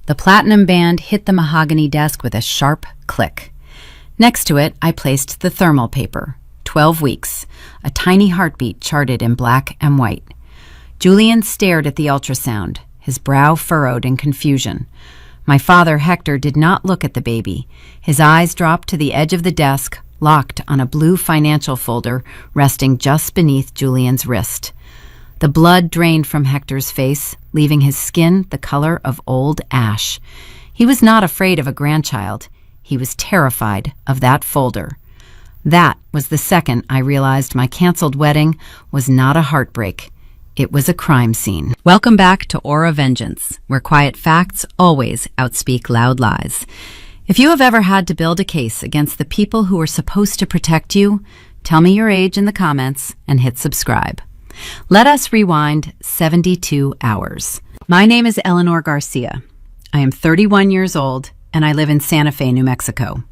The platinum band hit the mahogany desk with a sharp click. Next to it, I placed the thermal paper. 12 weeks, a tiny heartbeat charted in black and white. Julian stared at the ultrasound, his brow furrowed in confusion. My father, Hector, did not look at the baby. His eyes dropped to the edge of the desk, locked on a blue financial folder resting just beneath Julian's wrist. The blood drained from Hector's face, leaving his skin the color of old ash. He was not afraid of a grandchild. He was terrified of that folder. That was the second I realized my canceled wedding was not a heartbreak. It was a crime scene. Welcome back to Aura Vengeance, where quiet facts always outspeak loud lies. If you have ever had to build a case against the people who are supposed to protect you, tell me your age in the comments and hit subscribe. Let us rewind 72 hours. My name is Eleanor Garcia. I am 31 years old and I live in Santa Fe, New Mexico.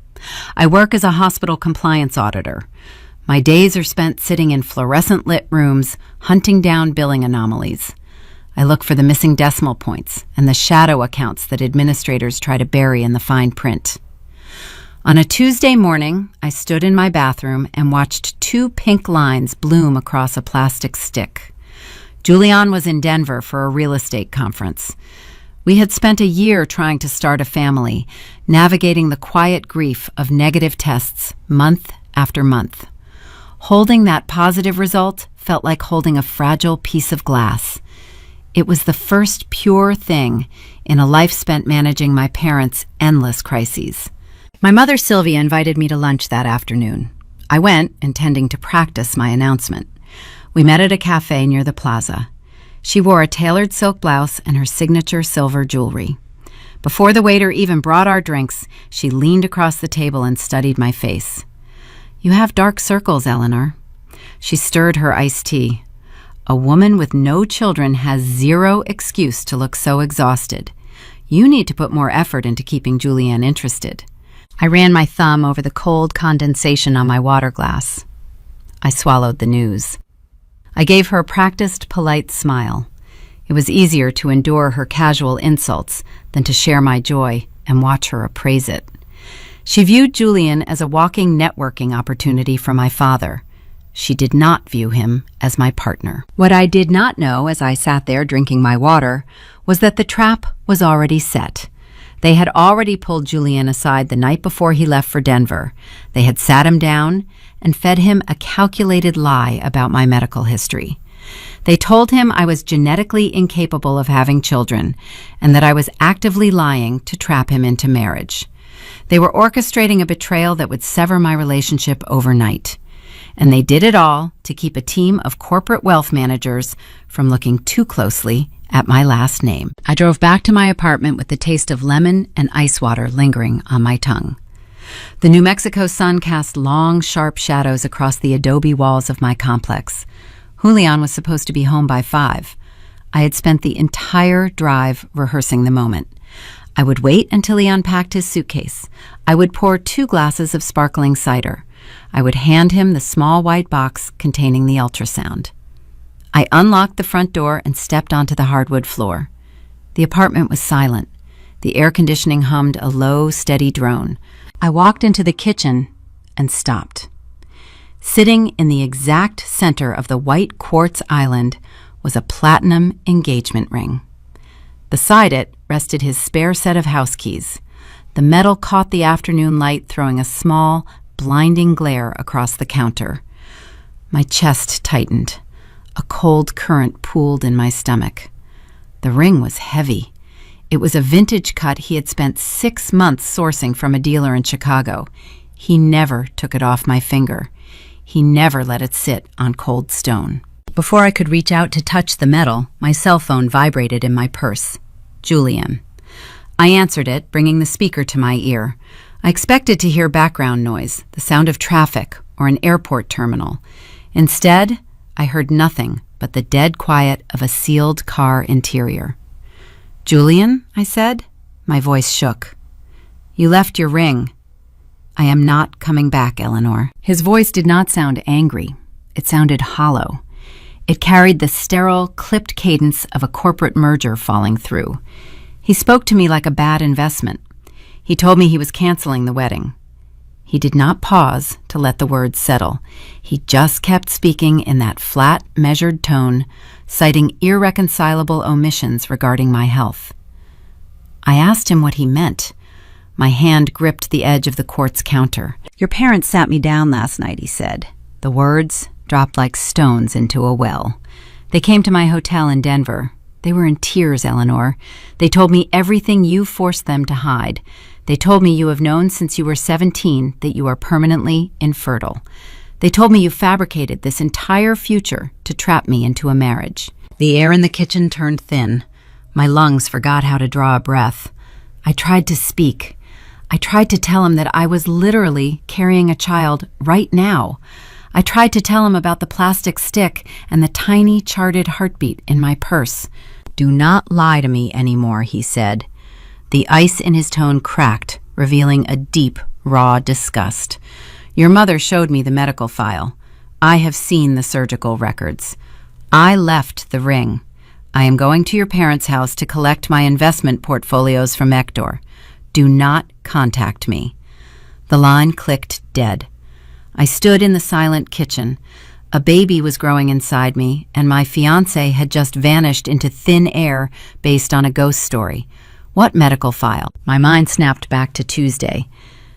I work as a hospital compliance auditor. My days are spent sitting in fluorescent lit rooms, hunting down billing anomalies. I look for the missing decimal points and the shadow accounts that administrators try to bury in the fine print. On a Tuesday morning, I stood in my bathroom and watched 2 pink lines bloom across a plastic stick. Julian was in Denver for a real estate conference. We had spent a year trying to start a family, navigating the quiet grief of negative tests month after month. Holding that positive result felt like holding a fragile piece of glass. It was the first pure thing in a life spent managing my parents' endless crises. My mother Sylvia invited me to lunch that afternoon. I went, intending to practice my announcement. We met at a cafe near the plaza. She wore a tailored silk blouse and her signature silver jewelry. Before the waiter even brought our drinks, she leaned across the table and studied my face. "You have dark circles, Eleanor." She stirred her iced tea. "A woman with no children has zero excuse to look so exhausted. You need to put more effort into keeping Julian interested." I ran my thumb over the cold condensation on my water glass. I swallowed the news. I gave her a practiced, polite smile. It was easier to endure her casual insults than to share my joy and watch her appraise it. She viewed Julian as a walking networking opportunity for my father. She did not view him as my partner. What I did not know as I sat there drinking my water was that the trap was already set. They had already pulled Julian aside the night before he left for Denver. They had sat him down and fed him a calculated lie about my medical history. They told him I was genetically incapable of having children and that I was actively lying to trap him into marriage. They were orchestrating a betrayal that would sever my relationship overnight. And they did it all to keep a team of corporate wealth managers from looking too closely at my last name. I drove back to my apartment with the taste of lemon and ice water lingering on my tongue. The New Mexico sun cast long, sharp shadows across the adobe walls of my complex. Julian was supposed to be home by 5. I had spent the entire drive rehearsing the moment. I would wait until he unpacked his suitcase. I would pour 2 glasses of sparkling cider. I would hand him the small white box containing the ultrasound. I unlocked the front door and stepped onto the hardwood floor. The apartment was silent. The air conditioning hummed a low, steady drone. I walked into the kitchen and stopped. Sitting in the exact center of the white quartz island was a platinum engagement ring. Beside it rested his spare set of house keys. The metal caught the afternoon light, throwing a small, blinding glare across the counter. My chest tightened. A cold current pooled in my stomach. The ring was heavy. It was a vintage cut he had spent 6 months sourcing from a dealer in Chicago. He never took it off my finger. He never let it sit on cold stone. Before I could reach out to touch the metal, my cell phone vibrated in my purse. Julian. I answered it, bringing the speaker to my ear. I expected to hear background noise, the sound of traffic, or an airport terminal. Instead, I heard nothing but the dead quiet of a sealed car interior. "Julian," I said. My voice shook. "You left your ring." "I am not coming back, Eleanor." His voice did not sound angry. It sounded hollow. It carried the sterile, clipped cadence of a corporate merger falling through. He spoke to me like a bad investment. He told me he was canceling the wedding. He did not pause to let the words settle. He just kept speaking in that flat, measured tone, citing irreconcilable omissions regarding my health. I asked him what he meant. My hand gripped the edge of the quartz counter. "Your parents sat me down last night," he said. The words dropped like stones into a well. "They came to my hotel in Denver. They were in tears, Eleanor. They told me everything you forced them to hide. They told me you have known since you were 17 that you are permanently infertile. They told me you fabricated this entire future to trap me into a marriage." The air in the kitchen turned thin. My lungs forgot how to draw a breath. I tried to speak. I tried to tell him that I was literally carrying a child right now. I tried to tell him about the plastic stick and the tiny charted heartbeat in my purse. "Do not lie to me anymore," he said. The ice in his tone cracked, revealing a deep, raw disgust. "Your mother showed me the medical file. I have seen the surgical records. I left the ring. I am going to your parents' house to collect my investment portfolios from Ector. Do not contact me." The line clicked dead. I stood in the silent kitchen. A baby was growing inside me, and my fiancé had just vanished into thin air based on a ghost story. What medical file? My mind snapped back to Tuesday.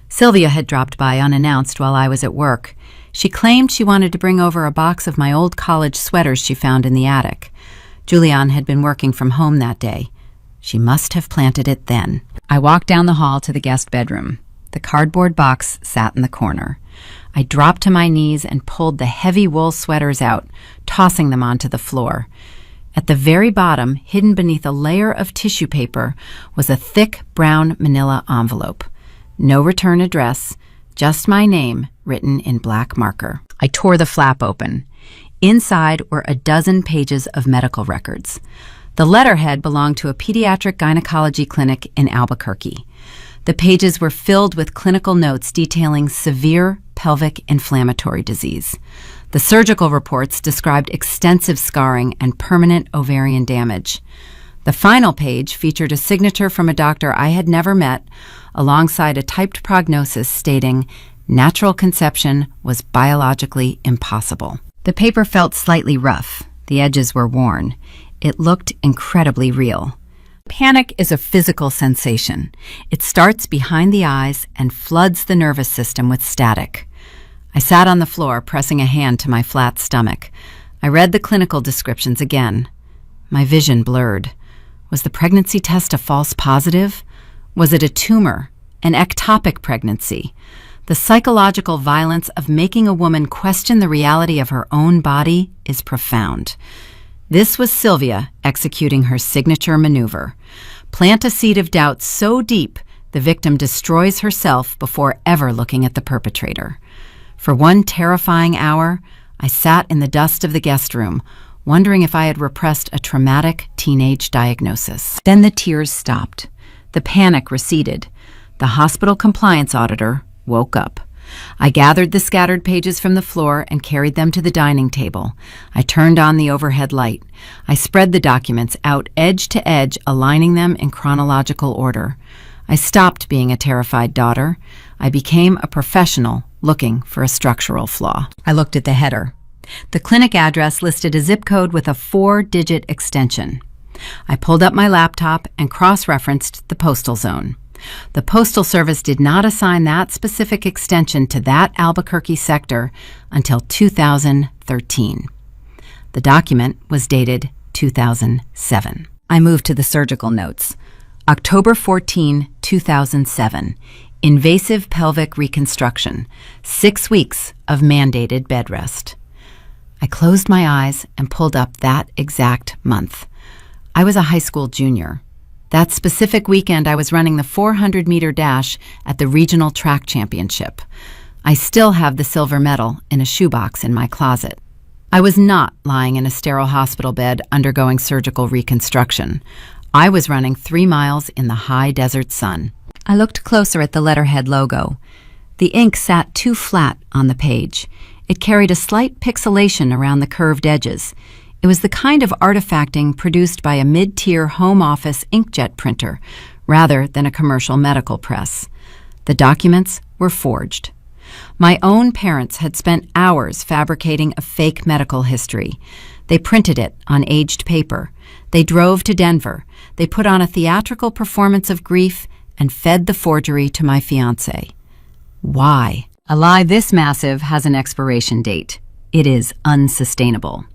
Sylvia had dropped by unannounced while I was at work. She claimed she wanted to bring over a box of my old college sweaters she found in the attic. Julian had been working from home that day. She must have planted it then. I walked down the hall to the guest bedroom. The cardboard box sat in the corner. I dropped to my knees and pulled the heavy wool sweaters out, tossing them onto the floor. At the very bottom, hidden beneath a layer of tissue paper, was a thick brown manila envelope. No return address, just my name written in black marker. I tore the flap open. Inside were a dozen pages of medical records. The letterhead belonged to a pediatric gynecology clinic in Albuquerque. The pages were filled with clinical notes detailing severe pelvic inflammatory disease. The surgical reports described extensive scarring and permanent ovarian damage. The final page featured a signature from a doctor I had never met, alongside a typed prognosis stating natural conception was biologically impossible. The paper felt slightly rough. The edges were worn. It looked incredibly real. Panic is a physical sensation. It starts behind the eyes and floods the nervous system with static. I sat on the floor, pressing a hand to my flat stomach. I read the clinical descriptions again. My vision blurred. Was the pregnancy test a false positive? Was it a tumor, an ectopic pregnancy? The psychological violence of making a woman question the reality of her own body is profound. This was Sylvia executing her signature maneuver. Plant a seed of doubt so deep the victim destroys herself before ever looking at the perpetrator. For one terrifying hour, I sat in the dust of the guest room, wondering if I had repressed a traumatic teenage diagnosis. Then the tears stopped. The panic receded. The hospital compliance auditor woke up. I gathered the scattered pages from the floor and carried them to the dining table. I turned on the overhead light. I spread the documents out edge to edge, aligning them in chronological order. I stopped being a terrified daughter. I became a professional looking for a structural flaw. I looked at the header. The clinic address listed a zip code with a 4-digit extension. I pulled up my laptop and cross-referenced the postal zone. The Postal Service did not assign that specific extension to that Albuquerque sector until 2013. The document was dated 2007. I moved to the surgical notes. October 14, 2007. Invasive pelvic reconstruction. 6 weeks of mandated bed rest. I closed my eyes and pulled up that exact month. I was a high school junior. That specific weekend, I was running the 400-meter dash at the regional track championship. I still have the silver medal in a shoebox in my closet. I was not lying in a sterile hospital bed undergoing surgical reconstruction. I was running 3 miles in the high desert sun. I looked closer at the letterhead logo. The ink sat too flat on the page. It carried a slight pixelation around the curved edges. It It was the kind of artifacting produced by a mid-tier home office inkjet printer, rather than a commercial medical press. The documents were forged. My own parents had spent hours fabricating a fake medical history. They printed it on aged paper. They drove to Denver. They put on a theatrical performance of grief and fed the forgery to my fiancé. Why? A lie this massive has an expiration date. It is unsustainable.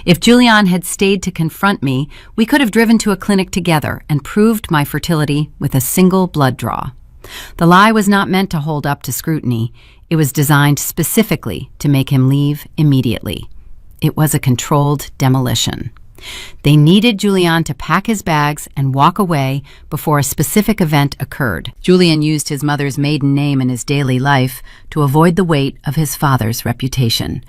If Julian had stayed to confront me, we could have driven to a clinic together and proved my fertility with a single blood draw. The lie was not meant to hold up to scrutiny. It was designed specifically to make him leave immediately. It was a controlled demolition. They needed Julian to pack his bags and walk away before a specific event occurred. Julian used his mother's maiden name in his daily life to avoid the weight of his father's reputation.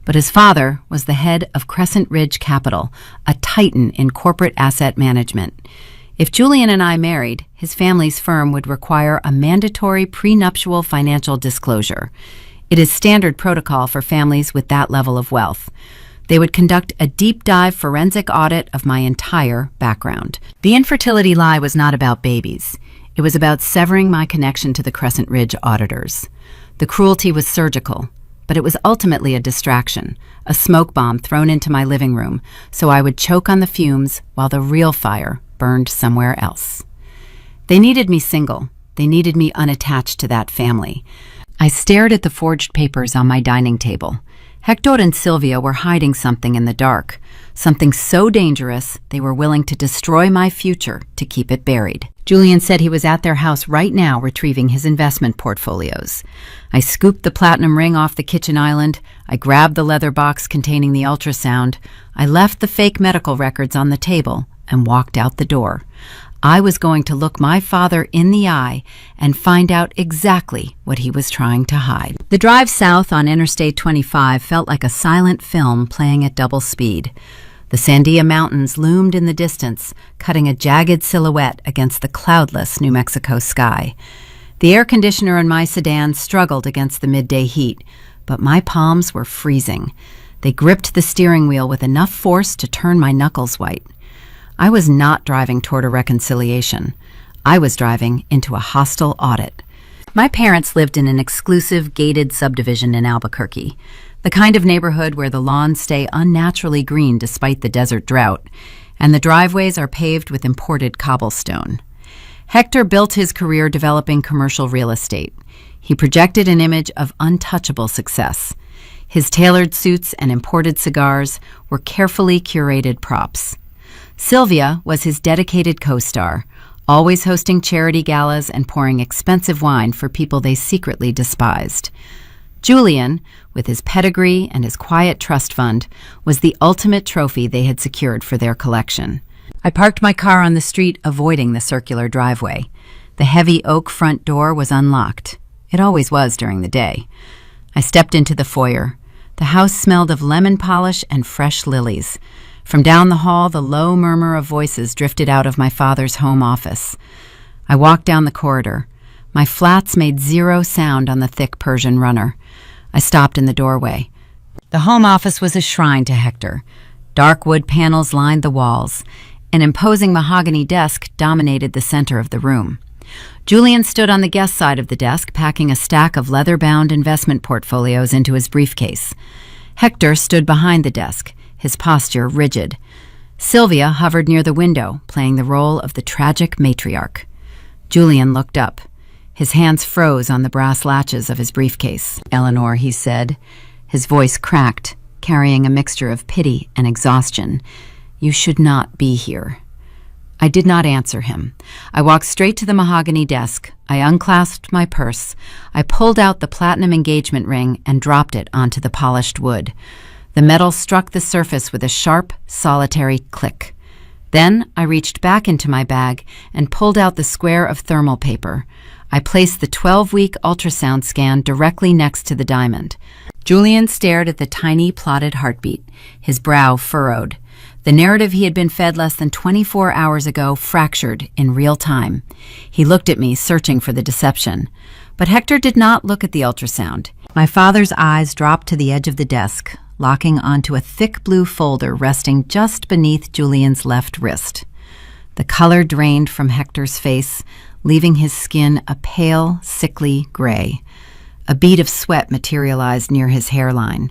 But his father was the head of Crescent Ridge Capital, a titan in corporate asset management. If Julian and I married, his family's firm would require a mandatory prenuptial financial disclosure. It is standard protocol for families with that level of wealth. They would conduct a deep dive forensic audit of my entire background. The infertility lie was not about babies. It was about severing my connection to the Crescent Ridge auditors. The cruelty was surgical, but it was ultimately a distraction, a smoke bomb thrown into my living room, so I would choke on the fumes while the real fire burned somewhere else. They needed me single. They needed me unattached to that family. I stared at the forged papers on my dining table. Hector and Sylvia were hiding something in the dark, something so dangerous they were willing to destroy my future to keep it buried. Julian said he was at their house right now retrieving his investment portfolios. I scooped the platinum ring off the kitchen island. I grabbed the leather box containing the ultrasound. I left the fake medical records on the table and walked out the door. I was going to look my father in the eye and find out exactly what he was trying to hide. The drive south on Interstate 25 felt like a silent film playing at double speed. The Sandia Mountains loomed in the distance, cutting a jagged silhouette against the cloudless New Mexico sky. The air conditioner in my sedan struggled against the midday heat, but my palms were freezing. They gripped the steering wheel with enough force to turn my knuckles white. I was not driving toward a reconciliation. I was driving into a hostile audit. My parents lived in an exclusive gated subdivision in Albuquerque, the kind of neighborhood where the lawns stay unnaturally green despite the desert drought, and the driveways are paved with imported cobblestone. Hector built his career developing commercial real estate. He projected an image of untouchable success. His tailored suits and imported cigars were carefully curated props. Sylvia was his dedicated co-star, always hosting charity galas and pouring expensive wine for people they secretly despised. Julian, with his pedigree and his quiet trust fund, was the ultimate trophy they had secured for their collection. I parked my car on the street, avoiding the circular driveway. The heavy oak front door was unlocked. It always was during the day. I stepped into the foyer. The house smelled of lemon polish and fresh lilies. From down the hall, the low murmur of voices drifted out of my father's home office. I walked down the corridor. My flats made zero sound on the thick Persian runner. I stopped in the doorway. The home office was a shrine to Hector. Dark wood panels lined the walls. An imposing mahogany desk dominated the center of the room. Julian stood on the guest side of the desk, packing a stack of leather-bound investment portfolios into his briefcase. Hector stood behind the desk, his posture rigid. Sylvia hovered near the window, playing the role of the tragic matriarch. Julian looked up. His hands froze on the brass latches of his briefcase. "Eleanor," he said. His voice cracked, carrying a mixture of pity and exhaustion. "You should not be here." I did not answer him. I walked straight to the mahogany desk. I unclasped my purse. I pulled out the platinum engagement ring and dropped it onto the polished wood. The metal struck the surface with a sharp, solitary click. Then I reached back into my bag and pulled out the square of thermal paper. I placed the 12-week ultrasound scan directly next to the diamond. Julian stared at the tiny plotted heartbeat, his brow furrowed. The narrative he had been fed less than 24 hours ago fractured in real time. He looked at me, searching for the deception. But Hector did not look at the ultrasound. My father's eyes dropped to the edge of the desk, locking onto a thick blue folder resting just beneath Julian's left wrist. The color drained from Hector's face, leaving his skin a pale, sickly gray. A bead of sweat materialized near his hairline.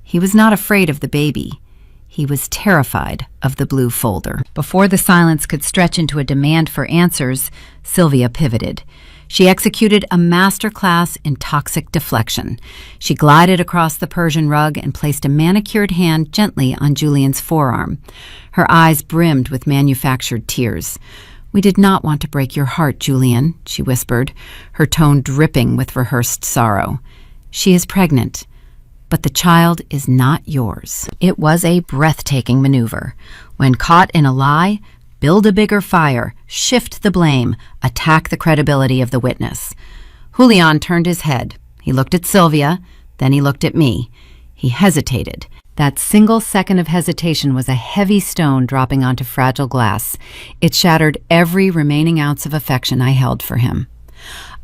He was not afraid of the baby. He was terrified of the blue folder. Before the silence could stretch into a demand for answers, Sylvia pivoted. She executed a masterclass in toxic deflection. She glided across the Persian rug and placed a manicured hand gently on Julian's forearm. Her eyes brimmed with manufactured tears. "We did not want to break your heart, Julian," she whispered, her tone dripping with rehearsed sorrow. "She is pregnant, but the child is not yours." It was a breathtaking maneuver. When caught in a lie, build a bigger fire, shift the blame, attack the credibility of the witness. Julian turned his head. He looked at Sylvia, then he looked at me. He hesitated. That single second of hesitation was a heavy stone dropping onto fragile glass. It shattered every remaining ounce of affection I held for him.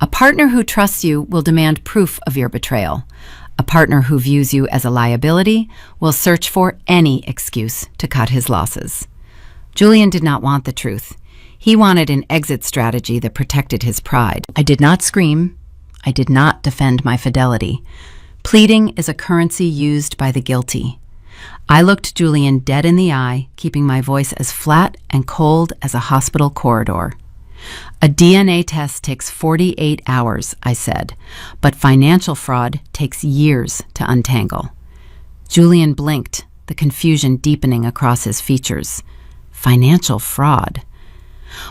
A partner who trusts you will demand proof of your betrayal. A partner who views you as a liability will search for any excuse to cut his losses. Julian did not want the truth. He wanted an exit strategy that protected his pride. I did not scream. I did not defend my fidelity. Pleading is a currency used by the guilty. I looked Julian dead in the eye, keeping my voice as flat and cold as a hospital corridor. "A DNA test takes 48 hours, I said, but financial fraud takes years to untangle." Julian blinked, the confusion deepening across his features. Financial fraud.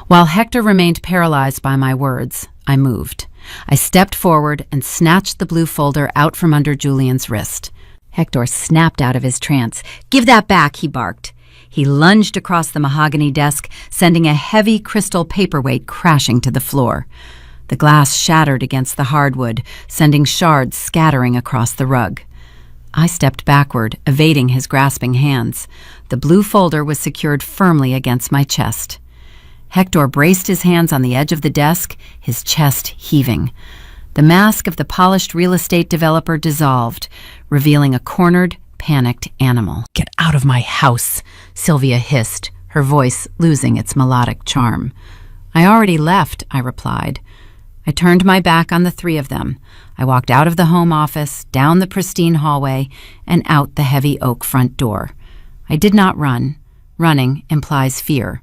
While Hector remained paralyzed by my words, I moved. I stepped forward and snatched the blue folder out from under Julian's wrist. Hector snapped out of his trance. "Give that back," he barked. He lunged across the mahogany desk, sending a heavy crystal paperweight crashing to the floor. The glass shattered against the hardwood, sending shards scattering across the rug. I stepped backward, evading his grasping hands. The blue folder was secured firmly against my chest. Hector braced his hands on the edge of the desk, his chest heaving. The mask of the polished real estate developer dissolved, revealing a cornered, panicked animal. "Get out of my house," Sylvia hissed, her voice losing its melodic charm. "I already left," I replied. I turned my back on the three of them. I walked out of the home office, down the pristine hallway, and out the heavy oak front door. I did not run. Running implies fear.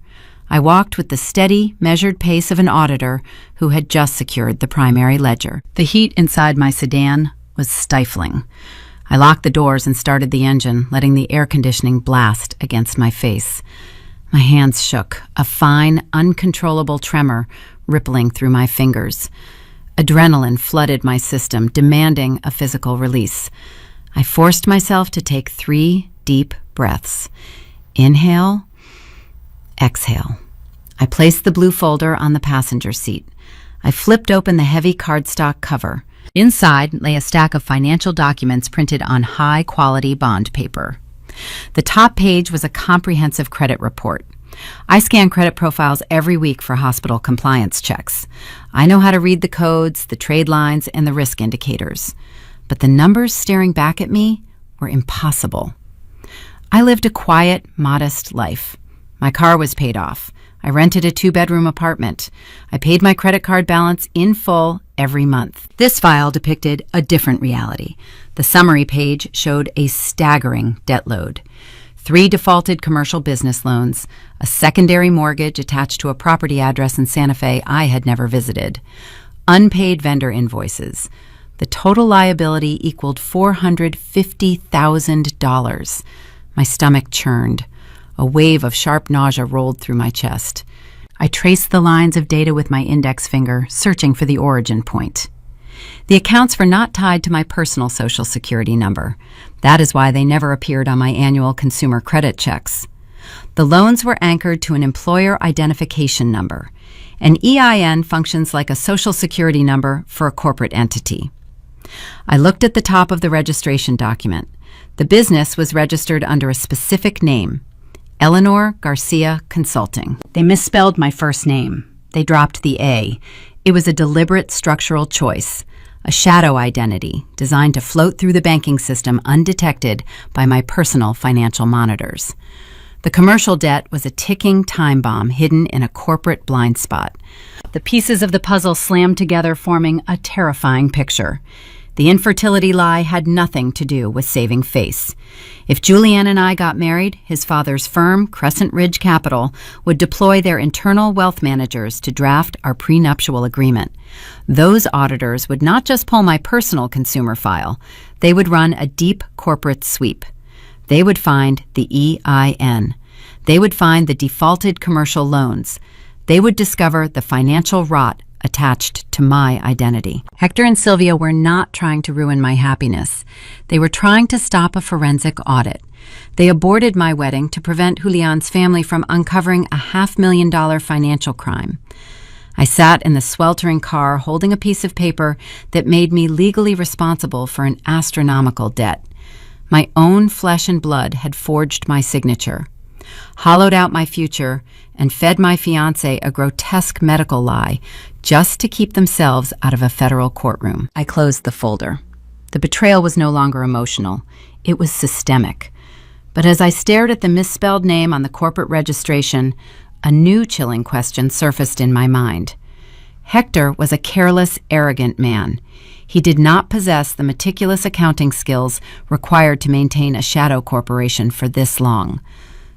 I walked with the steady, measured pace of an auditor who had just secured the primary ledger. The heat inside my sedan was stifling. I locked the doors and started the engine, letting the air conditioning blast against my face. My hands shook, a fine, uncontrollable tremor rippling through my fingers. Adrenaline flooded my system, demanding a physical release. I forced myself to take 3 deep breaths. Inhale, exhale. I placed the blue folder on the passenger seat. I flipped open the heavy cardstock cover. Inside lay a stack of financial documents printed on high-quality bond paper. The top page was a comprehensive credit report. I scan credit profiles every week for hospital compliance checks. I know how to read the codes, the trade lines, and the risk indicators. But the numbers staring back at me were impossible. I lived a quiet, modest life. My car was paid off. I rented a 2-bedroom apartment. I paid my credit card balance in full every month. This file depicted a different reality. The summary page showed a staggering debt load. 3 defaulted commercial business loans, a secondary mortgage attached to a property address in Santa Fe I had never visited, unpaid vendor invoices. The total liability equaled $450,000. My stomach churned. A wave of sharp nausea rolled through my chest. I traced the lines of data with my index finger, searching for the origin point. The accounts were not tied to my personal Social Security number. That is why they never appeared on my annual consumer credit checks. The loans were anchored to an employer identification number. An EIN functions like a Social Security number for a corporate entity. I looked at the top of the registration document. The business was registered under a specific name, Eleanor Garcia Consulting. They misspelled my first name. They dropped the A. It was a deliberate structural choice. a shadow identity designed to float through the banking system undetected by my personal financial monitors. The commercial debt was a ticking time bomb hidden in a corporate blind spot. The pieces of the puzzle slammed together, forming a terrifying picture. The infertility lie had nothing to do with saving face. If Julianne and I got married, his father's firm, Crescent Ridge Capital, would deploy their internal wealth managers to draft our prenuptial agreement. Those auditors would not just pull my personal consumer file, they would run a deep corporate sweep. They would find the EIN. They would find the defaulted commercial loans. They would discover the financial rot attached to my identity. Hector and Sylvia were not trying to ruin my happiness. They were trying to stop a forensic audit. They aborted my wedding to prevent Julian's family from uncovering a $500,000 financial crime. I sat in the sweltering car holding a piece of paper that made me legally responsible for an astronomical debt. My own flesh and blood had forged my signature, hollowed out my future, and fed my fiancé a grotesque medical lie just to keep themselves out of a federal courtroom. I closed the folder. The betrayal was no longer emotional. It was systemic. But as I stared at the misspelled name on the corporate registration, a new chilling question surfaced in my mind. Hector was a careless, arrogant man. He did not possess the meticulous accounting skills required to maintain a shadow corporation for this long.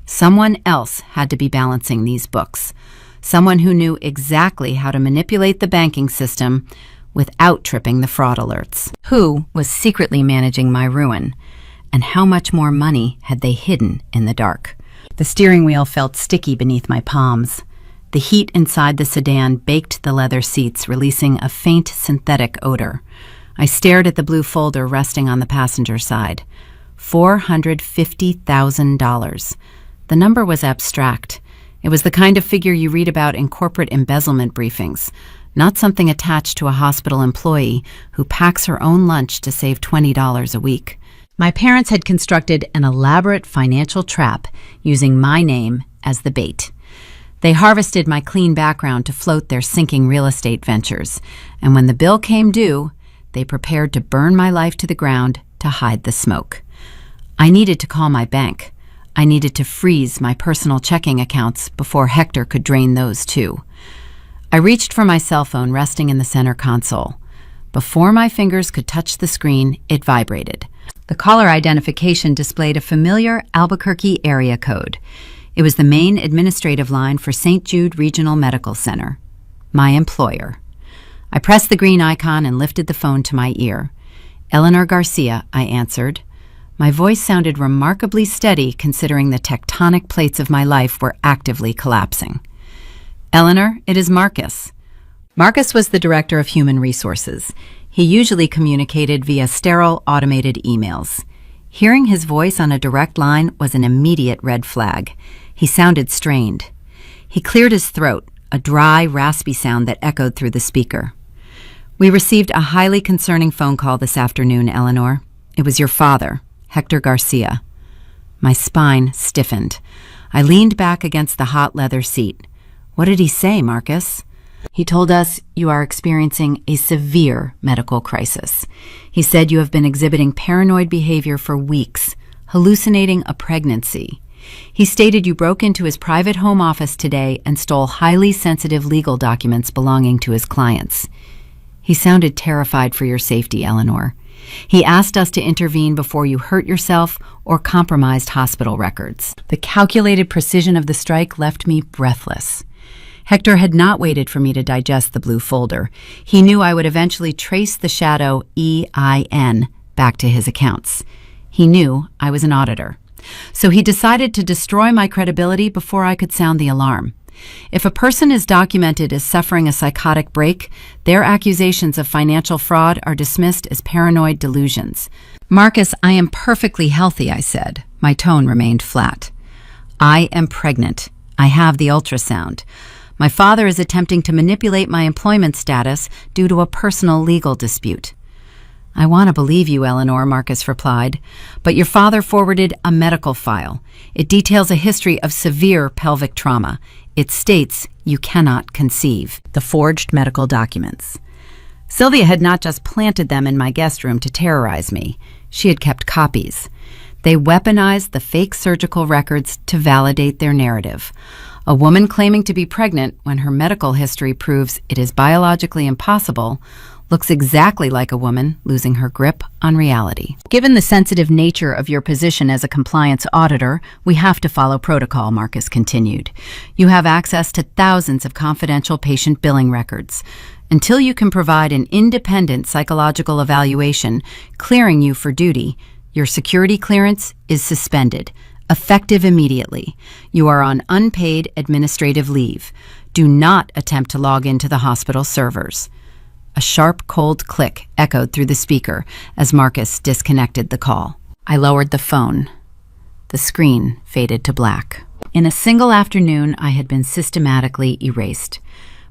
Someone else had to be balancing these books. Someone who knew exactly how to manipulate the banking system without tripping the fraud alerts. Who was secretly managing my ruin? And how much more money had they hidden in the dark? The steering wheel felt sticky beneath my palms. The heat inside the sedan baked the leather seats, releasing a faint synthetic odor. I stared at the blue folder resting on the passenger side. $450,000. The number was abstract. It was the kind of figure you read about in corporate embezzlement briefings, not something attached to a hospital employee who packs her own lunch to save $20 a week. My parents had constructed an elaborate financial trap using my name as the bait. They harvested my clean background to float their sinking real estate ventures, and when the bill came due, they prepared to burn my life to the ground to hide the smoke. I needed to call my bank. I needed to freeze my personal checking accounts before Hector could drain those too. I reached for my cell phone resting in the center console. Before my fingers could touch the screen, it vibrated. The caller identification displayed a familiar Albuquerque area code. It was the main administrative line for St. Jude Regional Medical Center, my employer. I pressed the green icon and lifted the phone to my ear. Eleanor Garcia, I answered. My voice sounded remarkably steady considering the tectonic plates of my life were actively collapsing. Eleanor, it is Marcus. Marcus was the director of human resources. He usually communicated via sterile automated emails. Hearing his voice on a direct line was an immediate red flag. He sounded strained. He cleared his throat, a dry, raspy sound that echoed through the speaker. We received a highly concerning phone call this afternoon, Eleanor. It was your father, Hector Garcia. My spine stiffened. I leaned back against the hot leather seat. What did he say, Marcus? He told us you are experiencing a severe medical crisis. He said you have been exhibiting paranoid behavior for weeks, hallucinating a pregnancy. He stated you broke into his private home office today and stole highly sensitive legal documents belonging to his clients. He sounded terrified for your safety, Eleanor. He asked us to intervene before you hurt yourself or compromised hospital records. The calculated precision of the strike left me breathless. Hector had not waited for me to digest the blue folder. He knew I would eventually trace the shadow EIN back to his accounts. He knew I was an auditor. So he decided to destroy my credibility before I could sound the alarm. If a person is documented as suffering a psychotic break, their accusations of financial fraud are dismissed as paranoid delusions. Marcus, I am perfectly healthy, I said. My tone remained flat. I am pregnant. I have the ultrasound. My father is attempting to manipulate my employment status due to a personal legal dispute. I want to believe you, Eleanor, Marcus replied, but your father forwarded a medical file. It details a history of severe pelvic trauma. It states you cannot conceive. The forged medical documents. Sylvia had not just planted them in my guest room to terrorize me. She had kept copies. They weaponized the fake surgical records to validate their narrative. A woman claiming to be pregnant when her medical history proves it is biologically impossible looks exactly like a woman losing her grip on reality. Given the sensitive nature of your position as a compliance auditor, we have to follow protocol, Marcus continued. You have access to thousands of confidential patient billing records. Until you can provide an independent psychological evaluation clearing you for duty, your security clearance is suspended, effective immediately. You are on unpaid administrative leave. Do not attempt to log into the hospital servers. A sharp, cold click echoed through the speaker as Marcus disconnected the call. I lowered the phone. The screen faded to black. In a single afternoon, I had been systematically erased.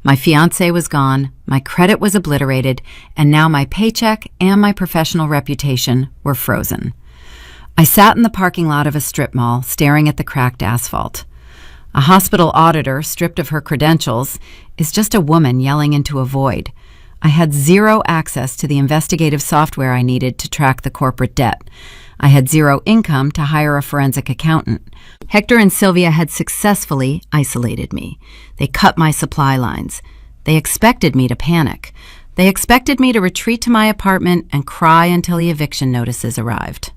My fiancé was gone, my credit was obliterated, and now my paycheck and my professional reputation were frozen. I sat in the parking lot of a strip mall, staring at the cracked asphalt. A hospital auditor, stripped of her credentials, is just a woman yelling into a void. I had zero access to the investigative software I needed to track the corporate debt. I had zero income to hire a forensic accountant. Hector and Sylvia had successfully isolated me. They cut my supply lines. They expected me to panic. They expected me to retreat to my apartment and cry until the eviction notices arrived.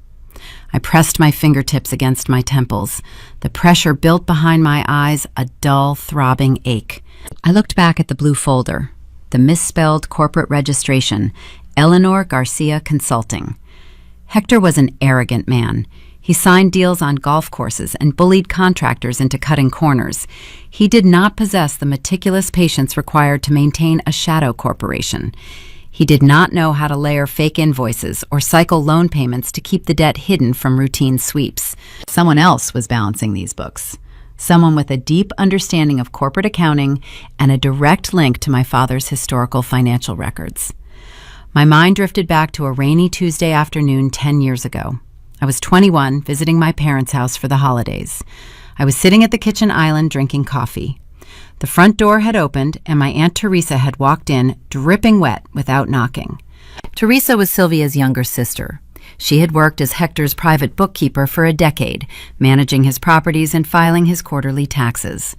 I pressed my fingertips against my temples. The pressure built behind my eyes, a dull, throbbing ache. I looked back at the blue folder, the misspelled corporate registration, Eleanor Garcia Consulting. Hector was an arrogant man. He signed deals on golf courses and bullied contractors into cutting corners. He did not possess the meticulous patience required to maintain a shadow corporation. He did not know how to layer fake invoices or cycle loan payments to keep the debt hidden from routine sweeps. Someone else was balancing these books. Someone with a deep understanding of corporate accounting and a direct link to my father's historical financial records. My mind drifted back to a rainy Tuesday afternoon 10 years ago. I was 21, visiting my parents' house for the holidays. I was sitting at the kitchen island drinking coffee. The front door had opened, and my Aunt Teresa had walked in, dripping wet, without knocking. Teresa was Sylvia's younger sister. She had worked as Hector's private bookkeeper for a decade, managing his properties and filing his quarterly taxes.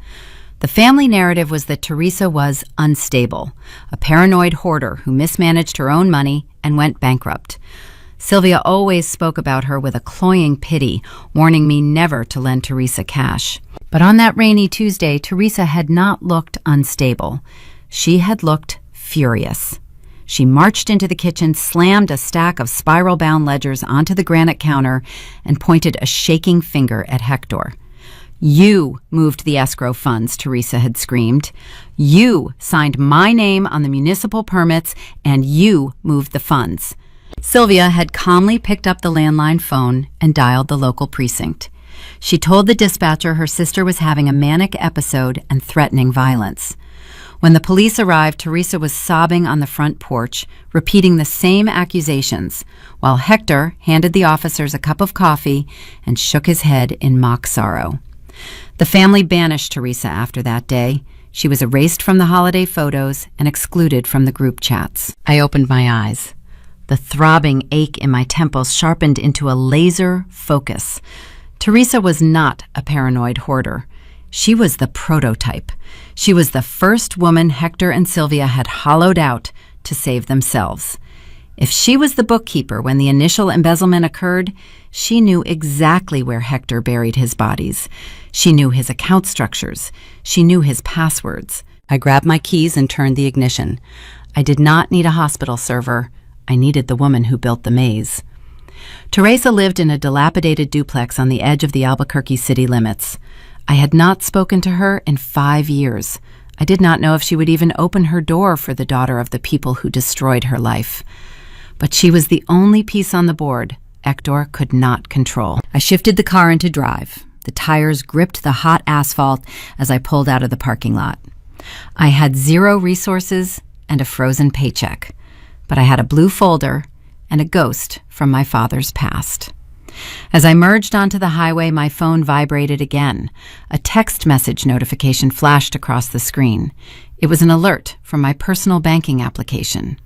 The family narrative was that Teresa was unstable, a paranoid hoarder who mismanaged her own money and went bankrupt. Sylvia always spoke about her with a cloying pity, warning me never to lend Teresa cash. But on that rainy Tuesday, Teresa had not looked unstable. She had looked furious. She marched into the kitchen, slammed a stack of spiral-bound ledgers onto the granite counter, and pointed a shaking finger at Hector. "You moved the escrow funds," Teresa had screamed. "You signed my name on the municipal permits, and you moved the funds." Sylvia had calmly picked up the landline phone and dialed the local precinct. She told the dispatcher her sister was having a manic episode and threatening violence. When the police arrived, Teresa was sobbing on the front porch, repeating the same accusations, while Hector handed the officers a cup of coffee and shook his head in mock sorrow. The family banished Teresa after that day. She was erased from the holiday photos and excluded from the group chats. I opened my eyes. The throbbing ache in my temples sharpened into a laser focus. Teresa was not a paranoid hoarder. She was the prototype. She was the first woman Hector and Sylvia had hollowed out to save themselves. If she was the bookkeeper when the initial embezzlement occurred, she knew exactly where Hector buried his bodies. She knew his account structures. She knew his passwords. I grabbed my keys and turned the ignition. I did not need a hospital server. I needed the woman who built the maze. Teresa lived in a dilapidated duplex on the edge of the Albuquerque city limits. I had not spoken to her in 5 years. I did not know if she would even open her door for the daughter of the people who destroyed her life. But she was the only piece on the board Hector could not control. I shifted the car into drive. The tires gripped the hot asphalt as I pulled out of the parking lot. I had zero resources and a frozen paycheck, but I had a blue folder and a ghost from my father's past. As I merged onto the highway, my phone vibrated again. A text message notification flashed across the screen. It was an alert from my personal banking application.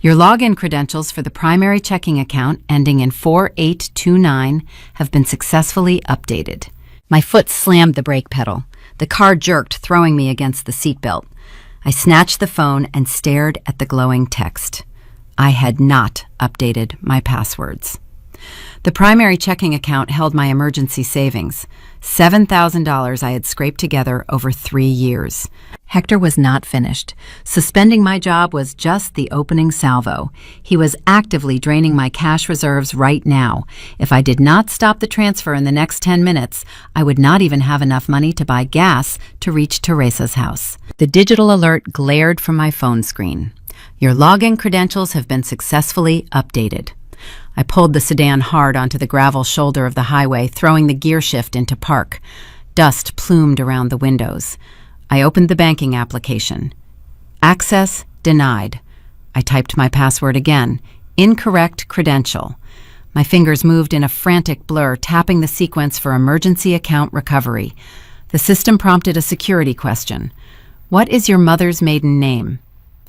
Your login credentials for the primary checking account ending in 4829 have been successfully updated. My foot slammed the brake pedal. The car jerked, throwing me against the seatbelt. I snatched the phone and stared at the glowing text. I had not updated my passwords. The primary checking account held my emergency savings, $7,000 I had scraped together over 3 years. Hector was not finished. Suspending my job was just the opening salvo. He was actively draining my cash reserves right now. If I did not stop the transfer in the next 10 minutes, I would not even have enough money to buy gas to reach Teresa's house. The digital alert glared from my phone screen. Your login credentials have been successfully updated. I pulled the sedan hard onto the gravel shoulder of the highway, throwing the gear shift into park. Dust plumed around the windows. I opened the banking application. Access denied. I typed my password again. Incorrect credential. My fingers moved in a frantic blur, tapping the sequence for emergency account recovery. The system prompted a security question. What is your mother's maiden name?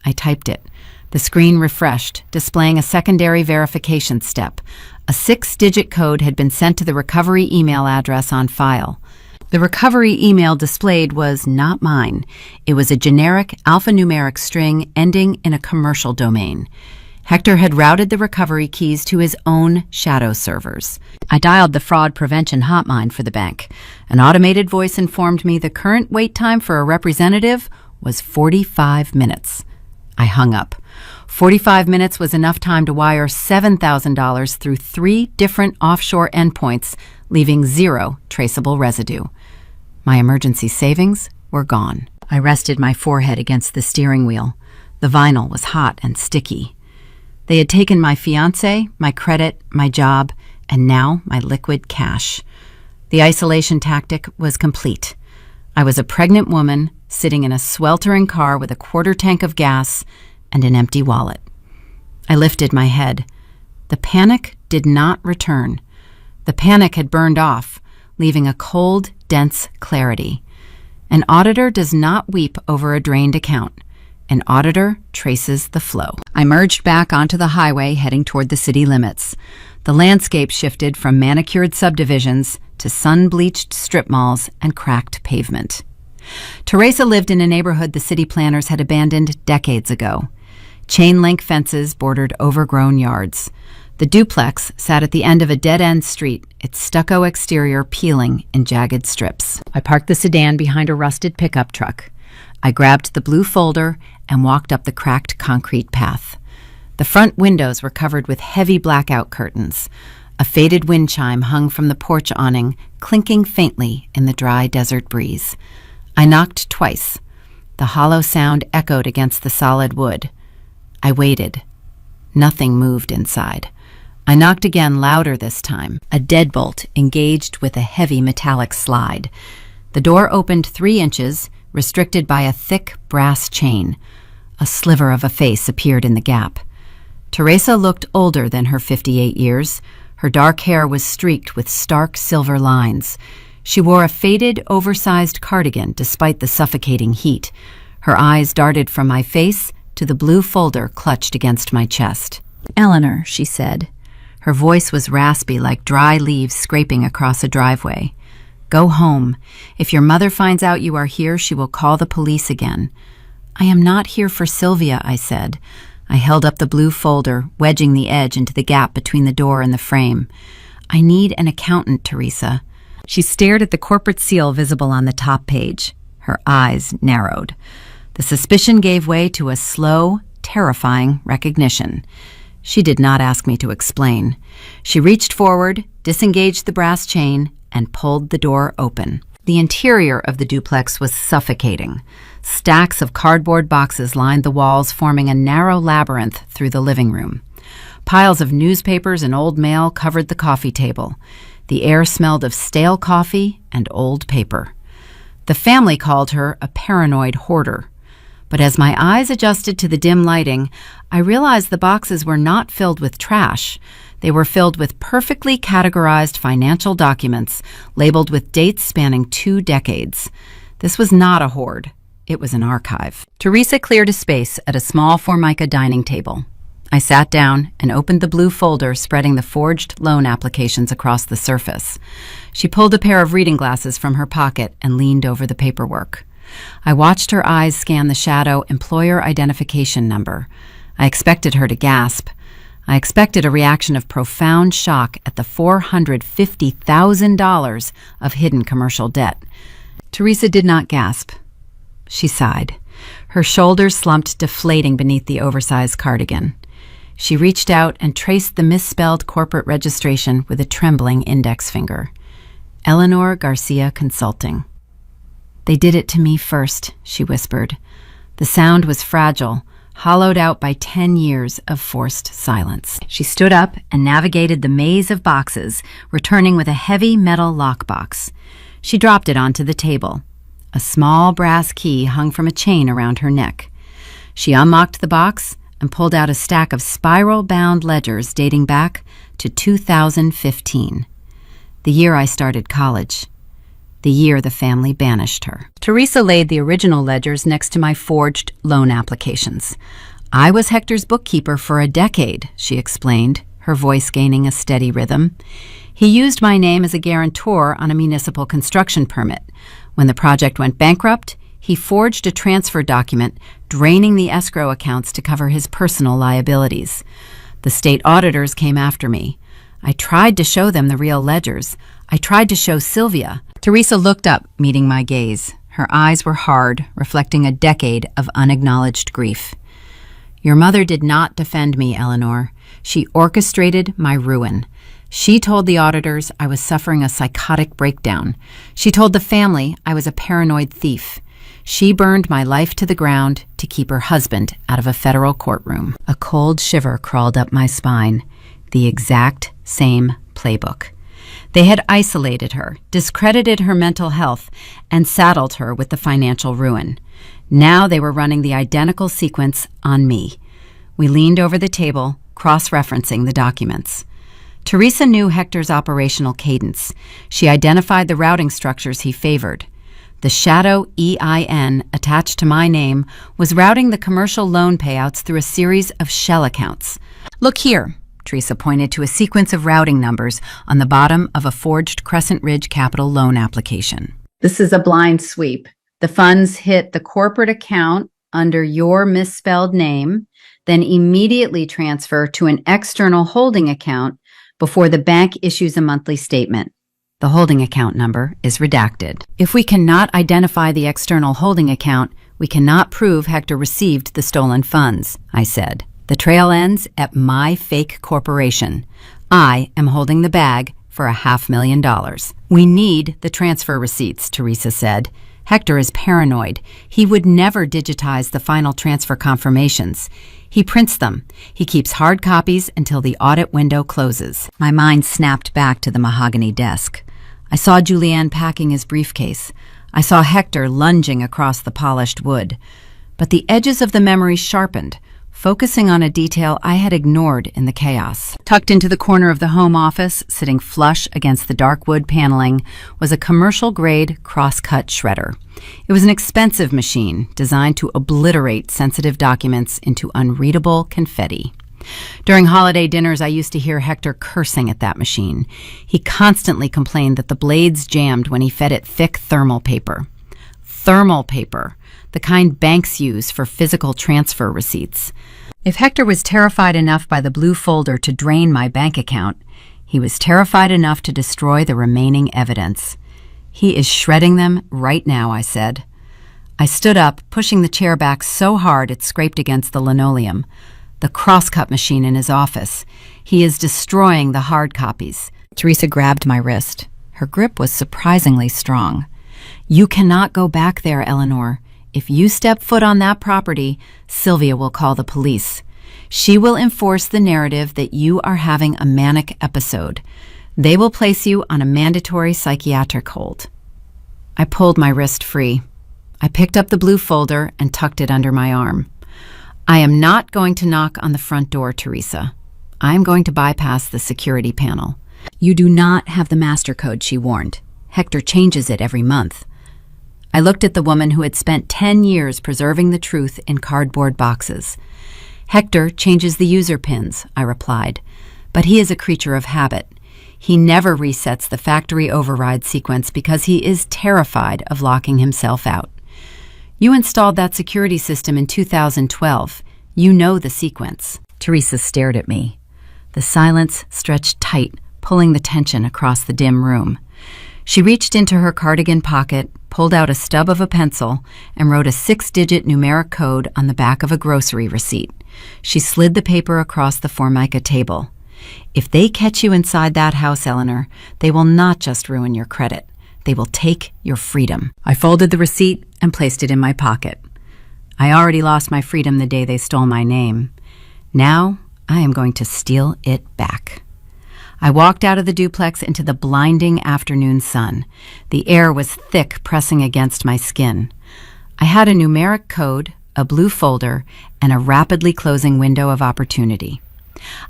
I typed it. The screen refreshed, displaying a secondary verification step. A 6-digit code had been sent to the recovery email address on file. The recovery email displayed was not mine. It was a generic alphanumeric string ending in a commercial domain. Hector had routed the recovery keys to his own shadow servers. I dialed the fraud prevention hotline for the bank. An automated voice informed me the current wait time for a representative was 45 minutes. I hung up. 45 minutes was enough time to wire $7,000 through 3 different offshore endpoints, leaving 0 traceable residue. My emergency savings were gone. I rested my forehead against the steering wheel. The vinyl was hot and sticky. They had taken my fiancé, my credit, my job, and now my liquid cash. The isolation tactic was complete. I was a pregnant woman sitting in a sweltering car with a quarter tank of gas and an empty wallet. I lifted my head. The panic did not return. The panic had burned off, leaving a cold, dense clarity. An auditor does not weep over a drained account. An auditor traces the flow. I merged back onto the highway, heading toward the city limits. The landscape shifted from manicured subdivisions to sun-bleached strip malls and cracked pavement. Teresa lived in a neighborhood the city planners had abandoned decades ago. Chain-link fences bordered overgrown yards. The duplex sat at the end of a dead-end street, its stucco exterior peeling in jagged strips. I parked the sedan behind a rusted pickup truck. I grabbed the blue folder and walked up the cracked concrete path. The front windows were covered with heavy blackout curtains. A faded wind chime hung from the porch awning, clinking faintly in the dry desert breeze. I knocked twice. The hollow sound echoed against the solid wood. I waited. Nothing moved inside. I knocked again, louder this time. A deadbolt engaged with a heavy metallic slide. The door opened 3 inches, restricted by a thick brass chain. A sliver of a face appeared in the gap. Teresa looked older than her 58 years. Her dark hair was streaked with stark silver lines. She wore a faded, oversized cardigan despite the suffocating heat. Her eyes darted from my face to the blue folder clutched against my chest. "Eleanor," she said. Her voice was raspy like dry leaves scraping across a driveway. "Go home. If your mother finds out you are here, she will call the police again." "I am not here for Sylvia," I said. I held up the blue folder, wedging the edge into the gap between the door and the frame. "I need an accountant, Teresa." She stared at the corporate seal visible on the top page. Her eyes narrowed. The suspicion gave way to a slow, terrifying recognition. She did not ask me to explain. She reached forward, disengaged the brass chain, and pulled the door open. The interior of the duplex was suffocating. Stacks of cardboard boxes lined the walls, forming a narrow labyrinth through the living room. Piles of newspapers and old mail covered the coffee table. The air smelled of stale coffee and old paper. The family called her a paranoid hoarder. But as my eyes adjusted to the dim lighting, I realized the boxes were not filled with trash. They were filled with perfectly categorized financial documents, labeled with dates spanning 2 decades. This was not a hoard. It was an archive. Teresa cleared a space at a small Formica dining table. I sat down and opened the blue folder, spreading the forged loan applications across the surface. She pulled a pair of reading glasses from her pocket and leaned over the paperwork. I watched her eyes scan the shadow employer identification number. I expected her to gasp. I expected a reaction of profound shock at the $450,000 of hidden commercial debt. Teresa did not gasp. She sighed. Her shoulders slumped, deflating beneath the oversized cardigan. She reached out and traced the misspelled corporate registration with a trembling index finger. Eleanor Garcia Consulting. "They did it to me first," she whispered. The sound was fragile, hollowed out by 10 years of forced silence. She stood up and navigated the maze of boxes, returning with a heavy metal lockbox. She dropped it onto the table. A small brass key hung from a chain around her neck. She unlocked the box and pulled out a stack of spiral-bound ledgers dating back to 2015, the year I started college, the year the family banished her. Teresa laid the original ledgers next to my forged loan applications. "I was Hector's bookkeeper for a decade," she explained, her voice gaining a steady rhythm. "He used my name as a guarantor on a municipal construction permit. When the project went bankrupt, he forged a transfer document, draining the escrow accounts to cover his personal liabilities. The state auditors came after me. I tried to show them the real ledgers. I tried to show Sylvia." Teresa looked up, meeting my gaze. Her eyes were hard, reflecting a decade of unacknowledged grief. "Your mother did not defend me, Eleanor. She orchestrated my ruin. She told the auditors I was suffering a psychotic breakdown. She told the family I was a paranoid thief. She burned my life to the ground to keep her husband out of a federal courtroom." A cold shiver crawled up my spine. The exact same playbook. They had isolated her, discredited her mental health, and saddled her with the financial ruin. Now they were running the identical sequence on me. We leaned over the table, cross-referencing the documents. Teresa knew Hector's operational cadence. She identified the routing structures he favored. The shadow EIN attached to my name was routing the commercial loan payouts through a series of shell accounts. "Look here," Teresa pointed to a sequence of routing numbers on the bottom of a forged Crescent Ridge Capital loan application. "This is a blind sweep. The funds hit the corporate account under your misspelled name, then immediately transfer to an external holding account before the bank issues a monthly statement. The holding account number is redacted. If we cannot identify the external holding account, we cannot prove Hector received the stolen funds," I said. "The trail ends at my fake corporation. I am holding the bag for $500,000. We need the transfer receipts," Teresa said. "Hector is paranoid. He would never digitize the final transfer confirmations. He prints them. He keeps hard copies until the audit window closes." My mind snapped back to the mahogany desk. I saw Julianne packing his briefcase. I saw Hector lunging across the polished wood. But the edges of the memory sharpened, focusing on a detail I had ignored in the chaos. Tucked into the corner of the home office, sitting flush against the dark wood paneling, was a commercial-grade cross-cut shredder. It was an expensive machine designed to obliterate sensitive documents into unreadable confetti. During holiday dinners, I used to hear Hector cursing at that machine. He constantly complained that the blades jammed when he fed it thick thermal paper. Thermal paper, the kind banks use for physical transfer receipts. If Hector was terrified enough by the blue folder to drain my bank account, he was terrified enough to destroy the remaining evidence. "He is shredding them right now," I said. I stood up, pushing the chair back so hard it scraped against the linoleum. "The crosscut machine in his office. He is destroying the hard copies." Teresa grabbed my wrist. Her grip was surprisingly strong. "You cannot go back there, Eleanor. If you step foot on that property, Sylvia will call the police. She will enforce the narrative that you are having a manic episode. They will place you on a mandatory psychiatric hold." I pulled my wrist free. I picked up the blue folder and tucked it under my arm. "I am not going to knock on the front door, Teresa. I am going to bypass the security panel." "You do not have the master code," she warned. "Hector changes it every month." I looked at the woman who had spent 10 years preserving the truth in cardboard boxes. Hector changes the user pins, I replied, but he is a creature of habit. He never resets the factory override sequence because he is terrified of locking himself out. You installed that security system in 2012. You know the sequence. Teresa stared at me. The silence stretched tight, pulling the tension across the dim room. She reached into her cardigan pocket, pulled out a stub of a pencil, and wrote a 6-digit numeric code on the back of a grocery receipt. She slid the paper across the Formica table. If they catch you inside that house, Eleanor, they will not just ruin your credit. They will take your freedom. I folded the receipt and placed it in my pocket. I already lost my freedom the day they stole my name. Now I am going to steal it back. I walked out of the duplex into the blinding afternoon sun. The air was thick, pressing against my skin. I had a numeric code, a blue folder, and a rapidly closing window of opportunity.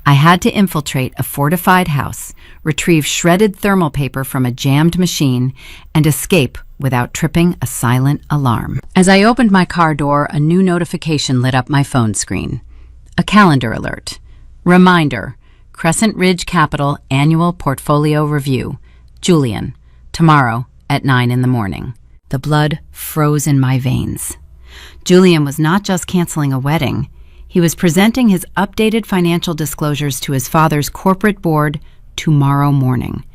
I had to infiltrate a fortified house, retrieve shredded thermal paper from a jammed machine, and escape without tripping a silent alarm. As I opened my car door, a new notification lit up my phone screen. A calendar alert. Reminder, Crescent Ridge Capital Annual Portfolio Review. Julian, tomorrow at 9 in the morning. The blood froze in my veins. Julian was not just canceling a wedding. He was presenting his updated financial disclosures to his father's corporate board tomorrow morning.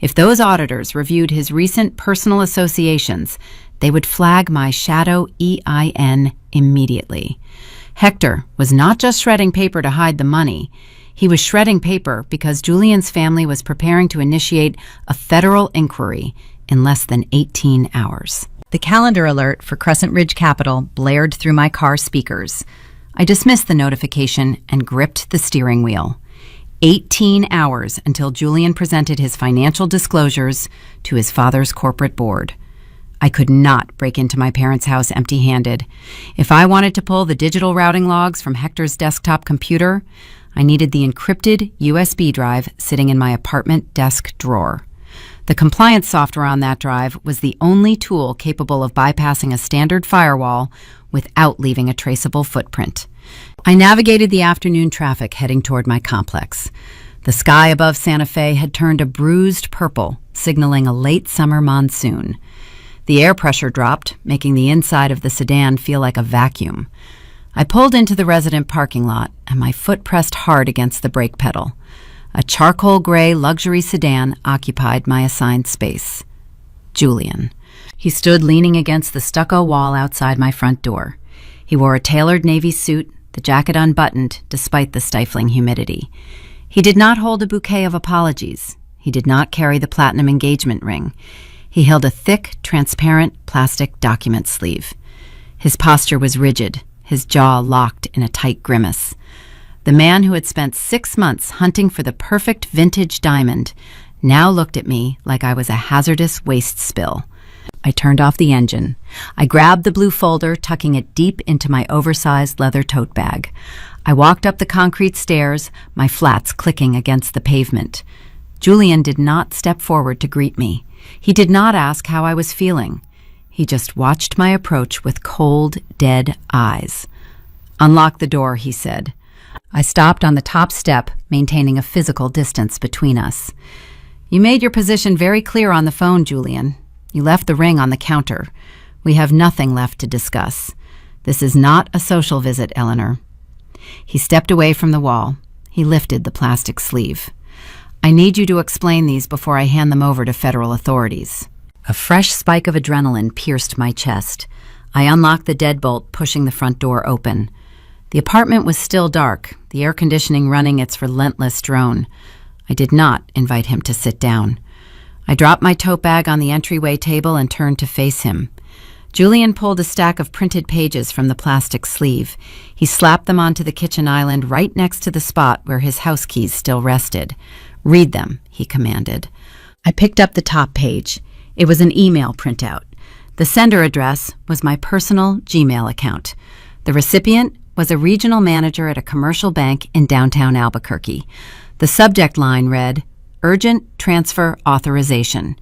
If those auditors reviewed his recent personal associations, they would flag my shadow EIN immediately. Hector was not just shredding paper to hide the money. He was shredding paper because Julian's family was preparing to initiate a federal inquiry in less than 18 hours. The calendar alert for Crescent Ridge Capital blared through my car speakers. I dismissed the notification and gripped the steering wheel. 18 hours until Julian presented his financial disclosures to his father's corporate board. I could not break into my parents' house empty-handed. If I wanted to pull the digital routing logs from Hector's desktop computer, I needed the encrypted USB drive sitting in my apartment desk drawer. The compliance software on that drive was the only tool capable of bypassing a standard firewall without leaving a traceable footprint. I navigated the afternoon traffic heading toward my complex. The sky above Santa Fe had turned a bruised purple, signaling a late summer monsoon. The air pressure dropped, making the inside of the sedan feel like a vacuum. I pulled into the resident parking lot, and my foot pressed hard against the brake pedal. A charcoal gray luxury sedan occupied my assigned space. Julian. He stood leaning against the stucco wall outside my front door. He wore a tailored navy suit, the jacket unbuttoned despite the stifling humidity. He did not hold a bouquet of apologies. He did not carry the platinum engagement ring. He held a thick, transparent plastic document sleeve. His posture was rigid, his jaw locked in a tight grimace. The man who had spent 6 months hunting for the perfect vintage diamond now looked at me like I was a hazardous waste spill. I turned off the engine. I grabbed the blue folder, tucking it deep into my oversized leather tote bag. I walked up the concrete stairs, my flats clicking against the pavement. Julian did not step forward to greet me. He did not ask how I was feeling. He just watched my approach with cold, dead eyes. "Unlock the door," he said. I stopped on the top step, maintaining a physical distance between us. "You made your position very clear on the phone, Julian. You left the ring on the counter. We have nothing left to discuss. This is not a social visit, Eleanor." He stepped away from the wall. He lifted the plastic sleeve. "I need you to explain these before I hand them over to federal authorities." A fresh spike of adrenaline pierced my chest. I unlocked the deadbolt, pushing the front door open. The apartment was still dark, the air conditioning running its relentless drone. I did not invite him to sit down. I dropped my tote bag on the entryway table and turned to face him. Julian pulled a stack of printed pages from the plastic sleeve. He slapped them onto the kitchen island right next to the spot where his house keys still rested. "Read them," he commanded. I picked up the top page. It was an email printout. The sender address was my personal Gmail account. The recipient was a regional manager at a commercial bank in downtown Albuquerque. The subject line read, "Urgent Transfer Authorization.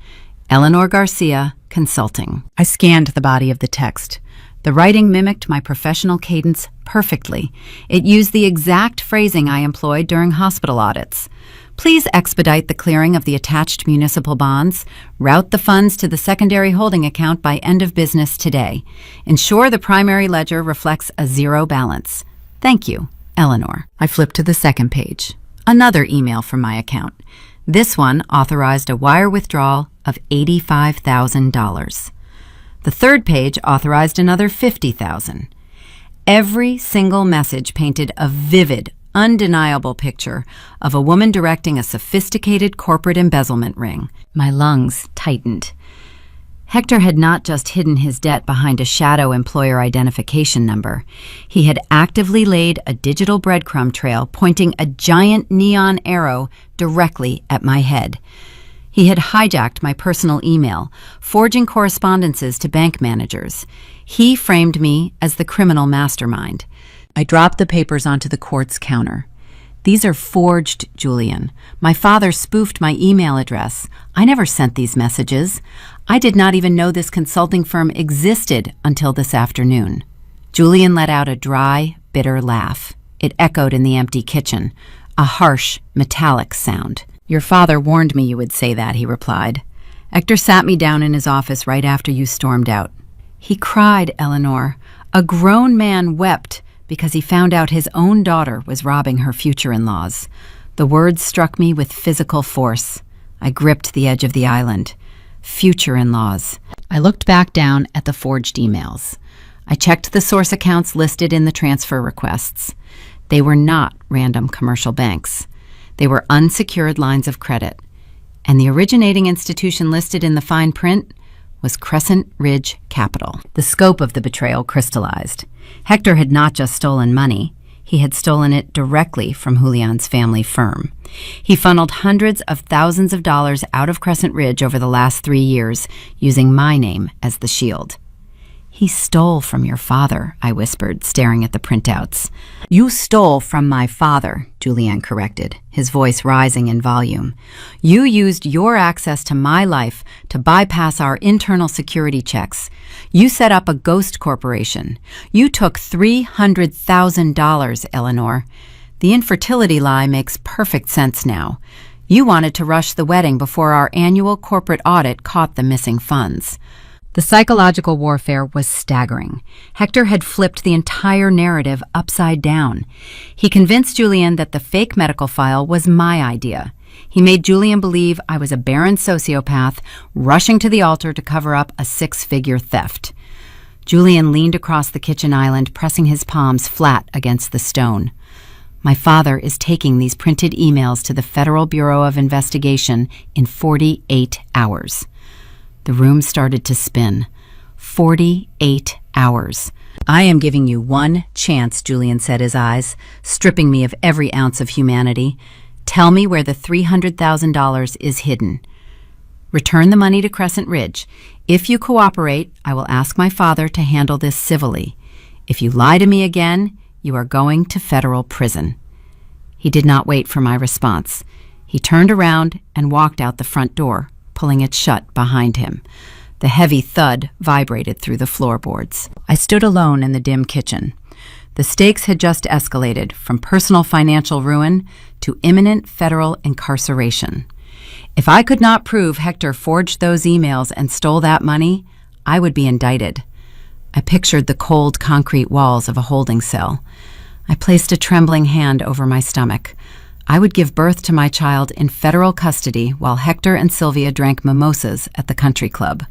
Eleanor Garcia, Consulting." I scanned the body of the text. The writing mimicked my professional cadence perfectly. It used the exact phrasing I employed during hospital audits. Please expedite the clearing of the attached municipal bonds. Route the funds to the secondary holding account by end of business today. Ensure the primary ledger reflects a zero balance. Thank you, Eleanor. I flipped to the second page. Another email from my account. This one authorized a wire withdrawal of $85,000. The third page authorized another $50,000. Every single message painted a vivid, undeniable picture of a woman directing a sophisticated corporate embezzlement ring. My lungs tightened. Hector had not just hidden his debt behind a shadow employer identification number. He had actively laid a digital breadcrumb trail pointing a giant neon arrow directly at my head. He had hijacked my personal email, forging correspondences to bank managers. He framed me as the criminal mastermind. I dropped the papers onto the court's counter. These are forged, Julian. My father spoofed my email address. I never sent these messages. I did not even know this consulting firm existed until this afternoon. Julian let out a dry, bitter laugh. It echoed in the empty kitchen, a harsh, metallic sound. Your father warned me you would say that, he replied. Hector sat me down in his office right after you stormed out. He cried, Eleanor. A grown man wept because he found out his own daughter was robbing her future-in-laws. The words struck me with physical force. I gripped the edge of the island. Future-in-laws. I looked back down at the forged emails. I checked the source accounts listed in the transfer requests. They were not random commercial banks. They were unsecured lines of credit. And the originating institution listed in the fine print was Crescent Ridge Capital. The scope of the betrayal crystallized. Hector had not just stolen money, he had stolen it directly from Julian's family firm. He funneled hundreds of thousands of dollars out of Crescent Ridge over the last 3 years, using my name as the shield. He stole from your father, I whispered, staring at the printouts. You stole from my father, Julian corrected, his voice rising in volume. You used your access to my life to bypass our internal security checks. You set up a ghost corporation. You took $300,000, Eleanor. The infertility lie makes perfect sense now. You wanted to rush the wedding before our annual corporate audit caught the missing funds. The psychological warfare was staggering. Hector had flipped the entire narrative upside down. He convinced Julian that the fake medical file was my idea. He made Julian believe I was a barren sociopath rushing to the altar to cover up a 6-figure theft. Julian leaned across the kitchen island, pressing his palms flat against the stone. My father is taking these printed emails to the Federal Bureau of Investigation in 48 hours. The room started to spin. 48 hours. I am giving you one chance, Julian said, his eyes stripping me of every ounce of humanity. Tell me where the $300,000 is hidden. Return the money to Crescent Ridge. If you cooperate, I will ask my father to handle this civilly. If you lie to me again, you are going to federal prison. He did not wait for my response. He turned around and walked out the front door, pulling it shut behind him. The heavy thud vibrated through the floorboards. I stood alone in the dim kitchen. The stakes had just escalated from personal financial ruin to imminent federal incarceration. If I could not prove Hector forged those emails and stole that money, I would be indicted. I pictured the cold concrete walls of a holding cell. I placed a trembling hand over my stomach. I would give birth to my child in federal custody while Hector and Sylvia drank mimosas at the country club.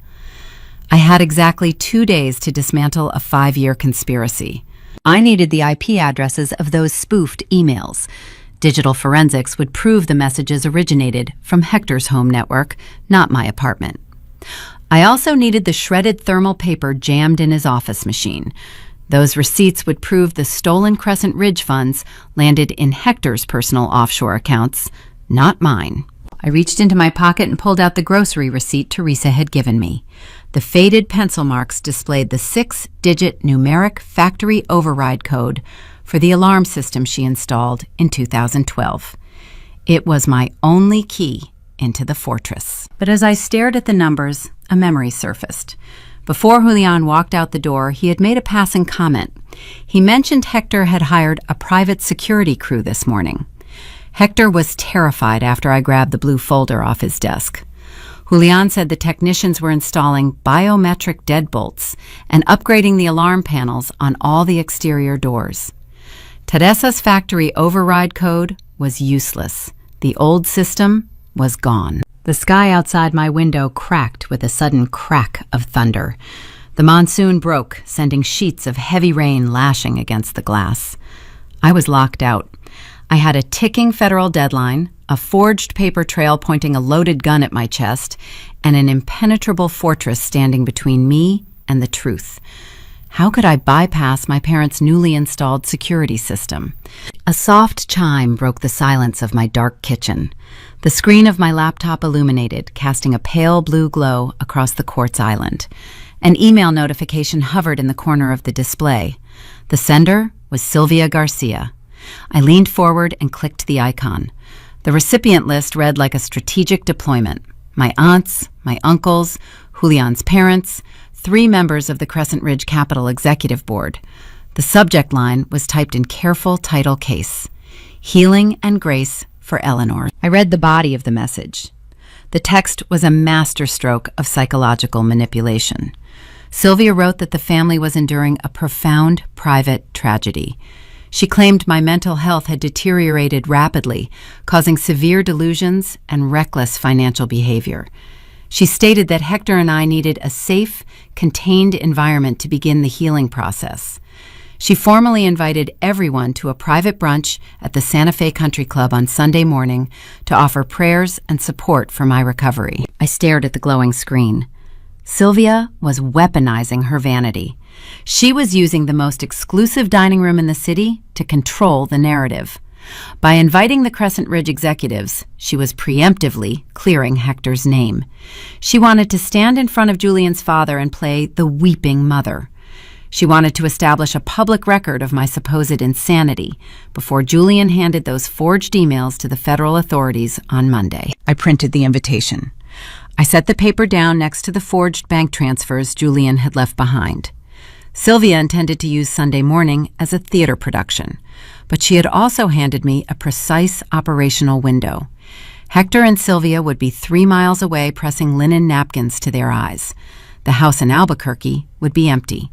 I had exactly 2 days to dismantle a 5-year conspiracy. I needed the IP addresses of those spoofed emails. Digital forensics would prove the messages originated from Hector's home network, not my apartment. I also needed the shredded thermal paper jammed in his office machine. Those receipts would prove the stolen Crescent Ridge funds landed in Hector's personal offshore accounts, not mine. I reached into my pocket and pulled out the grocery receipt Teresa had given me. The faded pencil marks displayed the 6-digit numeric factory override code for the alarm system she installed in 2012. It was my only key into the fortress. But as I stared at the numbers, a memory surfaced. Before Julian walked out the door, he had made a passing comment. He mentioned Hector had hired a private security crew this morning. Hector was terrified after I grabbed the blue folder off his desk. Julian said the technicians were installing biometric deadbolts and upgrading the alarm panels on all the exterior doors. Teresa's factory override code was useless. The old system was gone. The sky outside my window cracked with a sudden crack of thunder. The monsoon broke, sending sheets of heavy rain lashing against the glass. I was locked out. I had a ticking federal deadline, a forged paper trail pointing a loaded gun at my chest, and an impenetrable fortress standing between me and the truth. How could I bypass my parents' newly installed security system? A soft chime broke the silence of my dark kitchen. The screen of my laptop illuminated, casting a pale blue glow across the quartz island. An email notification hovered in the corner of the display. The sender was Sylvia Garcia. I leaned forward and clicked the icon. The recipient list read like a strategic deployment. My aunts, my uncles, Julian's parents, 3 members of the Crescent Ridge Capital Executive Board. The subject line was typed in careful title case, Healing and Grace for Eleanor. I read the body of the message. The text was a masterstroke of psychological manipulation. Sylvia wrote that the family was enduring a profound private tragedy. She claimed my mental health had deteriorated rapidly, causing severe delusions and reckless financial behavior. She stated that Hector and I needed a safe, contained environment to begin the healing process. She formally invited everyone to a private brunch at the Santa Fe Country Club on Sunday morning to offer prayers and support for my recovery. I stared at the glowing screen. Sylvia was weaponizing her vanity. She was using the most exclusive dining room in the city to control the narrative. By inviting the Crescent Ridge executives, she was preemptively clearing Hector's name. She wanted to stand in front of Julian's father and play the weeping mother. She wanted to establish a public record of my supposed insanity before Julian handed those forged emails to the federal authorities on Monday. I printed the invitation. I set the paper down next to the forged bank transfers Julian had left behind. Sylvia intended to use Sunday morning as a theater production, but she had also handed me a precise operational window. Hector and Sylvia would be 3 miles away pressing linen napkins to their eyes. The house in Albuquerque would be empty.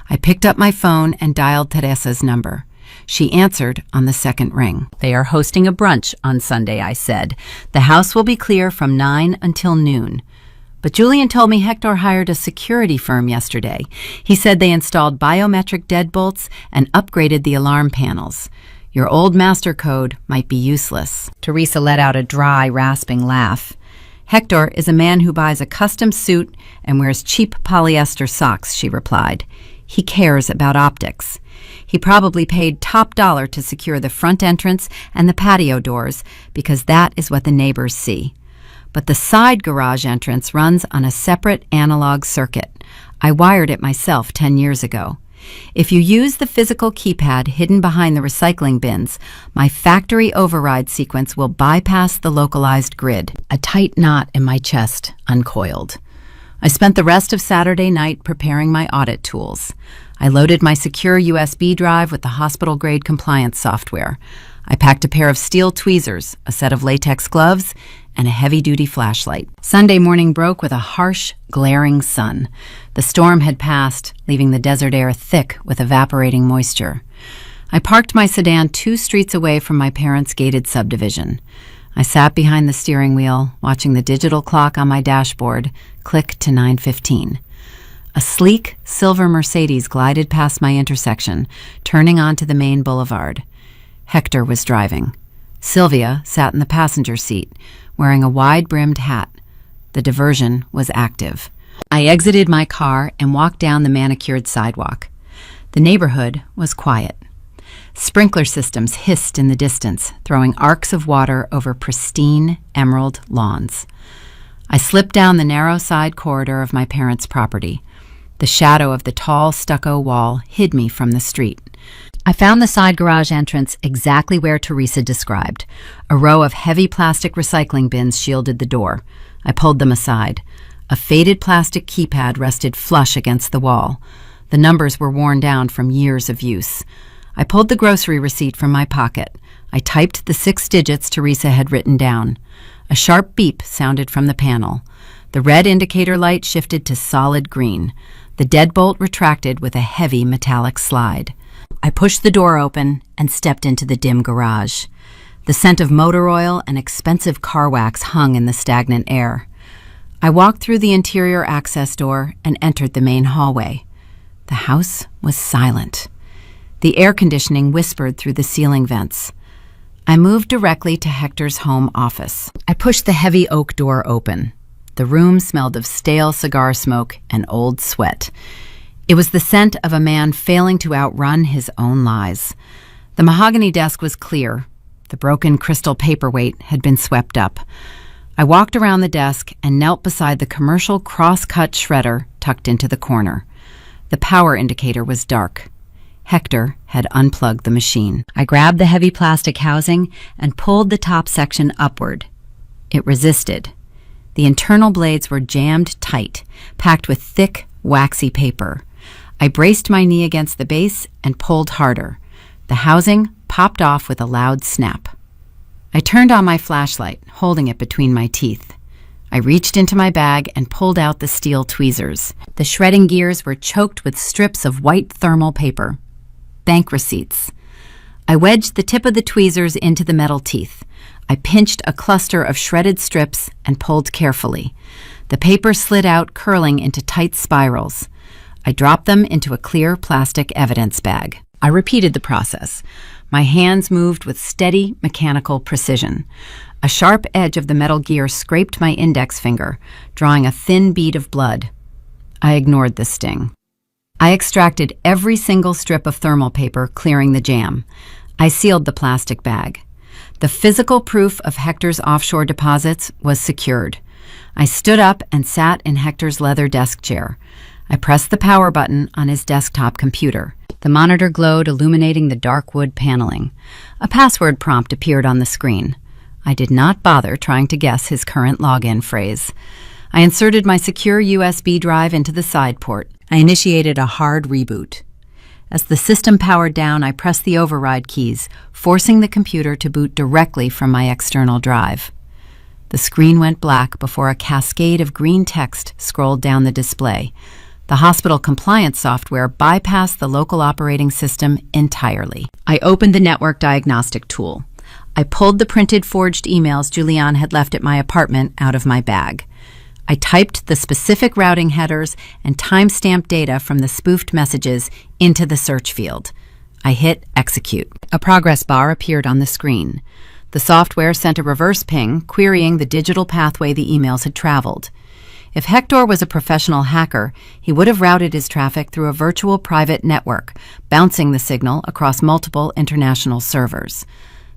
I picked up my phone and dialed Teresa's number. She answered on the second ring. "They are hosting a brunch on Sunday," I said. "The house will be clear from 9 until noon. But Julian told me Hector hired a security firm yesterday. He said they installed biometric deadbolts and upgraded the alarm panels. Your old master code might be useless." Teresa let out a dry, rasping laugh. "Hector is a man who buys a custom suit and wears cheap polyester socks," she replied. "He cares about optics. He probably paid top dollar to secure the front entrance and the patio doors because that is what the neighbors see. But the side garage entrance runs on a separate analog circuit. I wired it myself 10 years ago. If you use the physical keypad hidden behind the recycling bins, my factory override sequence will bypass the localized grid." A tight knot in my chest uncoiled. I spent the rest of Saturday night preparing my audit tools. I loaded my secure USB drive with the hospital-grade compliance software. I packed a pair of steel tweezers, a set of latex gloves, and a heavy-duty flashlight. Sunday morning broke with a harsh, glaring sun. The storm had passed, leaving the desert air thick with evaporating moisture. I parked my sedan 2 streets away from my parents' gated subdivision. I sat behind the steering wheel, watching the digital clock on my dashboard click to 9:15. A sleek, silver Mercedes glided past my intersection, turning onto the main boulevard. Hector was driving. Sylvia sat in the passenger seat, wearing a wide-brimmed hat. The diversion was active. I exited my car and walked down the manicured sidewalk. The neighborhood was quiet. Sprinkler systems hissed in the distance, throwing arcs of water over pristine emerald lawns. I slipped down the narrow side corridor of my parents' property. The shadow of the tall stucco wall hid me from the street. I found the side garage entrance exactly where Teresa described. A row of heavy plastic recycling bins shielded the door. I pulled them aside. A faded plastic keypad rested flush against the wall. The numbers were worn down from years of use. I pulled the grocery receipt from my pocket. I typed the 6 digits Teresa had written down. A sharp beep sounded from the panel. The red indicator light shifted to solid green. The deadbolt retracted with a heavy metallic slide. I pushed the door open and stepped into the dim garage. The scent of motor oil and expensive car wax hung in the stagnant air. I walked through the interior access door and entered the main hallway. The house was silent. The air conditioning whispered through the ceiling vents. I moved directly to Hector's home office. I pushed the heavy oak door open. The room smelled of stale cigar smoke and old sweat. It was the scent of a man failing to outrun his own lies. The mahogany desk was clear. The broken crystal paperweight had been swept up. I walked around the desk and knelt beside the commercial cross-cut shredder tucked into the corner. The power indicator was dark. Hector had unplugged the machine. I grabbed the heavy plastic housing and pulled the top section upward. It resisted. The internal blades were jammed tight, packed with thick, waxy paper. I braced my knee against the base and pulled harder. The housing popped off with a loud snap. I turned on my flashlight, holding it between my teeth. I reached into my bag and pulled out the steel tweezers. The shredding gears were choked with strips of white thermal paper. Bank receipts. I wedged the tip of the tweezers into the metal teeth. I pinched a cluster of shredded strips and pulled carefully. The paper slid out, curling into tight spirals. I dropped them into a clear plastic evidence bag. I repeated the process. My hands moved with steady, mechanical precision. A sharp edge of the metal gear scraped my index finger, drawing a thin bead of blood. I ignored the sting. I extracted every single strip of thermal paper, clearing the jam. I sealed the plastic bag. The physical proof of Hector's offshore deposits was secured. I stood up and sat in Hector's leather desk chair. I pressed the power button on his desktop computer. The monitor glowed, illuminating the dark wood paneling. A password prompt appeared on the screen. I did not bother trying to guess his current login phrase. I inserted my secure USB drive into the side port. I initiated a hard reboot. As the system powered down, I pressed the override keys, forcing the computer to boot directly from my external drive. The screen went black before a cascade of green text scrolled down the display. The hospital compliance software bypassed the local operating system entirely. I opened the network diagnostic tool. I pulled the printed forged emails Julian had left at my apartment out of my bag. I typed the specific routing headers and timestamp data from the spoofed messages into the search field. I hit execute. A progress bar appeared on the screen. The software sent a reverse ping, querying the digital pathway the emails had traveled. If Hector was a professional hacker, he would have routed his traffic through a virtual private network, bouncing the signal across multiple international servers.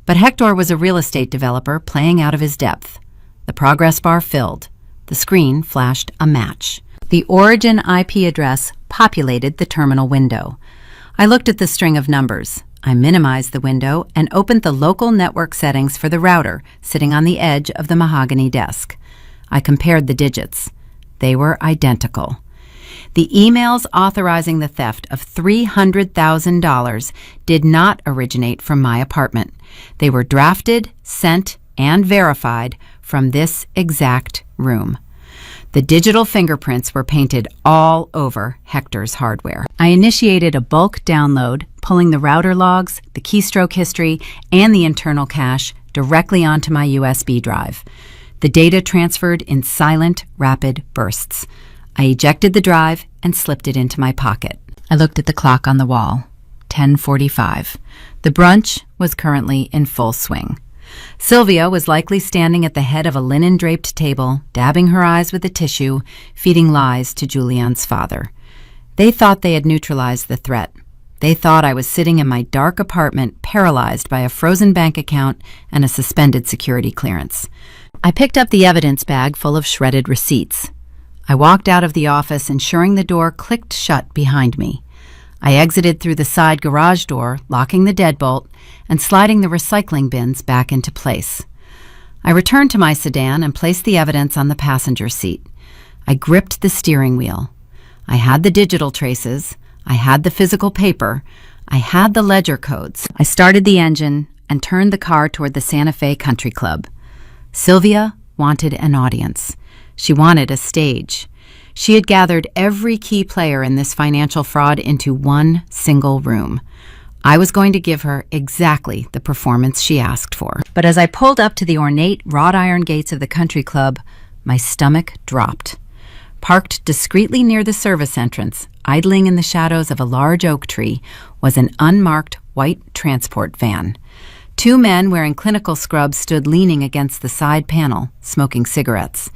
But Hector was a real estate developer playing out of his depth. The progress bar filled. The screen flashed a match. The origin IP address populated the terminal window. I looked at the string of numbers. I minimized the window and opened the local network settings for the router sitting on the edge of the mahogany desk. I compared the digits. They were identical. The emails authorizing the theft of $300,000 did not originate from my apartment. They were drafted, sent, and verified from this exact room. The digital fingerprints were painted all over Hector's hardware. I initiated a bulk download, pulling the router logs, the keystroke history, and the internal cache directly onto my USB drive. The data transferred in silent, rapid bursts. I ejected the drive and slipped it into my pocket. I looked at the clock on the wall. 10:45. The brunch was currently in full swing. Sylvia was likely standing at the head of a linen-draped table, dabbing her eyes with a tissue, feeding lies to Julian's father. They thought they had neutralized the threat. They thought I was sitting in my dark apartment, paralyzed by a frozen bank account and a suspended security clearance. I picked up the evidence bag full of shredded receipts. I walked out of the office, ensuring the door clicked shut behind me. I exited through the side garage door, locking the deadbolt and sliding the recycling bins back into place. I returned to my sedan and placed the evidence on the passenger seat. I gripped the steering wheel. I had the digital traces. I had the physical paper. I had the ledger codes. I started the engine and turned the car toward the Santa Fe Country Club. Sylvia wanted an audience. She wanted a stage. She had gathered every key player in this financial fraud into one single room. I was going to give her exactly the performance she asked for. But as I pulled up to the ornate wrought iron gates of the country club, my stomach dropped. Parked discreetly near the service entrance, idling in the shadows of a large oak tree, was an unmarked white transport van. 2 men wearing clinical scrubs stood leaning against the side panel, smoking cigarettes.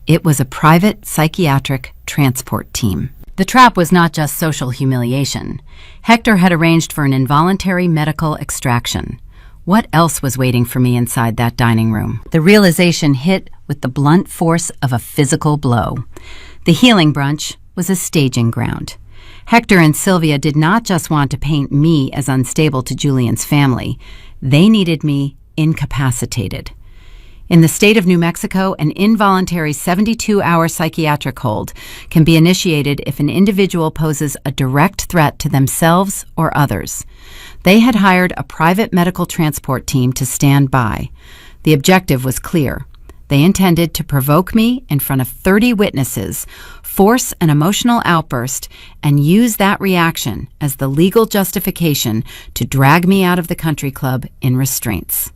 It was a private psychiatric transport team. The trap was not just social humiliation. Hector had arranged for an involuntary medical extraction. What else was waiting for me inside that dining room? The realization hit with the blunt force of a physical blow. The healing brunch was a staging ground. Hector and Sylvia did not just want to paint me as unstable to Julian's family. They needed me incapacitated. In the state of New Mexico, an involuntary 72-hour psychiatric hold can be initiated if an individual poses a direct threat to themselves or others. They had hired a private medical transport team to stand by. The objective was clear. They intended to provoke me in front of 30 witnesses, force an emotional outburst, and use that reaction as the legal justification to drag me out of the country club in restraints.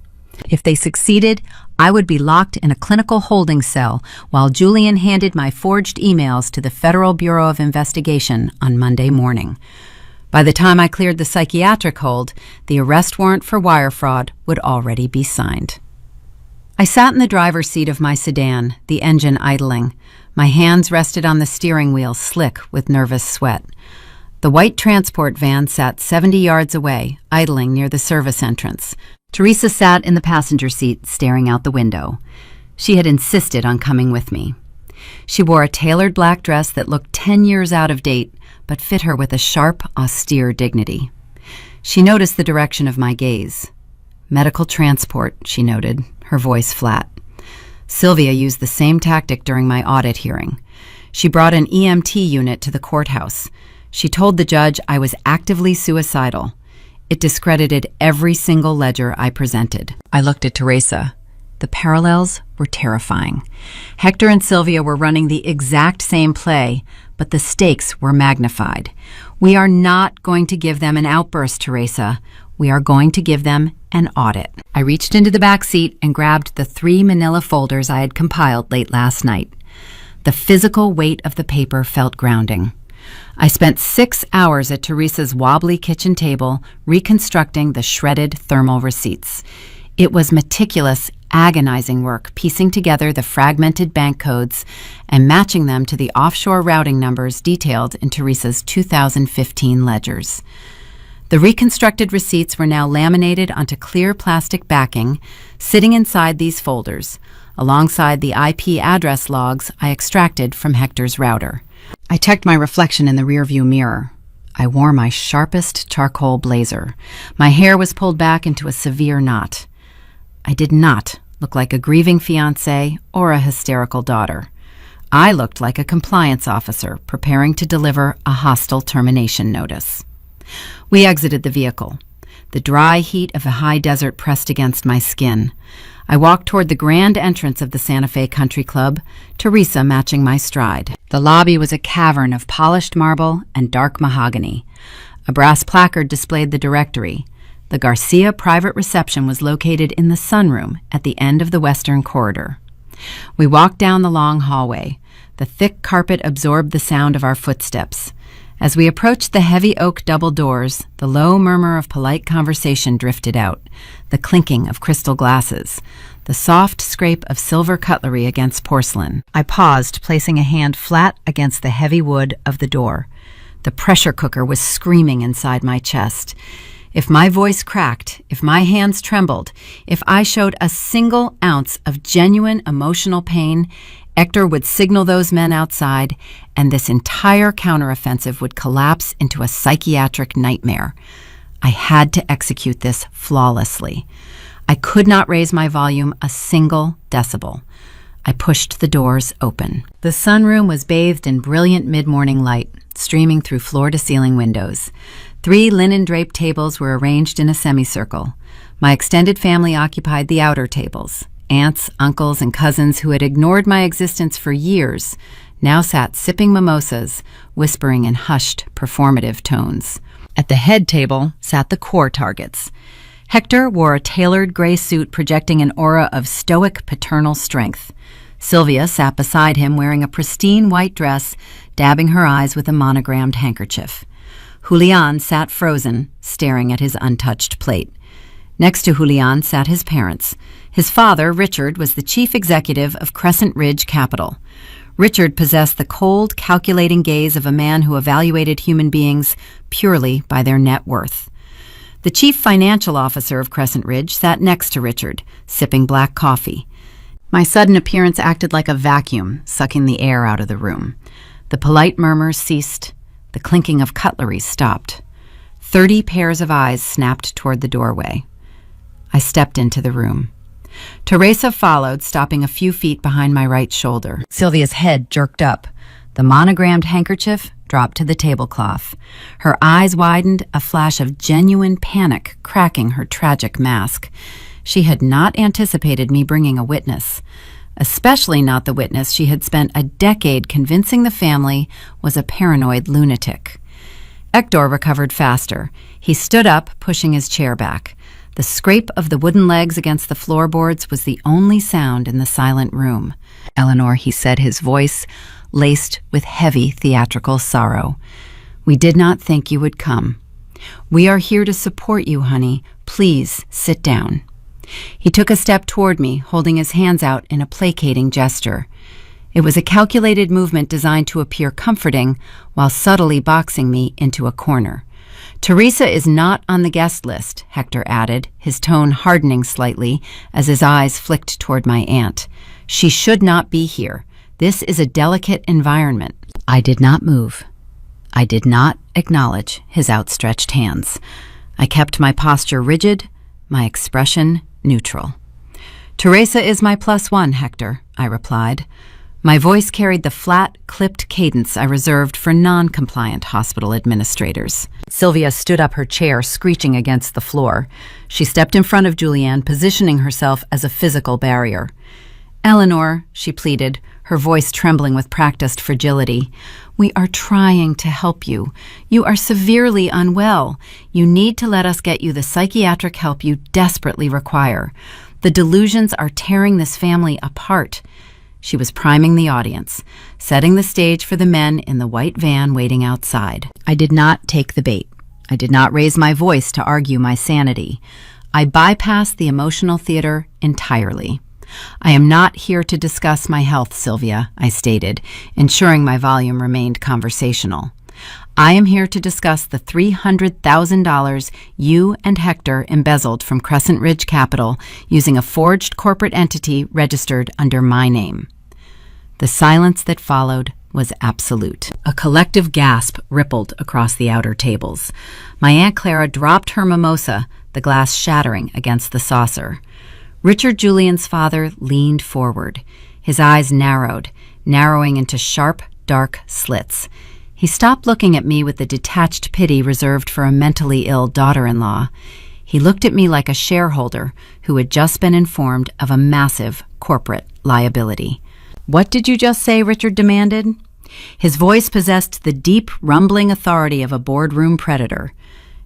If they succeeded, I would be locked in a clinical holding cell while Julian handed my forged emails to the Federal Bureau of Investigation on Monday morning. By the time I cleared the psychiatric hold, the arrest warrant for wire fraud would already be signed. I sat in the driver's seat of my sedan, the engine idling. My hands rested on the steering wheel, slick with nervous sweat. The white transport van sat 70 yards away, idling near the service entrance. Teresa sat in the passenger seat, staring out the window. She had insisted on coming with me. She wore a tailored black dress that looked 10 years out of date, but fit her with a sharp, austere dignity. She noticed the direction of my gaze. Medical transport, she noted, her voice flat. Sylvia used the same tactic during my audit hearing. She brought an EMT unit to the courthouse. She told the judge I was actively suicidal. It discredited every single ledger I presented. I looked at Teresa. The parallels were terrifying. Hector and Sylvia were running the exact same play, but the stakes were magnified. We are not going to give them an outburst, Teresa. We are going to give them an audit. I reached into the back seat and grabbed the 3 manila folders I had compiled late last night. The physical weight of the paper felt grounding. I spent 6 hours at Teresa's wobbly kitchen table reconstructing the shredded thermal receipts. It was meticulous, agonizing work piecing together the fragmented bank codes and matching them to the offshore routing numbers detailed in Teresa's 2015 ledgers. The reconstructed receipts were now laminated onto clear plastic backing, sitting inside these folders, alongside the IP address logs I extracted from Hector's router. I checked my reflection in the rearview mirror. I wore my sharpest charcoal blazer. My hair was pulled back into a severe knot. I did not look like a grieving fiancé or a hysterical daughter. I looked like a compliance officer preparing to deliver a hostile termination notice. We exited the vehicle. The dry heat of a high desert pressed against my skin. I walked toward the grand entrance of the Santa Fe Country Club, Teresa matching my stride. The lobby was a cavern of polished marble and dark mahogany. A brass placard displayed the directory. The Garcia private reception was located in the sunroom at the end of the western corridor. We walked down the long hallway. The thick carpet absorbed the sound of our footsteps. As we approached the heavy oak double doors, the low murmur of polite conversation drifted out, the clinking of crystal glasses, the soft scrape of silver cutlery against porcelain. I paused, placing a hand flat against the heavy wood of the door. The pressure cooker was screaming inside my chest. If my voice cracked, if my hands trembled, if I showed a single ounce of genuine emotional pain, Hector would signal those men outside, and this entire counteroffensive would collapse into a psychiatric nightmare. I had to execute this flawlessly. I could not raise my volume a single decibel. I pushed the doors open. The sunroom was bathed in brilliant mid-morning light, streaming through floor-to-ceiling windows. 3 linen-draped tables were arranged in a semicircle. My extended family occupied the outer tables. Aunts, uncles, and cousins who had ignored my existence for years now sat sipping mimosas, whispering in hushed, performative tones. At the head table sat the core targets. Hector wore a tailored gray suit projecting an aura of stoic paternal strength. Sylvia sat beside him wearing a pristine white dress, dabbing her eyes with a monogrammed handkerchief. Julian sat frozen, staring at his untouched plate. Next to Julian sat his parents. His father, Richard, was the chief executive of Crescent Ridge Capital. Richard possessed the cold, calculating gaze of a man who evaluated human beings purely by their net worth. The chief financial officer of Crescent Ridge sat next to Richard, sipping black coffee. My sudden appearance acted like a vacuum, sucking the air out of the room. The polite murmurs ceased. The clinking of cutlery stopped. 30 pairs of eyes snapped toward the doorway. I stepped into the room. Teresa followed, stopping a few feet behind my right shoulder. Sylvia's head jerked up. The monogrammed handkerchief dropped to the tablecloth. Her eyes widened, a flash of genuine panic cracking her tragic mask. She had not anticipated me bringing a witness, especially not the witness she had spent a decade convincing the family was a paranoid lunatic. Hector recovered faster. He stood up, pushing his chair back. The scrape of the wooden legs against the floorboards was the only sound in the silent room. "Eleanor," he said, his voice laced with heavy theatrical sorrow. "We did not think you would come. We are here to support you, honey. Please sit down." He took a step toward me, holding his hands out in a placating gesture. It was a calculated movement designed to appear comforting while subtly boxing me into a corner. "Teresa is not on the guest list," Hector added, his tone hardening slightly as his eyes flicked toward my aunt. "She should not be here. This is a delicate environment." I did not move. I did not acknowledge his outstretched hands. I kept my posture rigid, my expression neutral. "Teresa is my +1, Hector," I replied. My voice carried the flat, clipped cadence I reserved for non-compliant hospital administrators. Sylvia stood up her chair, screeching against the floor. She stepped in front of Julianne, positioning herself as a physical barrier. "Eleanor," she pleaded, her voice trembling with practiced fragility, "we are trying to help you. You are severely unwell. You need to let us get you the psychiatric help you desperately require. The delusions are tearing this family apart." She was priming the audience, setting the stage for the men in the white van waiting outside. I did not take the bait. I did not raise my voice to argue my sanity. I bypassed the emotional theater entirely. "I am not here to discuss my health, Sylvia," I stated, ensuring my volume remained conversational. "I am here to discuss the $300,000 you and Hector embezzled from Crescent Ridge Capital using a forged corporate entity registered under my name." The silence that followed was absolute. A collective gasp rippled across the outer tables. My Aunt Clara dropped her mimosa, the glass shattering against the saucer. Richard Julian's father leaned forward. His eyes narrowing into sharp, dark slits. He stopped looking at me with the detached pity reserved for a mentally ill daughter-in-law. He looked at me like a shareholder who had just been informed of a massive corporate liability. "What did you just say?" Richard demanded. His voice possessed the deep, rumbling authority of a boardroom predator.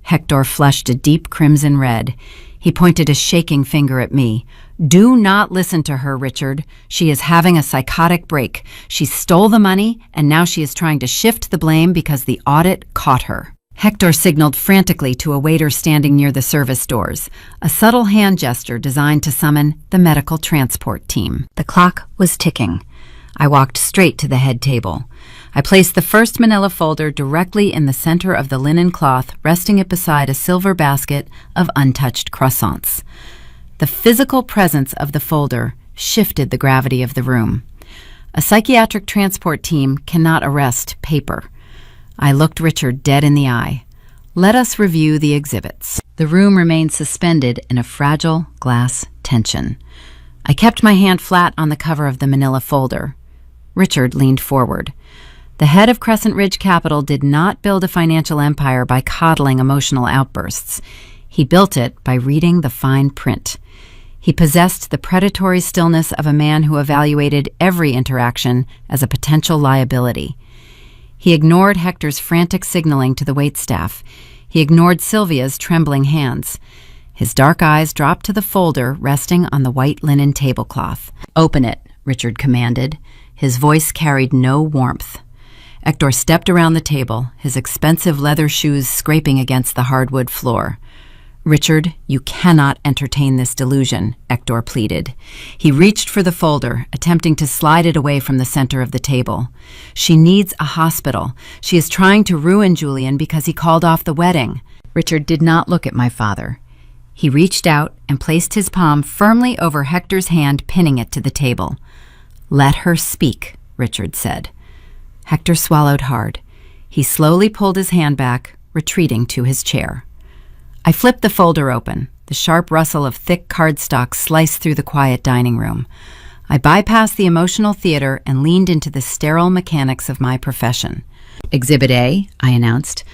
Hector flushed a deep crimson red. He pointed a shaking finger at me. "Do not listen to her, Richard. She is having a psychotic break. She stole the money, and now she is trying to shift the blame because the audit caught her." Hector signaled frantically to a waiter standing near the service doors, a subtle hand gesture designed to summon the medical transport team. The clock was ticking. I walked straight to the head table. I placed the first manila folder directly in the center of the linen cloth, resting it beside a silver basket of untouched croissants. The physical presence of the folder shifted the gravity of the room. A psychiatric transport team cannot arrest paper. I looked Richard dead in the eye. "Let us review the exhibits." The room remained suspended in a fragile glass tension. I kept my hand flat on the cover of the manila folder. Richard leaned forward. The head of Crescent Ridge Capital did not build a financial empire by coddling emotional outbursts. He built it by reading the fine print. He possessed the predatory stillness of a man who evaluated every interaction as a potential liability. He ignored Hector's frantic signaling to the waitstaff. He ignored Sylvia's trembling hands. His dark eyes dropped to the folder resting on the white linen tablecloth. "Open it," Richard commanded. His voice carried no warmth. Hector stepped around the table, his expensive leather shoes scraping against the hardwood floor. "Richard, you cannot entertain this delusion," Hector pleaded. He reached for the folder, attempting to slide it away from the center of the table. "She needs a hospital. She is trying to ruin Julian because he called off the wedding." Richard did not look at my father. He reached out and placed his palm firmly over Hector's hand, pinning it to the table. "Let her speak," Richard said. Hector swallowed hard. He slowly pulled his hand back, retreating to his chair. I flipped the folder open. The sharp rustle of thick cardstock sliced through the quiet dining room. I bypassed the emotional theater and leaned into the sterile mechanics of my profession. "Exhibit A," I announced.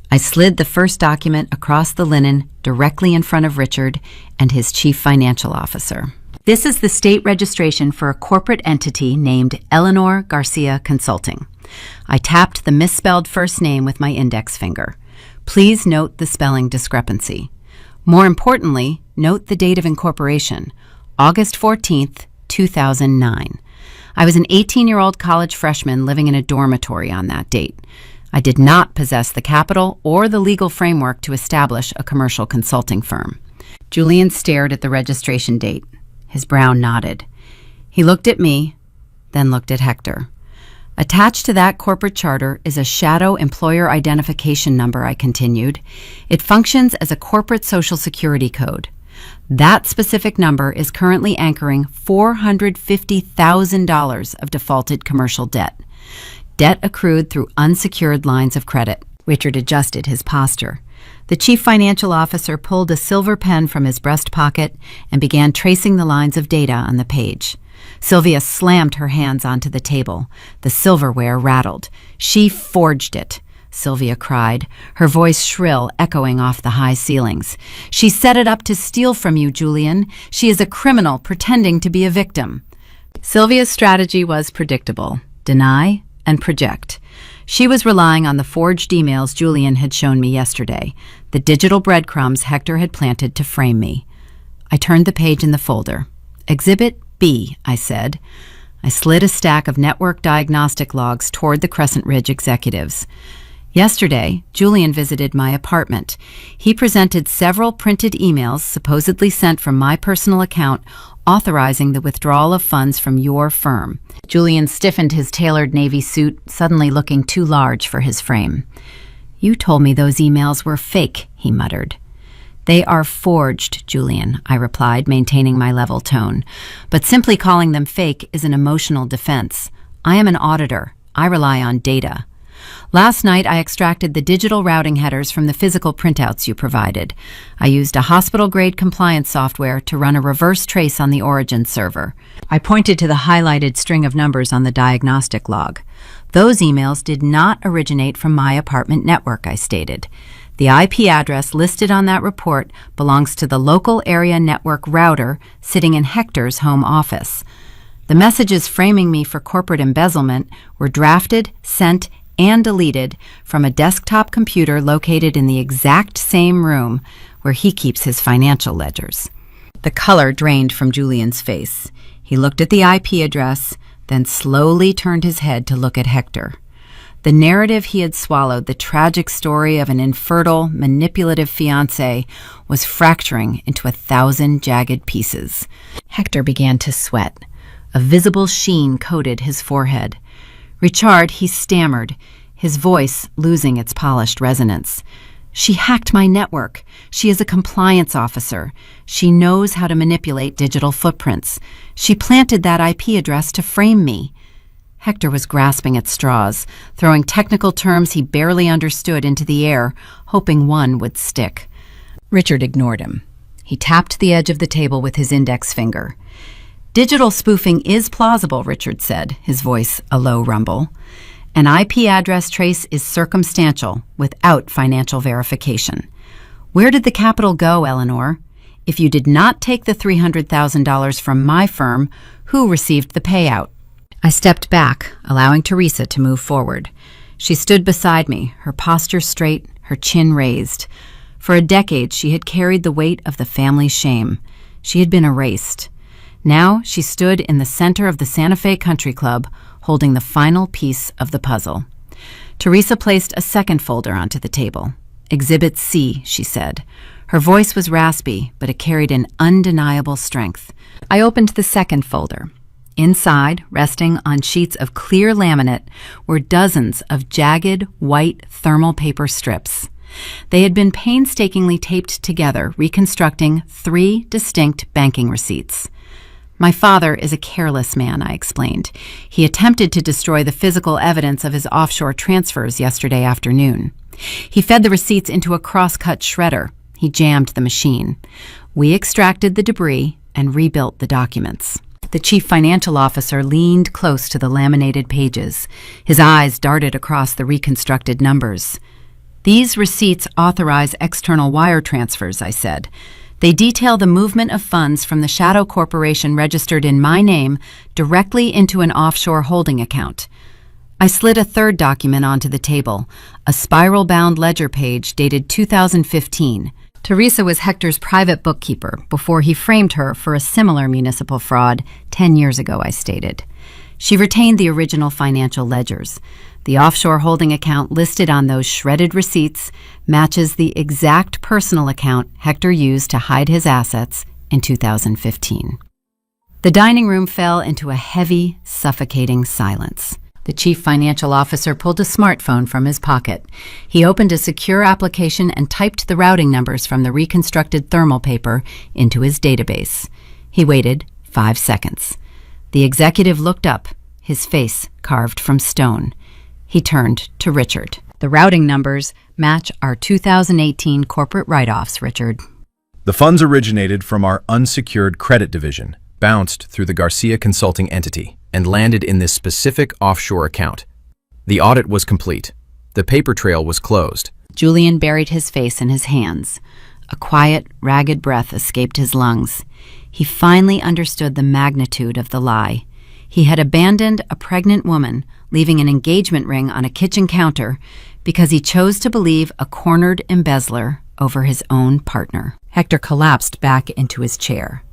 I slid the first document across the linen directly in front of Richard and his chief financial officer. "This is the state registration for a corporate entity named Eleanor Garcia Consulting." I tapped the misspelled first name with my index finger. "Please note the spelling discrepancy. More importantly, note the date of incorporation, August 14th, 2009. I was an 18-year-old college freshman living in a dormitory on that date. I did not possess the capital or the legal framework to establish a commercial consulting firm." Julian stared at the registration date. His brow nodded. He looked at me, then looked at Hector. "Attached to that corporate charter is a shadow employer identification number," I continued. "It functions as a corporate social security code. That specific number is currently anchoring $450,000 of defaulted commercial debt. Debt accrued through unsecured lines of credit." Richard adjusted his posture. The chief financial officer pulled a silver pen from his breast pocket and began tracing the lines of data on the page. Sylvia slammed her hands onto the table. The silverware rattled. "She forged it," Sylvia cried, her voice shrill, echoing off the high ceilings. "She set it up to steal from you, Julian. She is a criminal pretending to be a victim." Sylvia's strategy was predictable: deny and project. She was relying on the forged emails Julian had shown me yesterday, the digital breadcrumbs Hector had planted to frame me. I turned the page in the folder. "Exhibit B," I said. I slid a stack of network diagnostic logs toward the Crescent Ridge executives. Yesterday, Julian visited my apartment. He presented several printed emails supposedly sent from my personal account authorizing the withdrawal of funds from your firm. Julian stiffened his tailored navy suit, suddenly looking too large for his frame. "You told me those emails were fake," he muttered. "They are forged, Julian," I replied, maintaining my level tone. "But simply calling them fake is an emotional defense. I am an auditor. I rely on data. Last night, I extracted the digital routing headers from the physical printouts you provided. I used a hospital-grade compliance software to run a reverse trace on the origin server." I pointed to the highlighted string of numbers on the diagnostic log. "Those emails did not originate from my apartment network," I stated. "The IP address listed on that report belongs to the local area network router sitting in Hector's home office. The messages framing me for corporate embezzlement were drafted, sent, and deleted from a desktop computer located in the exact same room where he keeps his financial ledgers." The color drained from Julian's face. He looked at the IP address, then slowly turned his head to look at Hector. The narrative he had swallowed, the tragic story of an infertile, manipulative fiancé, was fracturing into 1,000 jagged pieces. Hector began to sweat. A visible sheen coated his forehead. "Richard," he stammered, his voice losing its polished resonance. "She hacked my network. She is a compliance officer. She knows how to manipulate digital footprints. She planted that IP address to frame me." Hector was grasping at straws, throwing technical terms he barely understood into the air, hoping one would stick. Richard ignored him. He tapped the edge of the table with his index finger. Digital spoofing is plausible, Richard said, his voice a low rumble. An IP address trace is circumstantial, without financial verification. Where did the capital go, Eleanor? If you did not take the $300,000 from my firm, who received the payout? I stepped back, allowing Teresa to move forward. She stood beside me, her posture straight, her chin raised. For a decade, she had carried the weight of the family's shame. She had been erased. Now she stood in the center of the Santa Fe Country Club, holding the final piece of the puzzle. Teresa placed a second folder onto the table. Exhibit C, she said. Her voice was raspy, but it carried an undeniable strength. I opened the second folder. Inside, resting on sheets of clear laminate, were dozens of jagged, white thermal paper strips. They had been painstakingly taped together, reconstructing 3 distinct banking receipts. My father is a careless man, I explained. He attempted to destroy the physical evidence of his offshore transfers yesterday afternoon. He fed the receipts into a cross-cut shredder. He jammed the machine. We extracted the debris and rebuilt the documents. The chief financial officer leaned close to the laminated pages. His eyes darted across the reconstructed numbers. These receipts authorize external wire transfers, I said. They detail the movement of funds from the shadow corporation registered in my name directly into an offshore holding account. I slid a third document onto the table, a spiral-bound ledger page dated 2015. Teresa was Hector's private bookkeeper before he framed her for a similar municipal fraud 10 years ago, I stated. She retained the original financial ledgers. The offshore holding account listed on those shredded receipts matches the exact personal account Hector used to hide his assets in 2015. The dining room fell into a heavy, suffocating silence. The chief financial officer pulled a smartphone from his pocket. He opened a secure application and typed the routing numbers from the reconstructed thermal paper into his database. He waited 5 seconds. The executive looked up, his face carved from stone. He turned to Richard. The routing numbers match our 2018 corporate write-offs, Richard. The funds originated from our unsecured credit division, bounced through the Garcia Consulting entity, and landed in this specific offshore account. The audit was complete. The paper trail was closed. Julian buried his face in his hands. A quiet, ragged breath escaped his lungs. He finally understood the magnitude of the lie. He had abandoned a pregnant woman, leaving an engagement ring on a kitchen counter because he chose to believe a cornered embezzler over his own partner. Hector collapsed back into his chair.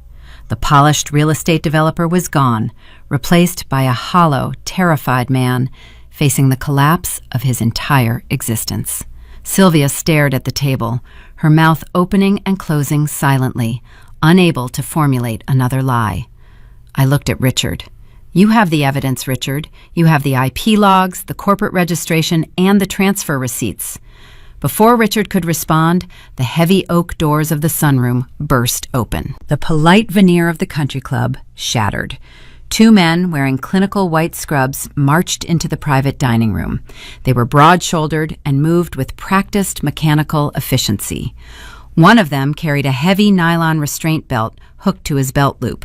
The polished real estate developer was gone, replaced by a hollow, terrified man facing the collapse of his entire existence. Sylvia stared at the table, her mouth opening and closing silently, unable to formulate another lie. I looked at Richard. You have the evidence, Richard. You have the IP logs, the corporate registration, and the transfer receipts. Before Richard could respond, the heavy oak doors of the sunroom burst open. The polite veneer of the country club shattered. 2 men wearing clinical white scrubs marched into the private dining room. They were broad-shouldered and moved with practiced mechanical efficiency. One of them carried a heavy nylon restraint belt hooked to his belt loop.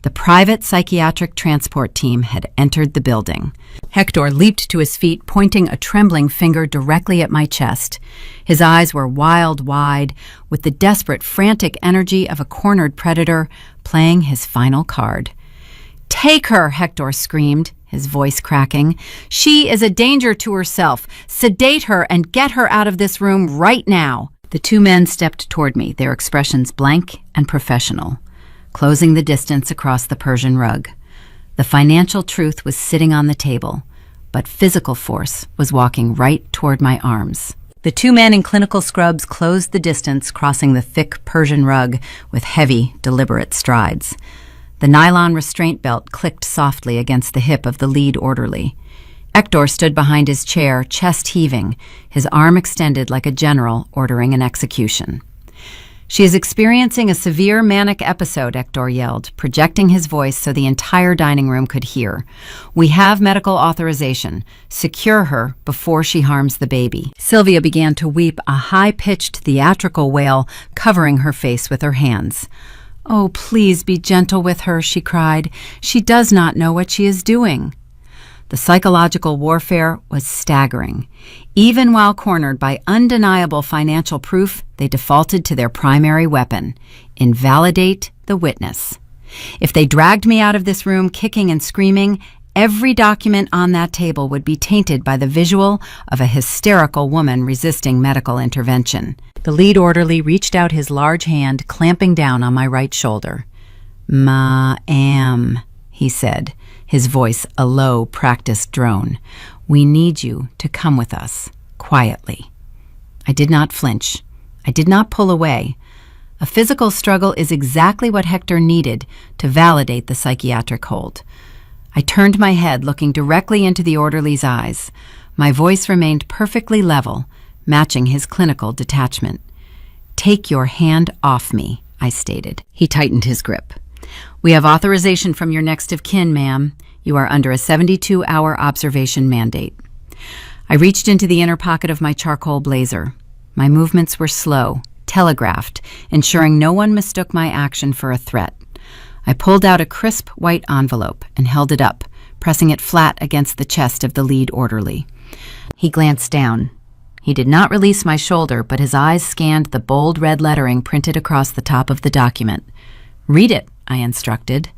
The private psychiatric transport team had entered the building. Hector leaped to his feet, pointing a trembling finger directly at my chest. His eyes were wild-wide, with the desperate, frantic energy of a cornered predator playing his final card. "Take her!" Hector screamed, his voice cracking. "She is a danger to herself. Sedate her and get her out of this room right now." The 2 men stepped toward me, their expressions blank and professional, closing the distance across the Persian rug. The financial truth was sitting on the table, but physical force was walking right toward my arms. The 2 men in clinical scrubs closed the distance, crossing the thick Persian rug with heavy, deliberate strides. The nylon restraint belt clicked softly against the hip of the lead orderly. Hector stood behind his chair, chest heaving, his arm extended like a general ordering an execution. "She is experiencing a severe manic episode," Hector yelled, projecting his voice so the entire dining room could hear. "We have medical authorization. Secure her before she harms the baby." Sylvia began to weep, a high-pitched theatrical wail covering her face with her hands. "Oh, please be gentle with her," she cried. "She does not know what she is doing." The psychological warfare was staggering. Even while cornered by undeniable financial proof, they defaulted to their primary weapon: invalidate the witness. If they dragged me out of this room kicking and screaming, every document on that table would be tainted by the visual of a hysterical woman resisting medical intervention. The lead orderly reached out his large hand, clamping down on my right shoulder. "Ma'am," he said, his voice a low, practiced drone. "We need you to come with us, quietly." I did not flinch. I did not pull away. A physical struggle is exactly what Hector needed to validate the psychiatric hold. I turned my head, looking directly into the orderly's eyes. My voice remained perfectly level, matching his clinical detachment. "Take your hand off me," I stated. He tightened his grip. "We have authorization from your next of kin, ma'am. You are under a 72-hour observation mandate." I reached into the inner pocket of my charcoal blazer. My movements were slow, telegraphed, ensuring no one mistook my action for a threat. I pulled out a crisp white envelope and held it up, pressing it flat against the chest of the lead orderly. He glanced down. He did not release my shoulder, but his eyes scanned the bold red lettering printed across the top of the document. "Read it," I instructed.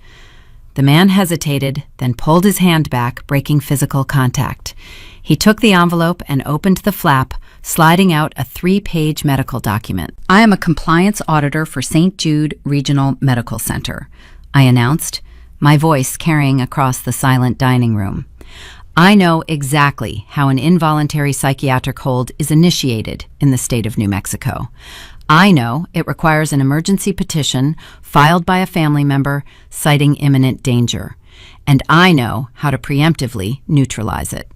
The man hesitated, then pulled his hand back, breaking physical contact. He took the envelope and opened the flap, sliding out a 3-page medical document. "I am a compliance auditor for St. Jude Regional Medical Center," I announced, my voice carrying across the silent dining room. "I know exactly how an involuntary psychiatric hold is initiated in the state of New Mexico. I know it requires an emergency petition filed by a family member citing imminent danger, and I know how to preemptively neutralize it."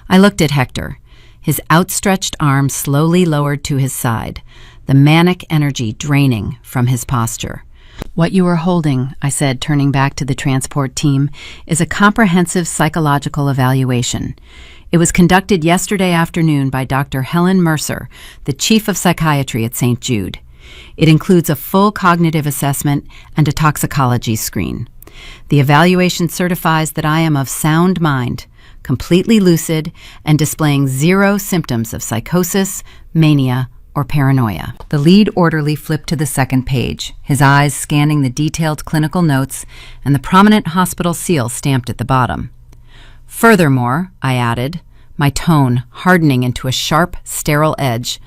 I looked at Hector, his outstretched arm slowly lowered to his side, the manic energy draining from his posture. "What you are holding," I said, turning back to the transport team, "is a comprehensive psychological evaluation. It was conducted yesterday afternoon by Dr. Helen Mercer, the Chief of Psychiatry at St. Jude. It includes a full cognitive assessment and a toxicology screen. The evaluation certifies that I am of sound mind, completely lucid, and displaying 0 symptoms of psychosis, mania, or paranoia." The lead orderly flipped to the second page, his eyes scanning the detailed clinical notes and the prominent hospital seal stamped at the bottom. "Furthermore," I added, my tone hardening into a sharp, sterile edge,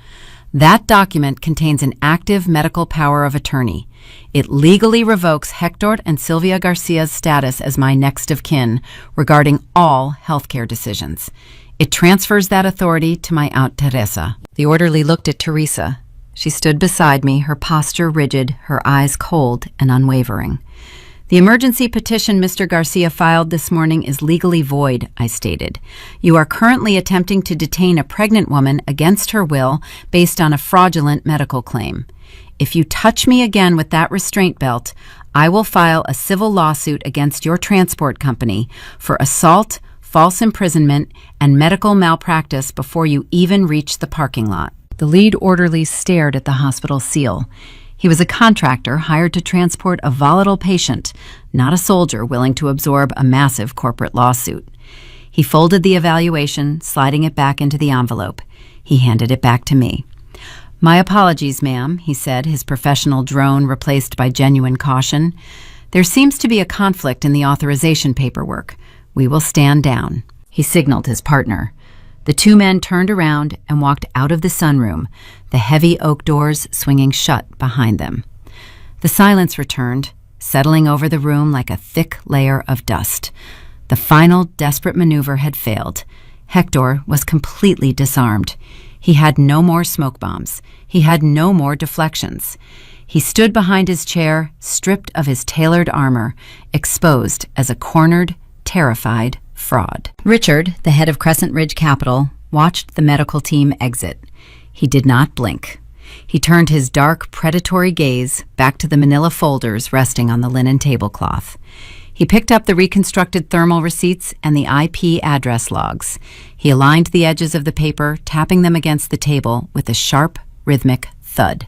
"that document contains an active medical power of attorney. It legally revokes Hector and Sylvia Garcia's status as my next of kin regarding all healthcare decisions. It transfers that authority to my Aunt Teresa." The orderly looked at Teresa. She stood beside me, her posture rigid, her eyes cold and unwavering. "The emergency petition Mr. Garcia filed this morning is legally void," I stated. "You are currently attempting to detain a pregnant woman against her will based on a fraudulent medical claim. If you touch me again with that restraint belt, I will file a civil lawsuit against your transport company for assault, false imprisonment, and medical malpractice before you even reach the parking lot." The lead orderly stared at the hospital seal. He was a contractor hired to transport a volatile patient, not a soldier willing to absorb a massive corporate lawsuit. He folded the evaluation, sliding it back into the envelope. He handed it back to me. "My apologies, ma'am," he said, his professional drone replaced by genuine caution. "There seems to be a conflict in the authorization paperwork. We will stand down." He signaled his partner. The 2 men turned around and walked out of the sunroom, the heavy oak doors swinging shut behind them. The silence returned, settling over the room like a thick layer of dust. The final desperate maneuver had failed. Hector was completely disarmed. He had no more smoke bombs. He had no more deflections. He stood behind his chair, stripped of his tailored armor, exposed as a cornered, terrified fraud. Richard, the head of Crescent Ridge Capital, watched the medical team exit. He did not blink. He turned his dark, predatory gaze back to the manila folders resting on the linen tablecloth. He picked up the reconstructed thermal receipts and the IP address logs. He aligned the edges of the paper, tapping them against the table with a sharp, rhythmic thud.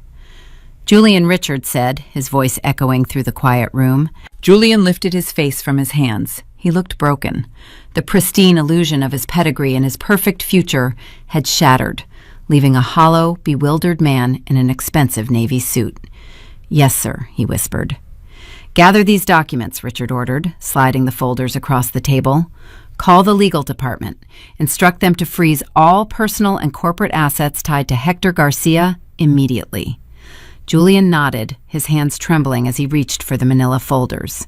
Julian, Richard said, his voice echoing through the quiet room. Julian lifted his face from his hands. He looked broken. The pristine illusion of his pedigree and his perfect future had shattered, leaving a hollow, bewildered man in an expensive Navy suit. "Yes, sir," he whispered. "Gather these documents," Richard ordered, sliding the folders across the table. "Call the legal department. Instruct them to freeze all personal and corporate assets tied to Hector Garcia immediately." Julian nodded, his hands trembling as he reached for the manila folders.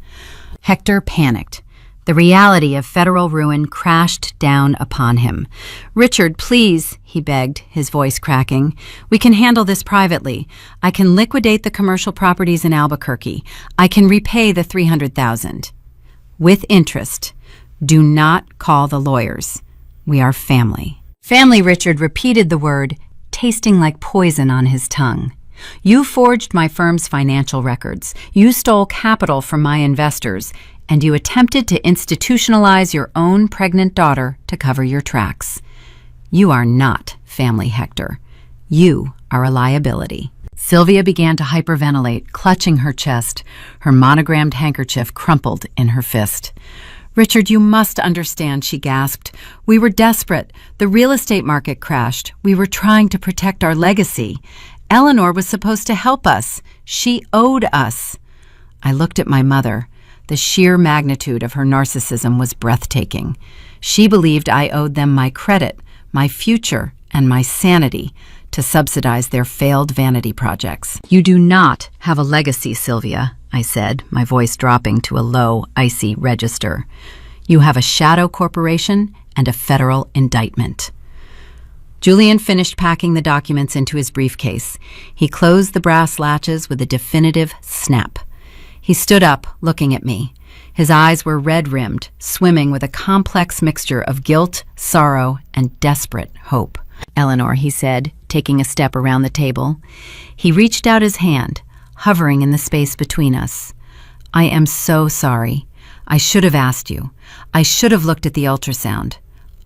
Hector panicked. The reality of federal ruin crashed down upon him. "Richard, please," he begged, his voice cracking. "We can handle this privately. I can liquidate the commercial properties in Albuquerque. I can repay the $300,000. With interest. Do not call the lawyers. We are family." Family, Richard repeated the word, tasting like poison on his tongue. "You forged my firm's financial records. You stole capital from my investors, and you attempted to institutionalize your own pregnant daughter to cover your tracks. You are not family, Hector. You are a liability." Sylvia began to hyperventilate, clutching her chest, her monogrammed handkerchief crumpled in her fist. "Richard, you must understand," she gasped. "We were desperate. The real estate market crashed. We were trying to protect our legacy. Eleanor was supposed to help us. She owed us." I looked at my mother. The sheer magnitude of her narcissism was breathtaking. She believed I owed them my credit, my future, and my sanity to subsidize their failed vanity projects. "You do not have a legacy, Sylvia," I said, my voice dropping to a low, icy register. "You have a shadow corporation and a federal indictment." Julian finished packing the documents into his briefcase. He closed the brass latches with a definitive snap. He stood up, looking at me. His eyes were red-rimmed, swimming with a complex mixture of guilt, sorrow, and desperate hope. "Eleanor," he said, taking a step around the table. He reached out his hand, hovering in the space between us. "I am so sorry. I should have asked you. I should have looked at the ultrasound.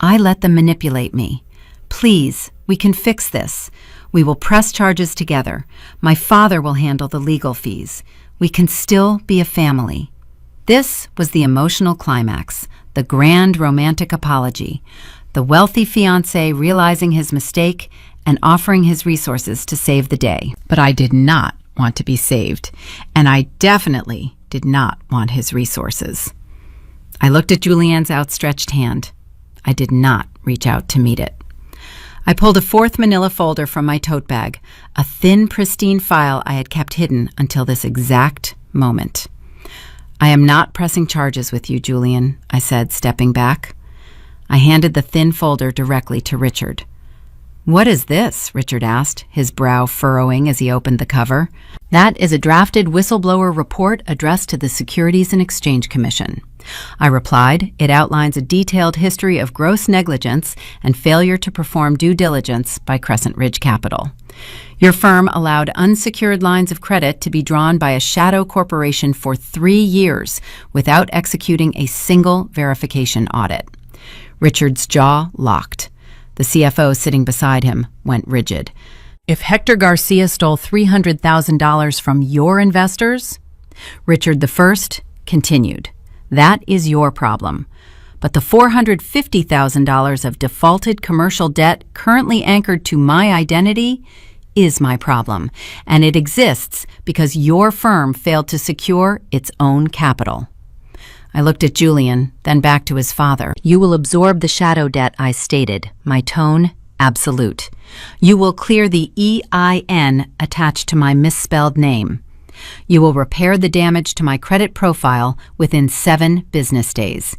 I let them manipulate me. Please, we can fix this. We will press charges together. My father will handle the legal fees. We can still be a family." This was the emotional climax, the grand romantic apology, the wealthy fiancé realizing his mistake and offering his resources to save the day. But I did not want to be saved, and I definitely did not want his resources. I looked at Julianne's outstretched hand. I did not reach out to meet it. I pulled a fourth manila folder from my tote bag, a thin, pristine file I had kept hidden until this exact moment. "I am not pressing charges with you, Julian," I said, stepping back. I handed the thin folder directly to Richard. "What is this?" Richard asked, his brow furrowing as he opened the cover. "That is a drafted whistleblower report addressed to the Securities and Exchange Commission." I replied, "It outlines a detailed history of gross negligence and failure to perform due diligence by Crescent Ridge Capital. Your firm allowed unsecured lines of credit to be drawn by a shadow corporation for 3 years without executing a single verification audit." Richard's jaw locked. The CFO sitting beside him went rigid. "If Hector Garcia stole $300,000 from your investors," Richard I continued, "that is your problem. But the $450,000 of defaulted commercial debt currently anchored to my identity is my problem, and it exists because your firm failed to secure its own capital." I looked at Julian, then back to his father. "You will absorb the shadow debt I stated, my tone absolute. You will clear the EIN attached to my misspelled name. You will repair the damage to my credit profile within 7 business days.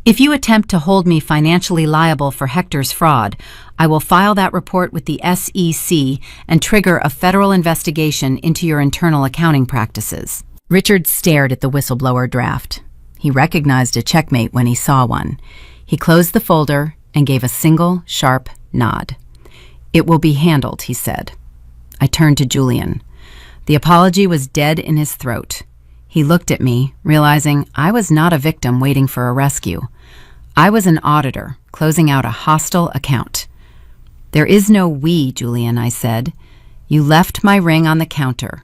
If you attempt to hold me financially liable for Hector's fraud, I will file that report with the SEC and trigger a federal investigation into your internal accounting practices." Richard stared at the whistleblower draft. He recognized a checkmate when he saw one. He closed the folder and gave a single, sharp nod. "It will be handled," he said. I turned to Julian. The apology was dead in his throat. He looked at me, realizing I was not a victim waiting for a rescue. I was an auditor, closing out a hostile account. "There is no we, Julian," I said. "You left my ring on the counter.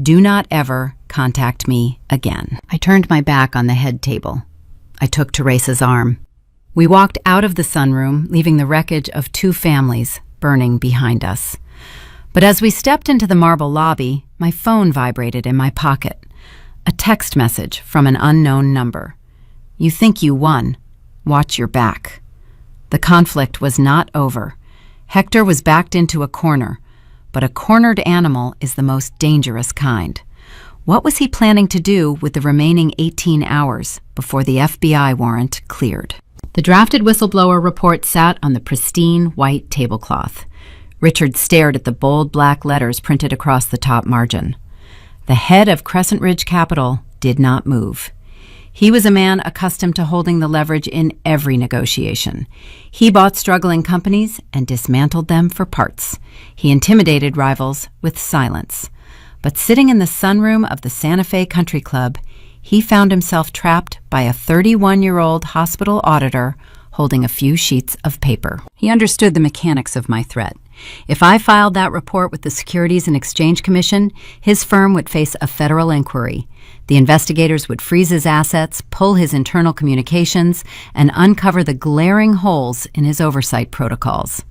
Do not ever contact me again. I turned my back on the head table. I took Teresa's arm. We walked out of the sunroom, leaving the wreckage of 2 families burning behind us. But as we stepped into the marble lobby, my phone vibrated in my pocket. A text message from an unknown number. You think you won. Watch your back. The conflict was not over. Hector was backed into a corner, but a cornered animal is the most dangerous kind. What was he planning to do with the remaining 18 hours before the FBI warrant cleared? The drafted whistleblower report sat on the pristine white tablecloth. Richard stared at the bold black letters printed across the top margin. The head of Crescent Ridge Capital did not move. He was a man accustomed to holding the leverage in every negotiation. He bought struggling companies and dismantled them for parts. He intimidated rivals with silence. But sitting in the sunroom of the Santa Fe Country Club, he found himself trapped by a 31-year-old hospital auditor holding a few sheets of paper. He understood the mechanics of my threat. If I filed that report with the Securities and Exchange Commission, his firm would face a federal inquiry. The investigators would freeze his assets, pull his internal communications, and uncover the glaring holes in his oversight protocols.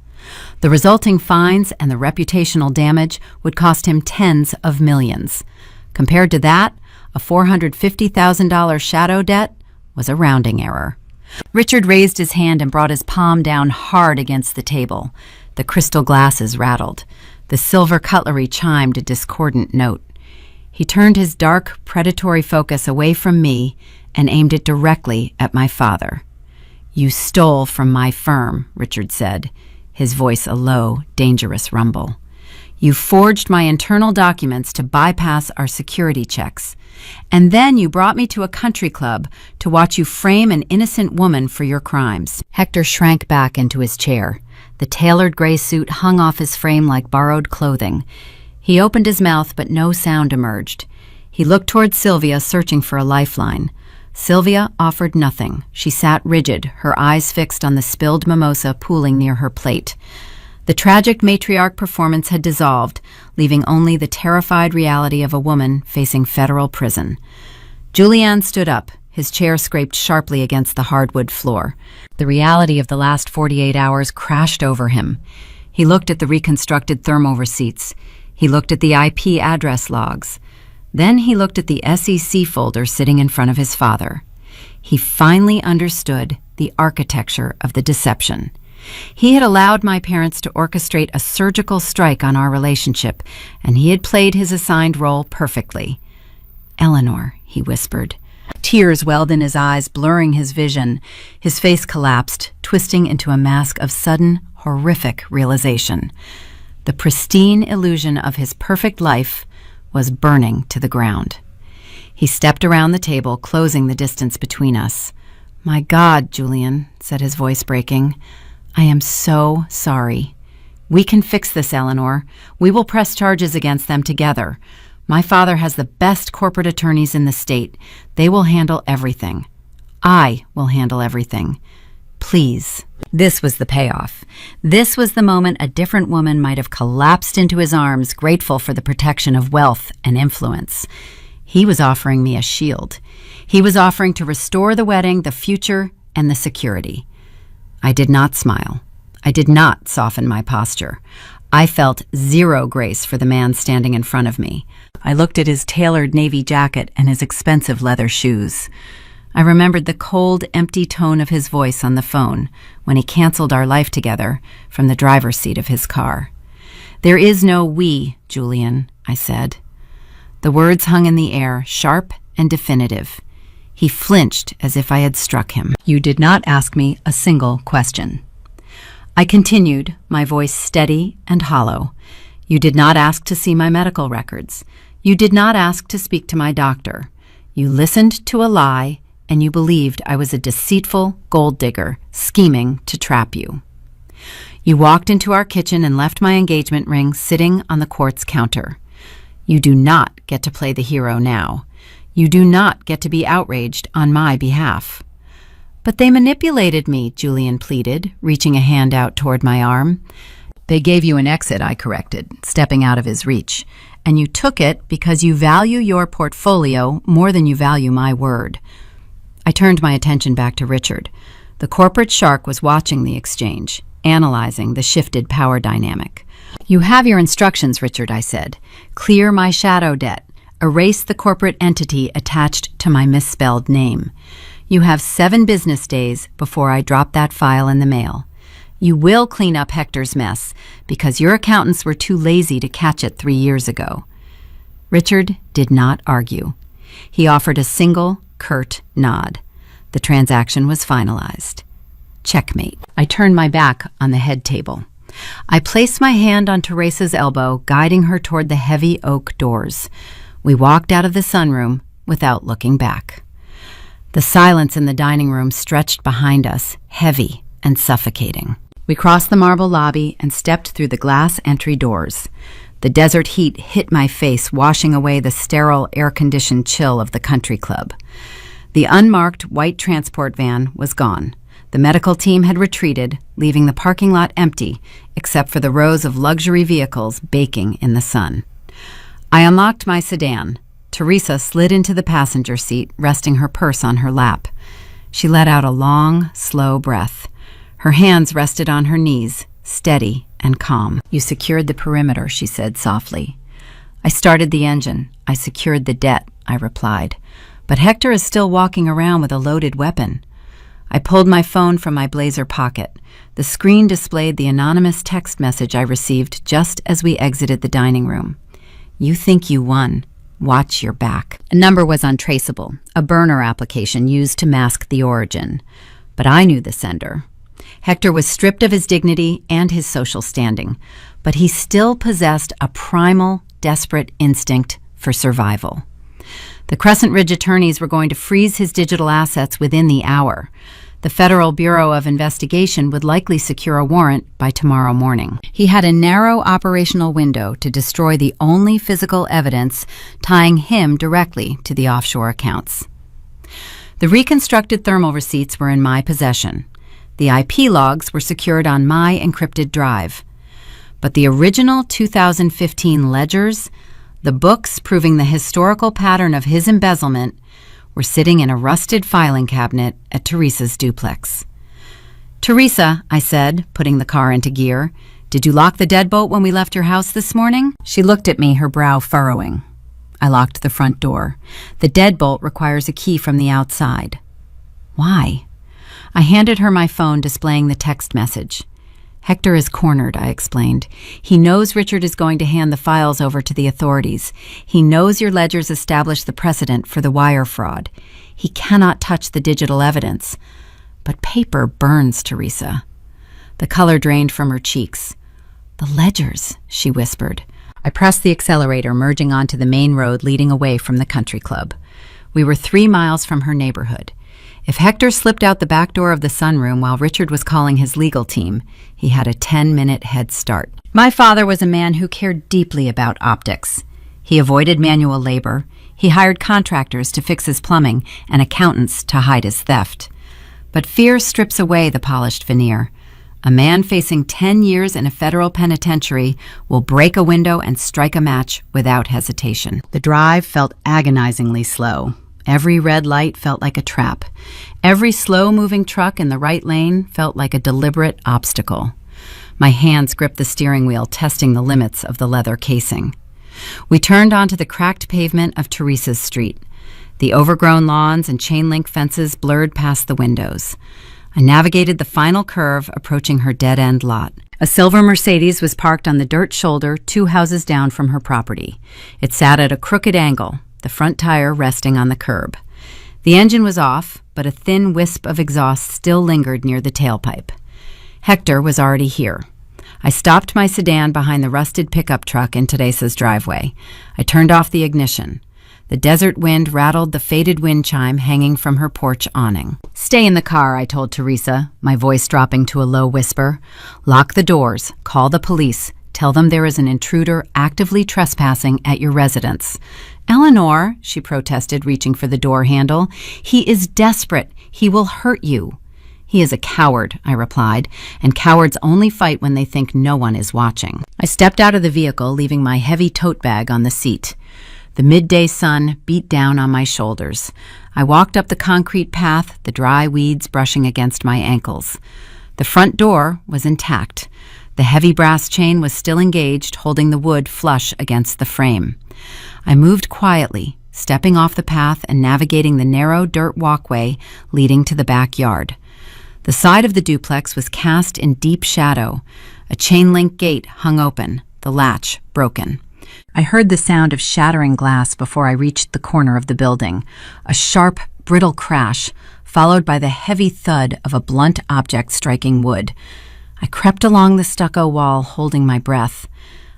The resulting fines and the reputational damage would cost him tens of millions. Compared to that, a $450,000 shadow debt was a rounding error. Richard raised his hand and brought his palm down hard against the table. The crystal glasses rattled. The silver cutlery chimed a discordant note. He turned his dark, predatory focus away from me and aimed it directly at my father. You stole from my firm, Richard said, his voice a low, dangerous rumble. You forged my internal documents to bypass our security checks. And then you brought me to a country club to watch you frame an innocent woman for your crimes. Hector shrank back into his chair. The tailored gray suit hung off his frame like borrowed clothing. He opened his mouth, but no sound emerged. He looked toward Sylvia, searching for a lifeline. Sylvia offered nothing. She sat rigid, her eyes fixed on the spilled mimosa pooling near her plate. The tragic matriarch performance had dissolved, leaving only the terrified reality of a woman facing federal prison. Julian stood up. His chair scraped sharply against the hardwood floor. The reality of the last 48 hours crashed over him. He looked at the reconstructed thermal receipts. He looked at the IP address logs. Then he looked at the SEC folder sitting in front of his father. He finally understood the architecture of the deception. He had allowed my parents to orchestrate a surgical strike on our relationship, and he had played his assigned role perfectly. Eleanor, he whispered. Tears welled in his eyes, blurring his vision. His face collapsed, twisting into a mask of sudden, horrific realization. The pristine illusion of his perfect life was burning to the ground. He stepped around the table, closing the distance between us. My God, Julian, said his voice breaking. I am so sorry. We can fix this, Eleanor. We will press charges against them together. My father has the best corporate attorneys in the state. They will handle everything. I will handle everything. Please. This was the payoff. This was the moment a different woman might have collapsed into his arms, grateful for the protection of wealth and influence. He was offering me a shield. He was offering to restore the wedding, the future, and the security. I did not smile. I did not soften my posture. I felt zero grace for the man standing in front of me. I looked at his tailored navy jacket and his expensive leather shoes. I remembered the cold, empty tone of his voice on the phone when he canceled our life together from the driver's seat of his car. There is no we, Julian, I said. The words hung in the air, sharp and definitive. He flinched as if I had struck him. You did not ask me a single question. I continued, my voice steady and hollow. You did not ask to see my medical records. You did not ask to speak to my doctor. You listened to a lie, and you believed I was a deceitful gold digger scheming to trap you. You walked into our kitchen and left my engagement ring sitting on the quartz counter. You do not get to play the hero now. You do not get to be outraged on my behalf. But they manipulated me, Julian pleaded, reaching a hand out toward my arm. They gave you an exit, I corrected, stepping out of his reach. and you took it because you value your portfolio more than you value my word. I turned my attention back to Richard. The corporate shark was watching the exchange, analyzing the shifted power dynamic. You have your instructions, Richard, I said. Clear my shadow debt. Erase the corporate entity attached to my misspelled name. You have 7 business days before I drop that file in the mail. You will clean up Hector's mess because your accountants were too lazy to catch it 3 years ago. Richard did not argue. He offered a single, curt nod. The transaction was finalized. Checkmate. I turned my back on the head table. I placed my hand on Teresa's elbow, guiding her toward the heavy oak doors. We walked out of the sunroom without looking back. The silence in the dining room stretched behind us, heavy and suffocating. We crossed the marble lobby and stepped through the glass entry doors. The desert heat hit my face, washing away the sterile, air-conditioned chill of the country club. The unmarked white transport van was gone. The medical team had retreated, leaving the parking lot empty, except for the rows of luxury vehicles baking in the sun. I unlocked my sedan. Teresa slid into the passenger seat, resting her purse on her lap. She let out a long, slow breath. Her hands rested on her knees, steady and calm. You secured the perimeter, she said softly. I started the engine. I secured the debt, I replied. But Hector is still walking around with a loaded weapon. I pulled my phone from my blazer pocket. The screen displayed the anonymous text message I received just as we exited the dining room. You think you won. Watch your back. A number was untraceable, a burner application used to mask the origin. But I knew the sender. Hector was stripped of his dignity and his social standing, but he still possessed a primal, desperate instinct for survival. The Crescent Ridge attorneys were going to freeze his digital assets within the hour. The Federal Bureau of Investigation would likely secure a warrant by tomorrow morning. He had a narrow operational window to destroy the only physical evidence tying him directly to the offshore accounts. The reconstructed thermal receipts were in my possession. The IP logs were secured on my encrypted drive. But the original 2015 ledgers, the books proving the historical pattern of his embezzlement, were sitting in a rusted filing cabinet at Teresa's duplex. Teresa, I said, putting the car into gear, did you lock the deadbolt when we left your house this morning? She looked at me, her brow furrowing. I locked the front door. The deadbolt requires a key from the outside. Why? I handed her my phone displaying the text message. Hector is cornered, I explained. He knows Richard is going to hand the files over to the authorities. He knows your ledgers established the precedent for the wire fraud. He cannot touch the digital evidence. But paper burns, Teresa. The color drained from her cheeks. The ledgers, she whispered. I pressed the accelerator, merging onto the main road leading away from the country club. We were 3 miles from her neighborhood. If Hector slipped out the back door of the sunroom while Richard was calling his legal team, he had a 10-minute head start. My father was a man who cared deeply about optics. He avoided manual labor. He hired contractors to fix his plumbing and accountants to hide his theft. But fear strips away the polished veneer. A man facing 10 years in a federal penitentiary will break a window and strike a match without hesitation. The drive felt agonizingly slow. Every red light felt like a trap. Every slow-moving truck in the right lane felt like a deliberate obstacle. My hands gripped the steering wheel, testing the limits of the leather casing. We turned onto the cracked pavement of Teresa's street. The overgrown lawns and chain-link fences blurred past the windows. I navigated the final curve, approaching her dead-end lot. A silver Mercedes was parked on the dirt shoulder 2 houses down from her property. It sat at a crooked angle, the front tire resting on the curb. The engine was off, but a thin wisp of exhaust still lingered near the tailpipe. Hector was already here. I stopped my sedan behind the rusted pickup truck in Teresa's driveway. I turned off the ignition. The desert wind rattled the faded wind chime hanging from her porch awning. Stay in the car, I told Teresa, my voice dropping to a low whisper. Lock the doors. Call the police. Tell them there is an intruder actively trespassing at your residence. Eleanor, she protested, reaching for the door handle, he is desperate. He will hurt you. "He is a coward," I replied, "and cowards only fight when they think no one is watching." I stepped out of the vehicle, leaving my heavy tote bag on the seat. The midday sun beat down on my shoulders. I walked up the concrete path, the dry weeds brushing against my ankles. The front door was intact. The heavy brass chain was still engaged, holding the wood flush against the frame. I moved quietly, stepping off the path and navigating the narrow dirt walkway leading to the backyard. The side of the duplex was cast in deep shadow. A chain-link gate hung open, the latch broken. I heard the sound of shattering glass before I reached the corner of the building, a sharp, brittle crash, followed by the heavy thud of a blunt object striking wood. I crept along the stucco wall, holding my breath.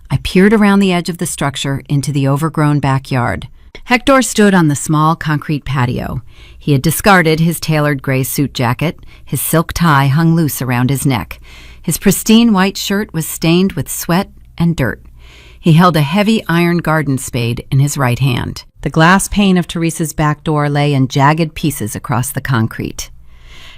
I peered around the edge of the structure into the overgrown backyard. Hector stood on the small concrete patio. He had discarded his tailored gray suit jacket. His silk tie hung loose around his neck. His pristine white shirt was stained with sweat and dirt. He held a heavy iron garden spade in his right hand. The glass pane of Teresa's back door lay in jagged pieces across the concrete.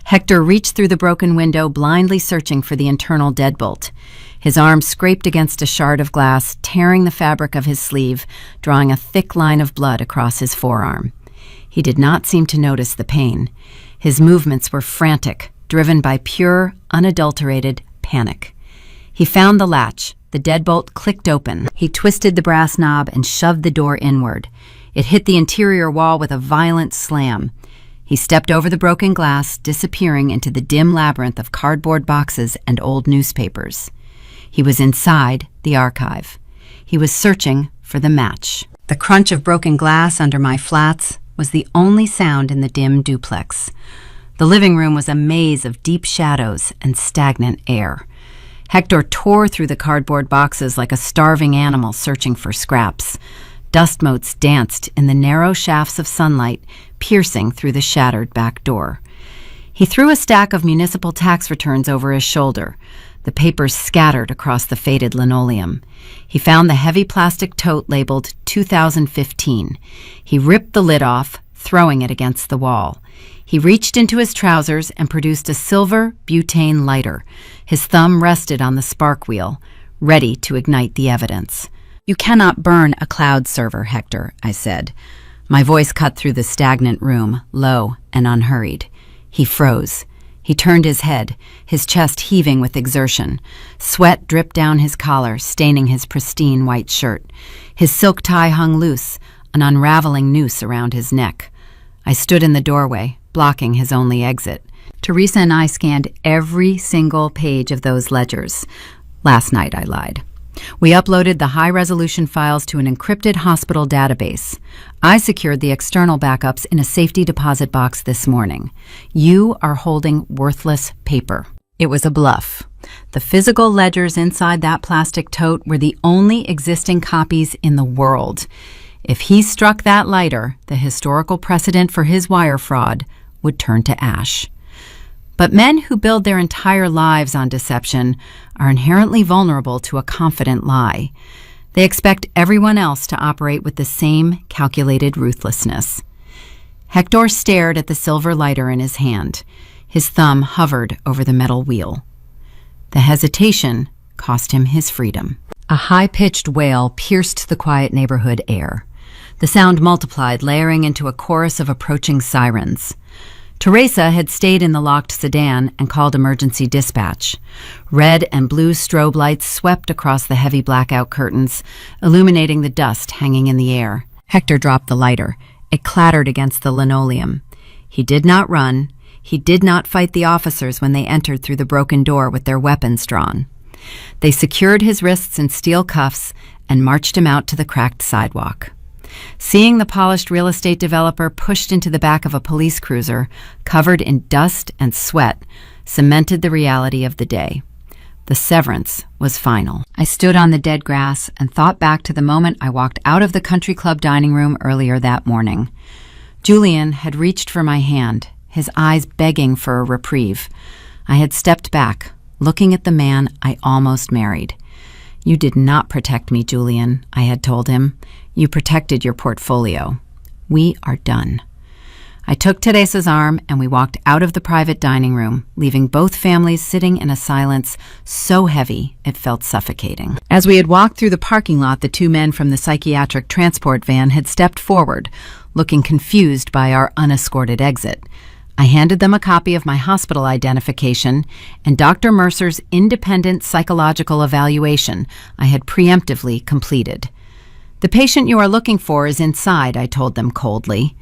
Hector reached through the broken window, blindly searching for the internal deadbolt. His arm scraped against a shard of glass, tearing the fabric of his sleeve, drawing a thick line of blood across his forearm. He did not seem to notice the pain. His movements were frantic, driven by pure, unadulterated panic. He found the latch. The deadbolt clicked open. He twisted the brass knob and shoved the door inward. It hit the interior wall with a violent slam. He stepped over the broken glass, disappearing into the dim labyrinth of cardboard boxes and old newspapers. He was inside the archive. He was searching for the match. The crunch of broken glass under my flats was the only sound in the dim duplex. The living room was a maze of deep shadows and stagnant air. Hector tore through the cardboard boxes like a starving animal searching for scraps. Dust motes danced in the narrow shafts of sunlight, piercing through the shattered back door. He threw a stack of municipal tax returns over his shoulder. The papers scattered across the faded linoleum. He found the heavy plastic tote labeled 2015. He ripped the lid off, throwing it against the wall. He reached into his trousers and produced a silver butane lighter. His thumb rested on the spark wheel, ready to ignite the evidence. "You cannot burn a cloud server, Hector," I said. My voice cut through the stagnant room, low and unhurried. He froze. He turned his head, his chest heaving with exertion. Sweat dripped down his collar, staining his pristine white shirt. His silk tie hung loose, an unraveling noose around his neck. I stood in the doorway, blocking his only exit. Teresa and I scanned every single page of those ledgers. Last night, I lied. We uploaded the high-resolution files to an encrypted hospital database. I secured the external backups in a safety deposit box this morning. You are holding worthless paper. It was a bluff. The physical ledgers inside that plastic tote were the only existing copies in the world. If he struck that lighter, the historical precedent for his wire fraud would turn to ash. But men who build their entire lives on deception are inherently vulnerable to a confident lie. They expect everyone else to operate with the same calculated ruthlessness. Hector stared at the silver lighter in his hand. His thumb hovered over the metal wheel. The hesitation cost him his freedom. A high-pitched wail pierced the quiet neighborhood air. The sound multiplied, layering into a chorus of approaching sirens. Teresa had stayed in the locked sedan and called emergency dispatch. Red and blue strobe lights swept across the heavy blackout curtains, illuminating the dust hanging in the air. Hector dropped the lighter. It clattered against the linoleum. He did not run. He did not fight the officers when they entered through the broken door with their weapons drawn. They secured his wrists in steel cuffs and marched him out to the cracked sidewalk. Seeing the polished real estate developer pushed into the back of a police cruiser, covered in dust and sweat, cemented the reality of the day. The severance was final. I stood on the dead grass and thought back to the moment I walked out of the country club dining room earlier that morning. Julian had reached for my hand, his eyes begging for a reprieve. I had stepped back, looking at the man I almost married. "You did not protect me, Julian," I had told him. "You protected your portfolio. We are done." I took Teresa's arm and we walked out of the private dining room, leaving both families sitting in a silence so heavy it felt suffocating. As we had walked through the parking lot, the two men from the psychiatric transport van had stepped forward, looking confused by our unescorted exit. I handed them a copy of my hospital identification and Dr. Mercer's independent psychological evaluation I had preemptively completed. "The patient you are looking for is inside," I told them coldly.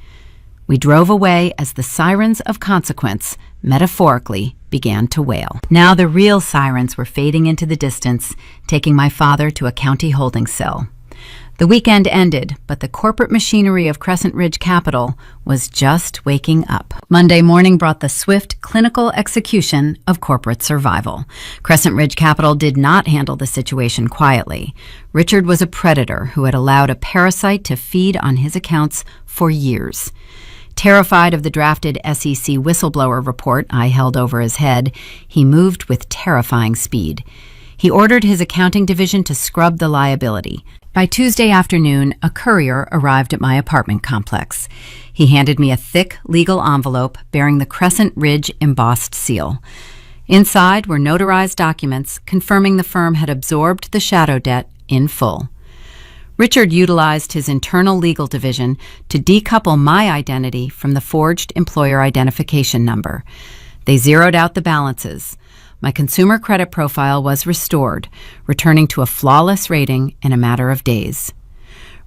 We drove away as the sirens of consequence, metaphorically, began to wail. Now the real sirens were fading into the distance, taking my father to a county holding cell. The weekend ended, but the corporate machinery of Crescent Ridge Capital was just waking up. Monday morning brought the swift, clinical execution of corporate survival. Crescent Ridge Capital did not handle the situation quietly. Richard was a predator who had allowed a parasite to feed on his accounts for years. Terrified of the drafted SEC whistleblower report I held over his head, he moved with terrifying speed. He ordered his accounting division to scrub the liability. By Tuesday afternoon, a courier arrived at my apartment complex. He handed me a thick legal envelope bearing the Crescent Ridge embossed seal. Inside were notarized documents confirming the firm had absorbed the shadow debt in full. Richard utilized his internal legal division to decouple my identity from the forged employer identification number. They zeroed out the balances. My consumer credit profile was restored, returning to a flawless rating in a matter of days.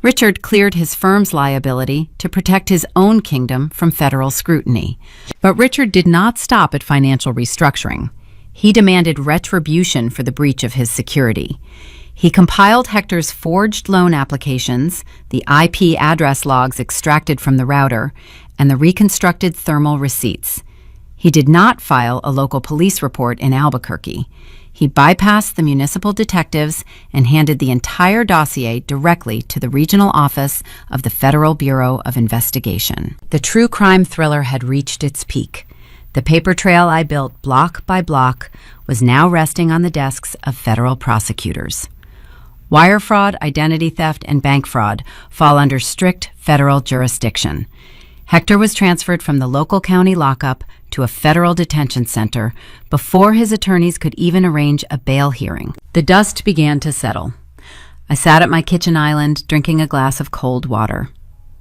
Richard cleared his firm's liability to protect his own kingdom from federal scrutiny. But Richard did not stop at financial restructuring. He demanded retribution for the breach of his security. He compiled Hector's forged loan applications, the IP address logs extracted from the router, and the reconstructed thermal receipts. He did not file a local police report in Albuquerque. He bypassed the municipal detectives and handed the entire dossier directly to the regional office of the Federal Bureau of Investigation. The true crime thriller had reached its peak. The paper trail I built block by block was now resting on the desks of federal prosecutors. Wire fraud, identity theft, and bank fraud fall under strict federal jurisdiction. Hector was transferred from the local county lockup to a federal detention center before his attorneys could even arrange a bail hearing. The dust began to settle. I sat at my kitchen island drinking a glass of cold water.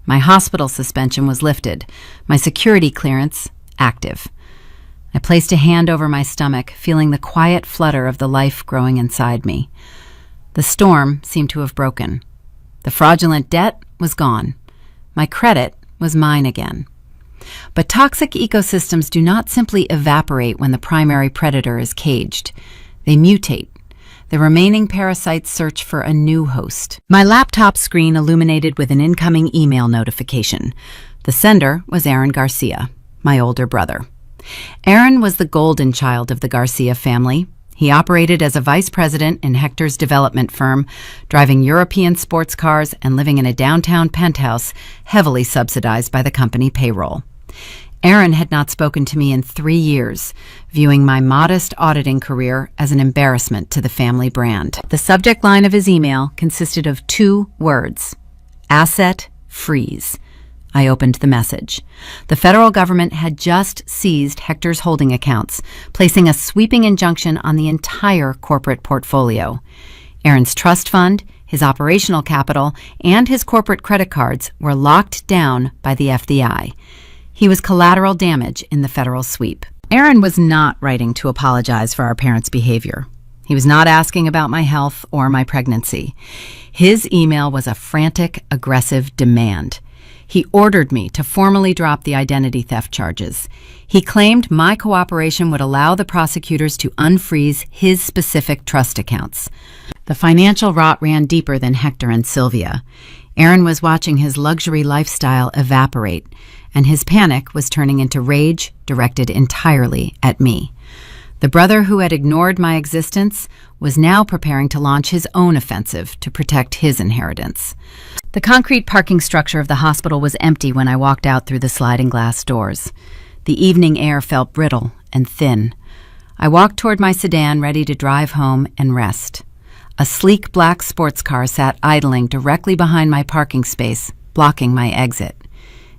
My hospital suspension was lifted, my security clearance active. I placed a hand over my stomach, feeling the quiet flutter of the life growing inside me. The storm seemed to have broken. The fraudulent debt was gone. My credit was mine again. But toxic ecosystems do not simply evaporate when the primary predator is caged. They mutate. The remaining parasites search for a new host. My laptop screen illuminated with an incoming email notification. The sender was Aaron Garcia, my older brother. Aaron was the golden child of the Garcia family. He operated as a vice president in Hector's development firm, driving European sports cars and living in a downtown penthouse heavily subsidized by the company payroll. Aaron had not spoken to me in 3 years, viewing my modest auditing career as an embarrassment to the family brand. The subject line of his email consisted of 2 words: asset freeze. I opened the message. The federal government had just seized Hector's holding accounts, placing a sweeping injunction on the entire corporate portfolio. Aaron's trust fund, his operational capital, and his corporate credit cards were locked down by the FBI. He was collateral damage in the federal sweep. Aaron was not writing to apologize for our parents' behavior. He was not asking about my health or my pregnancy. His email was a frantic, aggressive demand. He ordered me to formally drop the identity theft charges. He claimed my cooperation would allow the prosecutors to unfreeze his specific trust accounts. The financial rot ran deeper than Hector and Sylvia. Aaron was watching his luxury lifestyle evaporate, and his panic was turning into rage directed entirely at me. The brother who had ignored my existence was now preparing to launch his own offensive to protect his inheritance. The concrete parking structure of the hospital was empty when I walked out through the sliding glass doors. The evening air felt brittle and thin. I walked toward my sedan, ready to drive home and rest. A sleek black sports car sat idling directly behind my parking space, blocking my exit.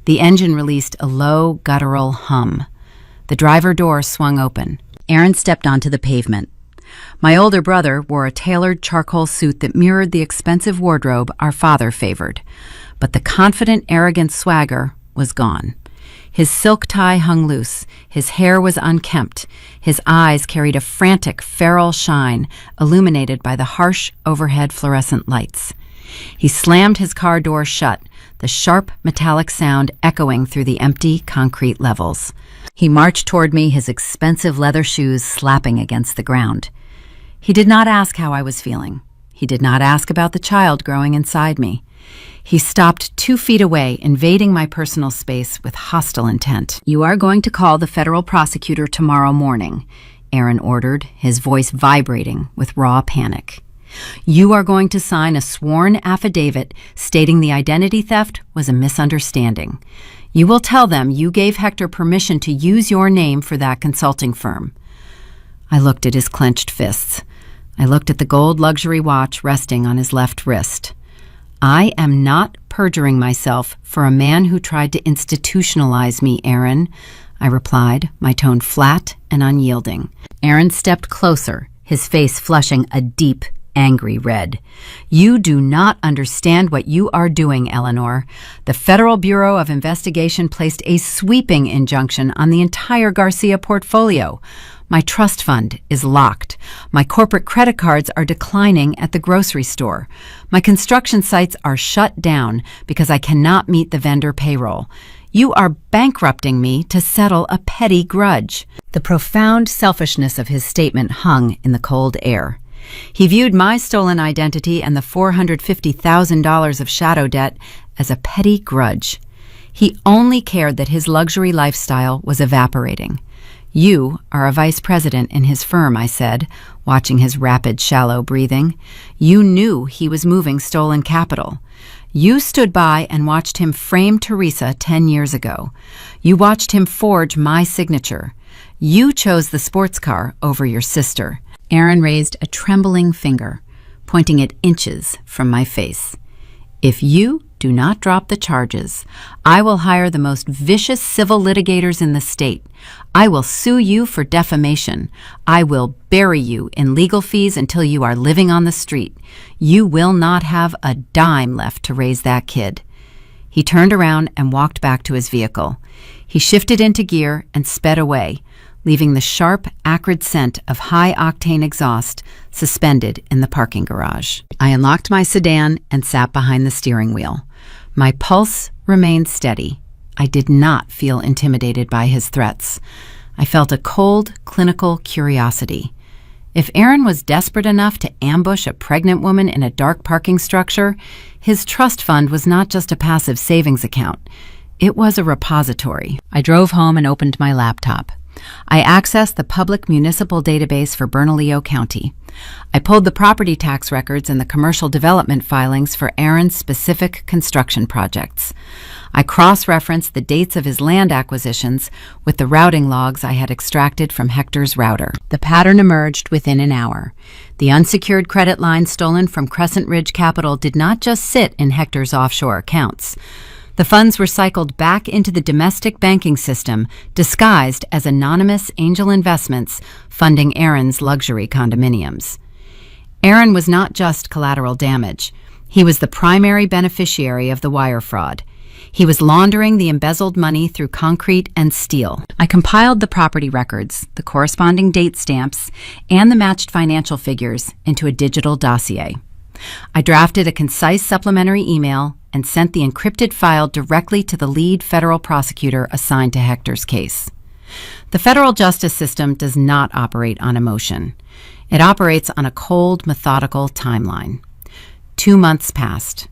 The engine released a low, guttural hum. The driver door swung open. Aaron stepped onto the pavement. My older brother wore a tailored charcoal suit that mirrored the expensive wardrobe our father favored. But the confident, arrogant swagger was gone. His silk tie hung loose, his hair was unkempt, his eyes carried a frantic, feral shine illuminated by the harsh, overhead fluorescent lights. He slammed his car door shut, the sharp, metallic sound echoing through the empty, concrete levels. He marched toward me, his expensive leather shoes slapping against the ground. He did not ask how I was feeling. He did not ask about the child growing inside me. He stopped 2 feet away, invading my personal space with hostile intent. "You are going to call the federal prosecutor tomorrow morning," Aaron ordered, his voice vibrating with raw panic. "You are going to sign a sworn affidavit stating the identity theft was a misunderstanding. You will tell them you gave Hector permission to use your name for that consulting firm." I looked at his clenched fists. I looked at the gold luxury watch resting on his left wrist. "I am not perjuring myself for a man who tried to institutionalize me, Aaron," I replied, my tone flat and unyielding. Aaron stepped closer, his face flushing a deep, angry red. "You do not understand what you are doing, Eleanor. The Federal Bureau of Investigation placed a sweeping injunction on the entire Garcia portfolio. My trust fund is locked. My corporate credit cards are declining at the grocery store. My construction sites are shut down because I cannot meet the vendor payroll. You are bankrupting me to settle a petty grudge." The profound selfishness of his statement hung in the cold air. He viewed my stolen identity and the $450,000 of shadow debt as a petty grudge. He only cared that his luxury lifestyle was evaporating. "You are a vice president in his firm," I said, watching his rapid, shallow breathing. "You knew he was moving stolen capital. You stood by and watched him frame Teresa 10 years ago. You watched him forge my signature. You chose the sports car over your sister." Aaron raised a trembling finger, pointing it inches from my face. "If you do not drop the charges, I will hire the most vicious civil litigators in the state. I will sue you for defamation. I will bury you in legal fees until you are living on the street. You will not have a dime left to raise that kid." He turned around and walked back to his vehicle. He shifted into gear and sped away, leaving the sharp, acrid scent of high-octane exhaust suspended in the parking garage. I unlocked my sedan and sat behind the steering wheel. My pulse remained steady. I did not feel intimidated by his threats. I felt a cold, clinical curiosity. If Aaron was desperate enough to ambush a pregnant woman in a dark parking structure, his trust fund was not just a passive savings account. It was a repository. I drove home and opened my laptop. I accessed the public municipal database for Bernalillo County. I pulled the property tax records and the commercial development filings for Aaron's specific construction projects. I cross-referenced the dates of his land acquisitions with the routing logs I had extracted from Hector's router. The pattern emerged within an hour. The unsecured credit line stolen from Crescent Ridge Capital did not just sit in Hector's offshore accounts. The funds were cycled back into the domestic banking system, disguised as anonymous angel investments funding Aaron's luxury condominiums. Aaron was not just collateral damage. He was the primary beneficiary of the wire fraud. He was laundering the embezzled money through concrete and steel. I compiled the property records, the corresponding date stamps, and the matched financial figures into a digital dossier. I drafted a concise supplementary email and sent the encrypted file directly to the lead federal prosecutor assigned to Hector's case. The federal justice system does not operate on emotion. It operates on a cold, methodical timeline. 2 months passed.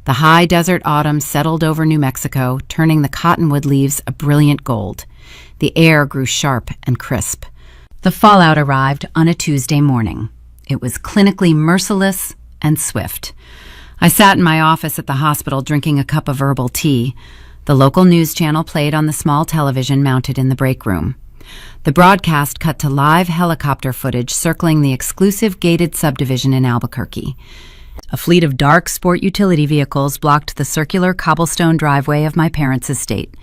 The high desert autumn settled over New Mexico, turning the cottonwood leaves a brilliant gold. The air grew sharp and crisp. The fallout arrived on a Tuesday morning. It was clinically merciless and swift. I sat in my office at the hospital drinking a cup of herbal tea. The local news channel played on the small television mounted in the break room. The broadcast cut to live helicopter footage circling the exclusive gated subdivision in Albuquerque. A fleet of dark sport utility vehicles blocked the circular cobblestone driveway of my parents' estate.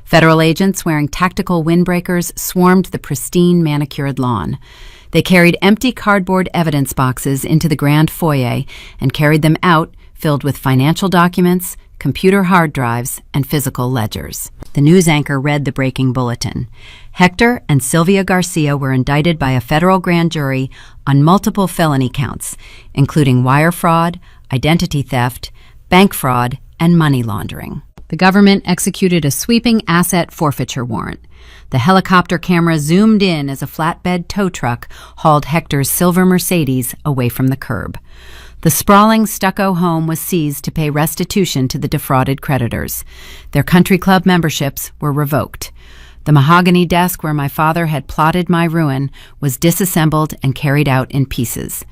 Federal agents wearing tactical windbreakers swarmed the pristine manicured lawn. They carried empty cardboard evidence boxes into the grand foyer and carried them out filled with financial documents, computer hard drives, and physical ledgers. The news anchor read the breaking bulletin. Hector and Sylvia Garcia were indicted by a federal grand jury on multiple felony counts, including wire fraud, identity theft, bank fraud, and money laundering. The government executed a sweeping asset forfeiture warrant. The helicopter camera zoomed in as a flatbed tow truck hauled Hector's silver Mercedes away from the curb. The sprawling stucco home was seized to pay restitution to the defrauded creditors. Their country club memberships were revoked. The mahogany desk where my father had plotted my ruin was disassembled and carried out in pieces.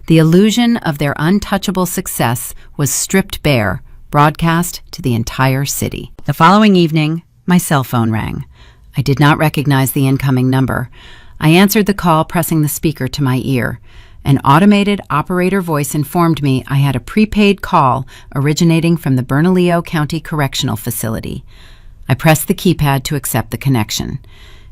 The illusion of their untouchable success was stripped bare, broadcast to the entire city. The following evening, my cell phone rang. I did not recognize the incoming number. I answered the call, pressing the speaker to my ear. An automated operator voice informed me I had a prepaid call originating from the Bernalillo County Correctional Facility. I pressed the keypad to accept the connection.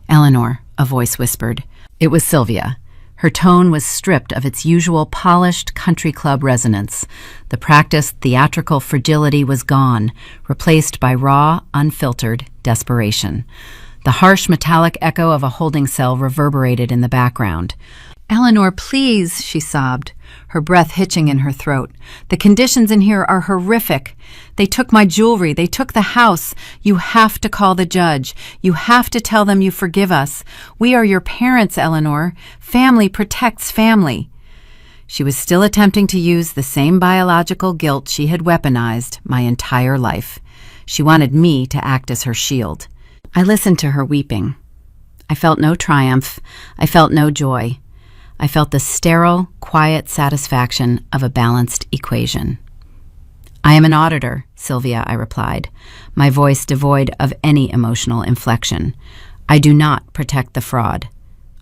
"Eleanor," a voice whispered. It was Sylvia. Her tone was stripped of its usual polished country club resonance. The practiced theatrical fragility was gone, replaced by raw, unfiltered desperation. The harsh metallic echo of a holding cell reverberated in the background. "Eleanor, please," she sobbed, her breath hitching in her throat. "The conditions in here are horrific. They took my jewelry. They took the house. You have to call the judge. You have to tell them you forgive us. We are your parents, Eleanor. Family protects family." She was still attempting to use the same biological guilt she had weaponized my entire life. She wanted me to act as her shield. I listened to her weeping. I felt no triumph. I felt no joy. I felt the sterile, quiet satisfaction of a balanced equation. "I am an auditor, Sylvia," I replied, my voice devoid of any emotional inflection. "I do not protect the fraud.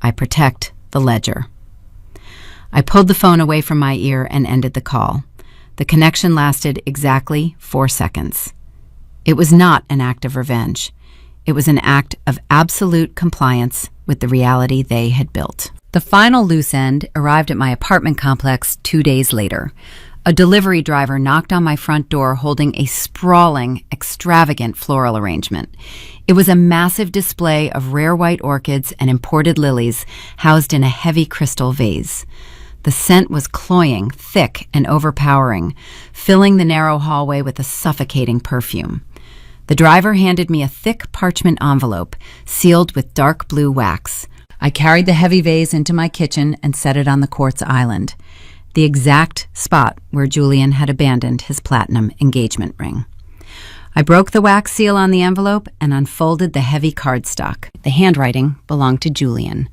I protect the ledger." I pulled the phone away from my ear and ended the call. The connection lasted exactly 4 seconds. It was not an act of revenge. It was an act of absolute compliance with the reality they had built. The final loose end arrived at my apartment complex 2 days later. A delivery driver knocked on my front door holding a sprawling, extravagant floral arrangement. It was a massive display of rare white orchids and imported lilies housed in a heavy crystal vase. The scent was cloying, thick, and overpowering, filling the narrow hallway with a suffocating perfume. The driver handed me a thick parchment envelope, sealed with dark blue wax. I carried the heavy vase into my kitchen and set it on the quartz island, the exact spot where Julian had abandoned his platinum engagement ring. I broke the wax seal on the envelope and unfolded the heavy cardstock. The handwriting belonged to Julian.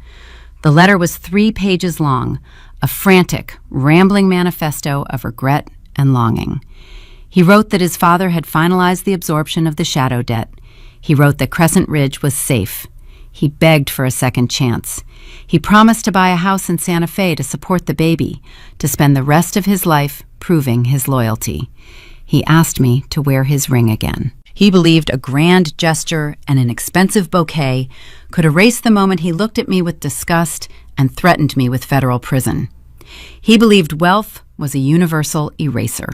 The letter was 3 pages long, a frantic, rambling manifesto of regret and longing. He wrote that his father had finalized the absorption of the shadow debt. He wrote that Crescent Ridge was safe. He begged for a second chance. He promised to buy a house in Santa Fe to support the baby, to spend the rest of his life proving his loyalty. He asked me to wear his ring again. He believed a grand gesture and an expensive bouquet could erase the moment he looked at me with disgust and threatened me with federal prison. He believed wealth was a universal eraser.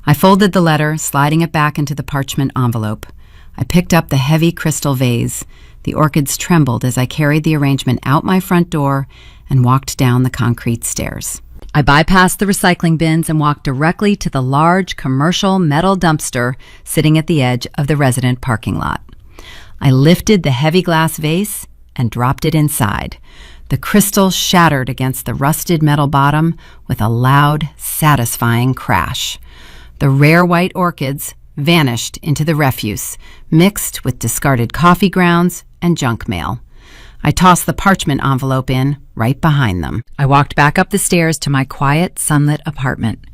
I folded the letter, sliding it back into the parchment envelope. I picked up the heavy crystal vase. The orchids trembled as I carried the arrangement out my front door and walked down the concrete stairs. I bypassed the recycling bins and walked directly to the large commercial metal dumpster sitting at the edge of the resident parking lot. I lifted the heavy glass vase and dropped it inside. The crystal shattered against the rusted metal bottom with a loud, satisfying crash. The rare white orchids vanished into the refuse, mixed with discarded coffee grounds and junk mail. I tossed the parchment envelope in right behind them. I walked back up the stairs to my quiet, sunlit apartment.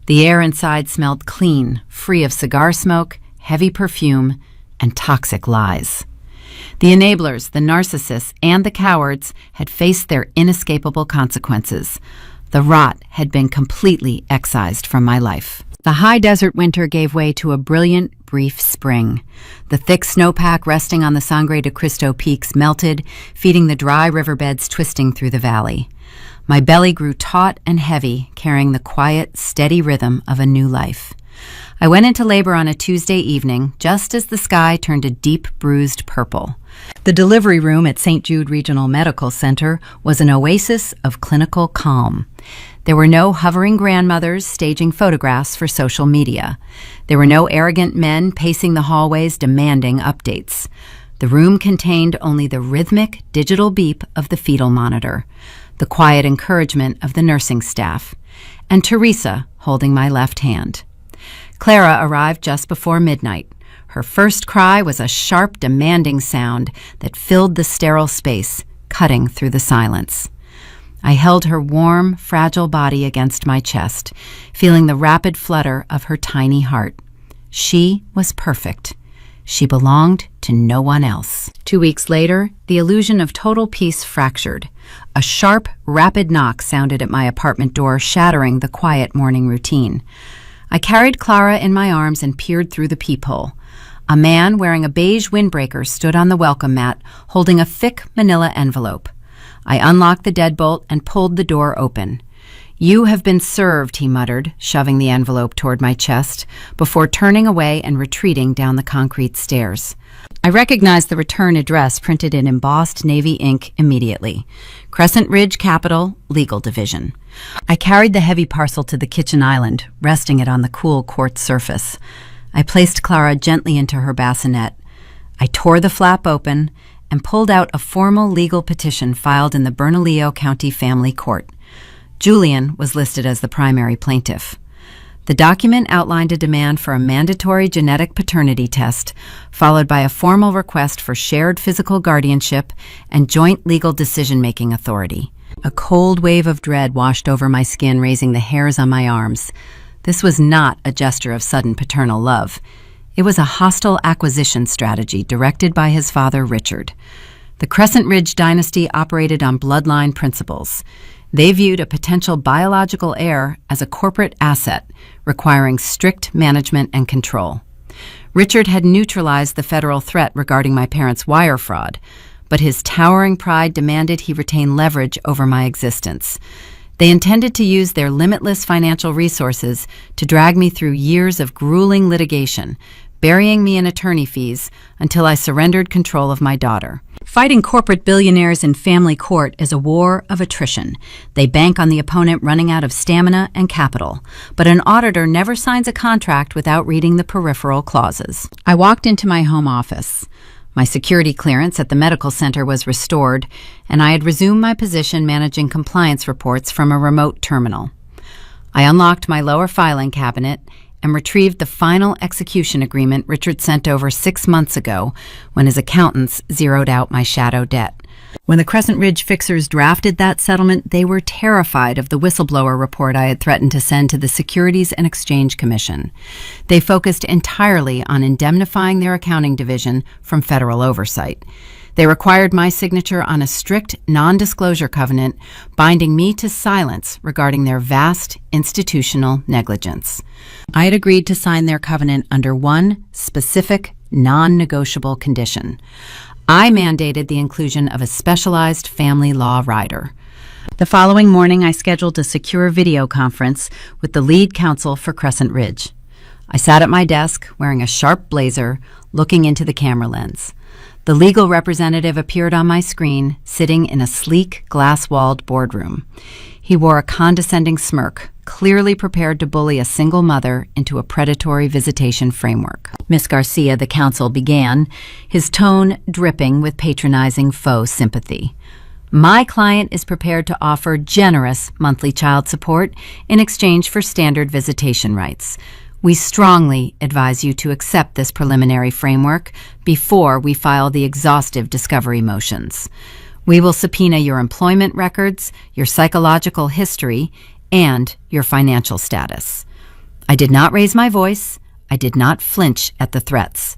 The air inside smelled clean, free of cigar smoke, heavy perfume, and toxic lies. The enablers, the narcissists, and the cowards had faced their inescapable consequences. The rot had been completely excised from my life. The high desert winter gave way to a brilliant, brief spring. The thick snowpack resting on the Sangre de Cristo peaks melted, feeding the dry riverbeds twisting through the valley. My belly grew taut and heavy, carrying the quiet, steady rhythm of a new life. I went into labor on a Tuesday evening, just as the sky turned a deep, bruised purple. The delivery room at St. Jude Regional Medical Center was an oasis of clinical calm. There were no hovering grandmothers staging photographs for social media. There were no arrogant men pacing the hallways demanding updates. The room contained only the rhythmic digital beep of the fetal monitor, the quiet encouragement of the nursing staff, and Teresa holding my left hand. Clara arrived just before midnight. Her first cry was a sharp, demanding sound that filled the sterile space, cutting through the silence. I held her warm, fragile body against my chest, feeling the rapid flutter of her tiny heart. She was perfect. She belonged to no one else. 2 weeks later, the illusion of total peace fractured. A sharp, rapid knock sounded at my apartment door, shattering the quiet morning routine. I carried Clara in my arms and peered through the peephole. A man wearing a beige windbreaker stood on the welcome mat, holding a thick manila envelope. I unlocked the deadbolt and pulled the door open. "You have been served," he muttered, shoving the envelope toward my chest, before turning away and retreating down the concrete stairs. I recognized the return address printed in embossed navy ink immediately. Crescent Ridge Capital, Legal Division. I carried the heavy parcel to the kitchen island, resting it on the cool quartz surface. I placed Clara gently into her bassinet. I tore the flap open and pulled out a formal legal petition filed in the Bernalillo County Family Court. Julian was listed as the primary plaintiff. The document outlined a demand for a mandatory genetic paternity test, followed by a formal request for shared physical guardianship and joint legal decision-making authority. A cold wave of dread washed over my skin, raising the hairs on my arms. This was not a gesture of sudden paternal love. It was a hostile acquisition strategy directed by his father, Richard. The Crescent Ridge dynasty operated on bloodline principles. They viewed a potential biological heir as a corporate asset, requiring strict management and control. Richard had neutralized the federal threat regarding my parents' wire fraud, but his towering pride demanded he retain leverage over my existence. They intended to use their limitless financial resources to drag me through years of grueling litigation, burying me in attorney fees until I surrendered control of my daughter. Fighting corporate billionaires in family court is a war of attrition. They bank on the opponent running out of stamina and capital, but an auditor never signs a contract without reading the peripheral clauses. I walked into my home office. My security clearance at the medical center was restored, and I had resumed my position managing compliance reports from a remote terminal. I unlocked my lower filing cabinet and retrieved the final execution agreement Richard sent over 6 months ago when his accountants zeroed out my shadow debt. When the Crescent Ridge fixers drafted that settlement, they were terrified of the whistleblower report I had threatened to send to the Securities and Exchange Commission. They focused entirely on indemnifying their accounting division from federal oversight. They required my signature on a strict non-disclosure covenant binding me to silence regarding their vast institutional negligence. I had agreed to sign their covenant under one specific, non-negotiable condition. I mandated the inclusion of a specialized family law rider. The following morning, I scheduled a secure video conference with the lead counsel for Crescent Ridge. I sat at my desk, wearing a sharp blazer, looking into the camera lens. The legal representative appeared on my screen, sitting in a sleek, glass-walled boardroom. He wore a condescending smirk, clearly prepared to bully a single mother into a predatory visitation framework. Miss Garcia, the counsel, began, his tone dripping with patronizing faux sympathy. My client is prepared to offer generous monthly child support in exchange for standard visitation rights. We strongly advise you to accept this preliminary framework before we file the exhaustive discovery motions. We will subpoena your employment records, your psychological history, and your financial status. I did not raise my voice. I did not flinch at the threats.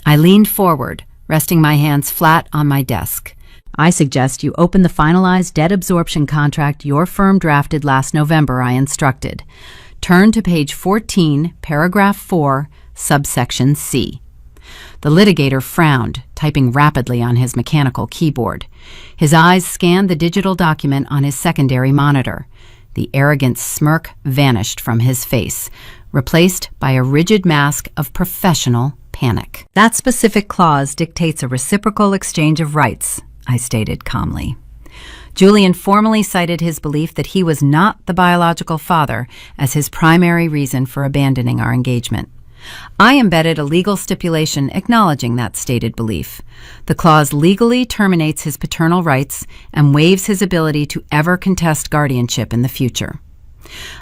I leaned forward, resting my hands flat on my desk. I suggest you open the finalized debt absorption contract your firm drafted last November, I instructed. Turn to page 14, paragraph 4, subsection C. The litigator frowned, typing rapidly on his mechanical keyboard. His eyes scanned the digital document on his secondary monitor. The arrogant smirk vanished from his face, replaced by a rigid mask of professional panic. That specific clause dictates a reciprocal exchange of rights, I stated calmly. Julian formally cited his belief that he was not the biological father as his primary reason for abandoning our engagement. I embedded a legal stipulation acknowledging that stated belief. The clause legally terminates his paternal rights and waives his ability to ever contest guardianship in the future.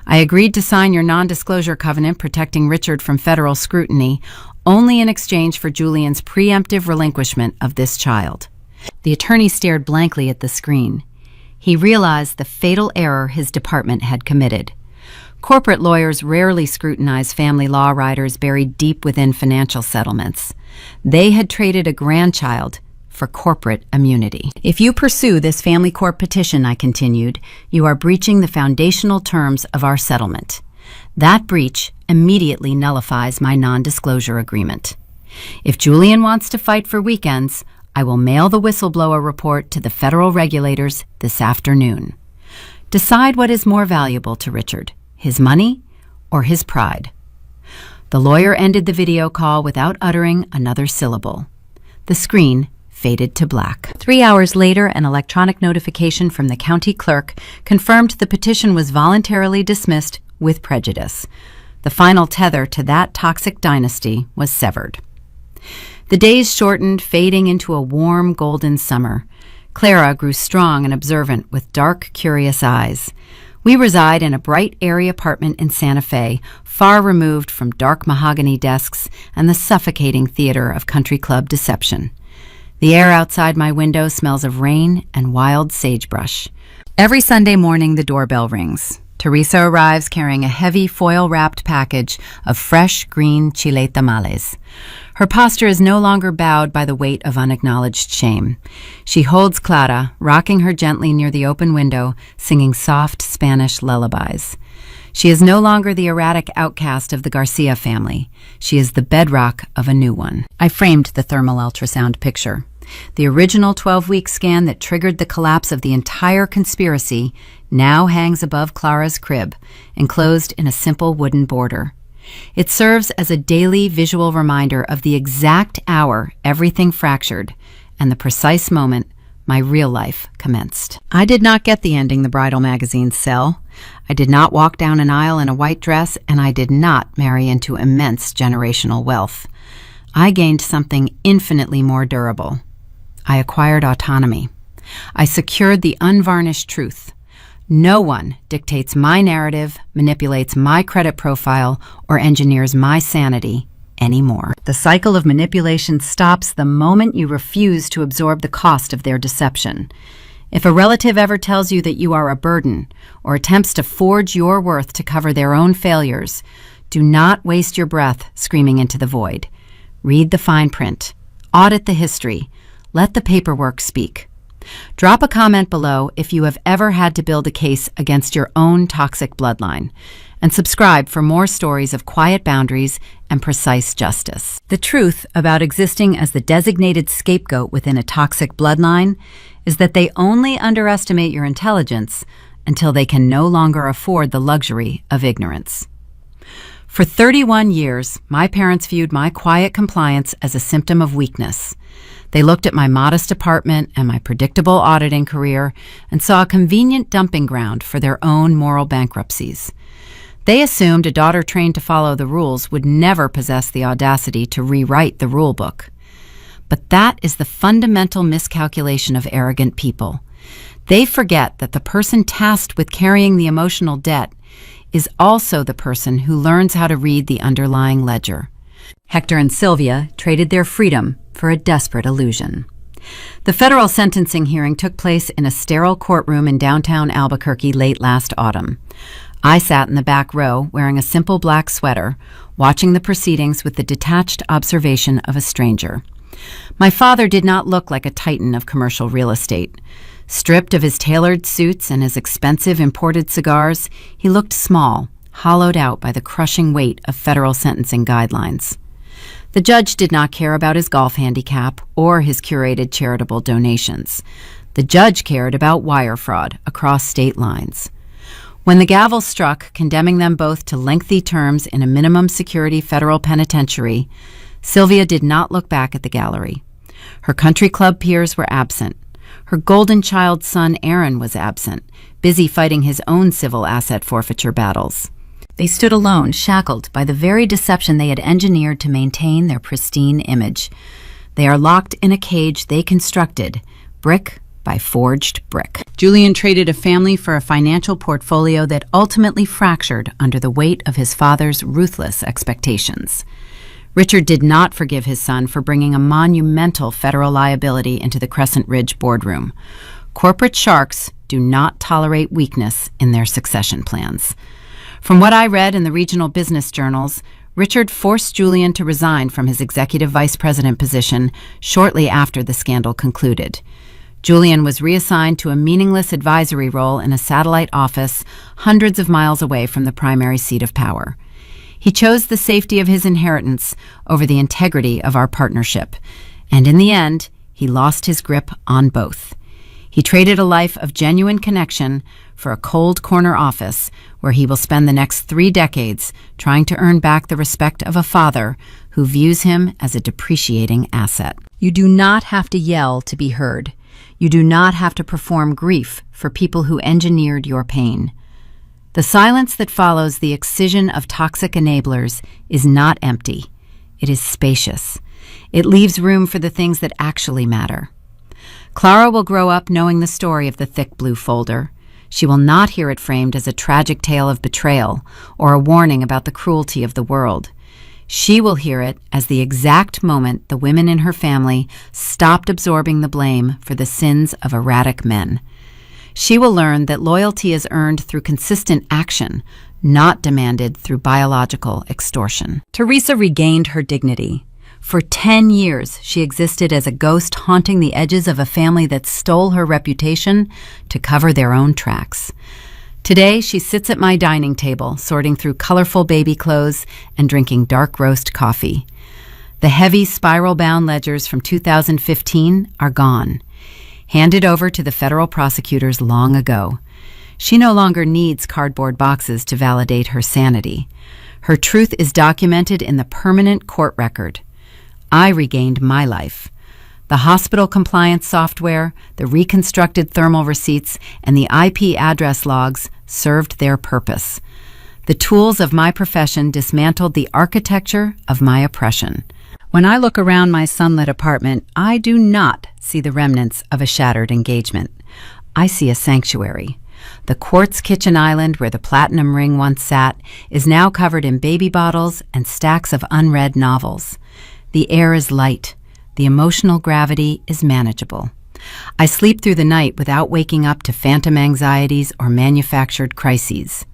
I agreed to sign your non-disclosure covenant protecting Richard from federal scrutiny only in exchange for Julian's preemptive relinquishment of this child. The attorney stared blankly at the screen. He realized the fatal error his department had committed. Corporate lawyers rarely scrutinize family law riders buried deep within financial settlements. They had traded a grandchild for corporate immunity. If you pursue this family court petition, I continued, you are breaching the foundational terms of our settlement. That breach immediately nullifies my non-disclosure agreement. If Julian wants to fight for weekends, I will mail the whistleblower report to the federal regulators this afternoon. Decide what is more valuable to Richard, his money or his pride. The lawyer ended the video call without uttering another syllable. The screen faded to black. 3 hours later, an electronic notification from the county clerk confirmed the petition was voluntarily dismissed with prejudice. The final tether to that toxic dynasty was severed. The days shortened, fading into a warm, golden summer. Clara grew strong and observant with dark, curious eyes. We reside in a bright, airy apartment in Santa Fe, far removed from dark mahogany desks and the suffocating theater of country club deception. The air outside my window smells of rain and wild sagebrush. Every Sunday morning, the doorbell rings. Teresa arrives carrying a heavy foil-wrapped package of fresh, green chile tamales. Her posture is no longer bowed by the weight of unacknowledged shame. She holds Clara, rocking her gently near the open window, singing soft Spanish lullabies. She is no longer the erratic outcast of the Garcia family. She is the bedrock of a new one. I framed the thermal ultrasound picture. The original 12-week scan that triggered the collapse of the entire conspiracy now hangs above Clara's crib, enclosed in a simple wooden border. It serves as a daily visual reminder of the exact hour everything fractured and the precise moment my real life commenced. I did not get the ending the bridal magazines sell. I did not walk down an aisle in a white dress, and I did not marry into immense generational wealth. I gained something infinitely more durable. I acquired autonomy. I secured the unvarnished truth. No one dictates my narrative, manipulates my credit profile, or engineers my sanity anymore. The cycle of manipulation stops the moment you refuse to absorb the cost of their deception. If a relative ever tells you that you are a burden or attempts to forge your worth to cover their own failures, do not waste your breath screaming into the void. Read the fine print. Audit the history. Let the paperwork speak. Drop a comment below if you have ever had to build a case against your own toxic bloodline, and subscribe for more stories of quiet boundaries and precise justice. The truth about existing as the designated scapegoat within a toxic bloodline is that they only underestimate your intelligence until they can no longer afford the luxury of ignorance. For 31 years, my parents viewed my quiet compliance as a symptom of weakness. They looked at my modest apartment and my predictable auditing career and saw a convenient dumping ground for their own moral bankruptcies. They assumed a daughter trained to follow the rules would never possess the audacity to rewrite the rule book. But that is the fundamental miscalculation of arrogant people. They forget that the person tasked with carrying the emotional debt is also the person who learns how to read the underlying ledger. Hector and Sylvia traded their freedom for a desperate illusion. The federal sentencing hearing took place in a sterile courtroom in downtown Albuquerque late last autumn. I sat in the back row wearing a simple black sweater, watching the proceedings with the detached observation of a stranger. My father did not look like a titan of commercial real estate. Stripped of his tailored suits and his expensive imported cigars, he looked small, hollowed out by the crushing weight of federal sentencing guidelines. The judge did not care about his golf handicap or his curated charitable donations. The judge cared about wire fraud across state lines. When the gavel struck, condemning them both to lengthy terms in a minimum security federal penitentiary, Sylvia did not look back at the gallery. Her country club peers were absent. Her golden child son Aaron was absent, busy fighting his own civil asset forfeiture battles. They stood alone, shackled by the very deception they had engineered to maintain their pristine image. They are locked in a cage they constructed, brick by forged brick. Julian traded a family for a financial portfolio that ultimately fractured under the weight of his father's ruthless expectations. Richard did not forgive his son for bringing a monumental federal liability into the Crescent Ridge boardroom. Corporate sharks do not tolerate weakness in their succession plans. From what I read in the regional business journals, Richard forced Julian to resign from his executive vice president position shortly after the scandal concluded. Julian was reassigned to a meaningless advisory role in a satellite office hundreds of miles away from the primary seat of power. He chose the safety of his inheritance over the integrity of our partnership, and in the end, he lost his grip on both. He traded a life of genuine connection for a cold corner office where he will spend the next 3 decades trying to earn back the respect of a father who views him as a depreciating asset. You do not have to yell to be heard. You do not have to perform grief for people who engineered your pain. The silence that follows the excision of toxic enablers is not empty. It is spacious. It leaves room for the things that actually matter. Clara will grow up knowing the story of the thick blue folder. She will not hear it framed as a tragic tale of betrayal or a warning about the cruelty of the world. She will hear it as the exact moment the women in her family stopped absorbing the blame for the sins of erratic men. She will learn that loyalty is earned through consistent action, not demanded through biological extortion. Teresa regained her dignity. For 10 years, she existed as a ghost haunting the edges of a family that stole her reputation to cover their own tracks. Today, she sits at my dining table, sorting through colorful baby clothes and drinking dark roast coffee. The heavy spiral-bound ledgers from 2015 are gone, handed over to the federal prosecutors long ago. She no longer needs cardboard boxes to validate her sanity. Her truth is documented in the permanent court record. I regained my life. The hospital compliance software, the reconstructed thermal receipts, and the IP address logs served their purpose. The tools of my profession dismantled the architecture of my oppression. When I look around my sunlit apartment, I do not see the remnants of a shattered engagement. I see a sanctuary. The quartz kitchen island where the platinum ring once sat is now covered in baby bottles and stacks of unread novels. The air is light. The emotional gravity is manageable. I sleep through the night without waking up to phantom anxieties or manufactured crises.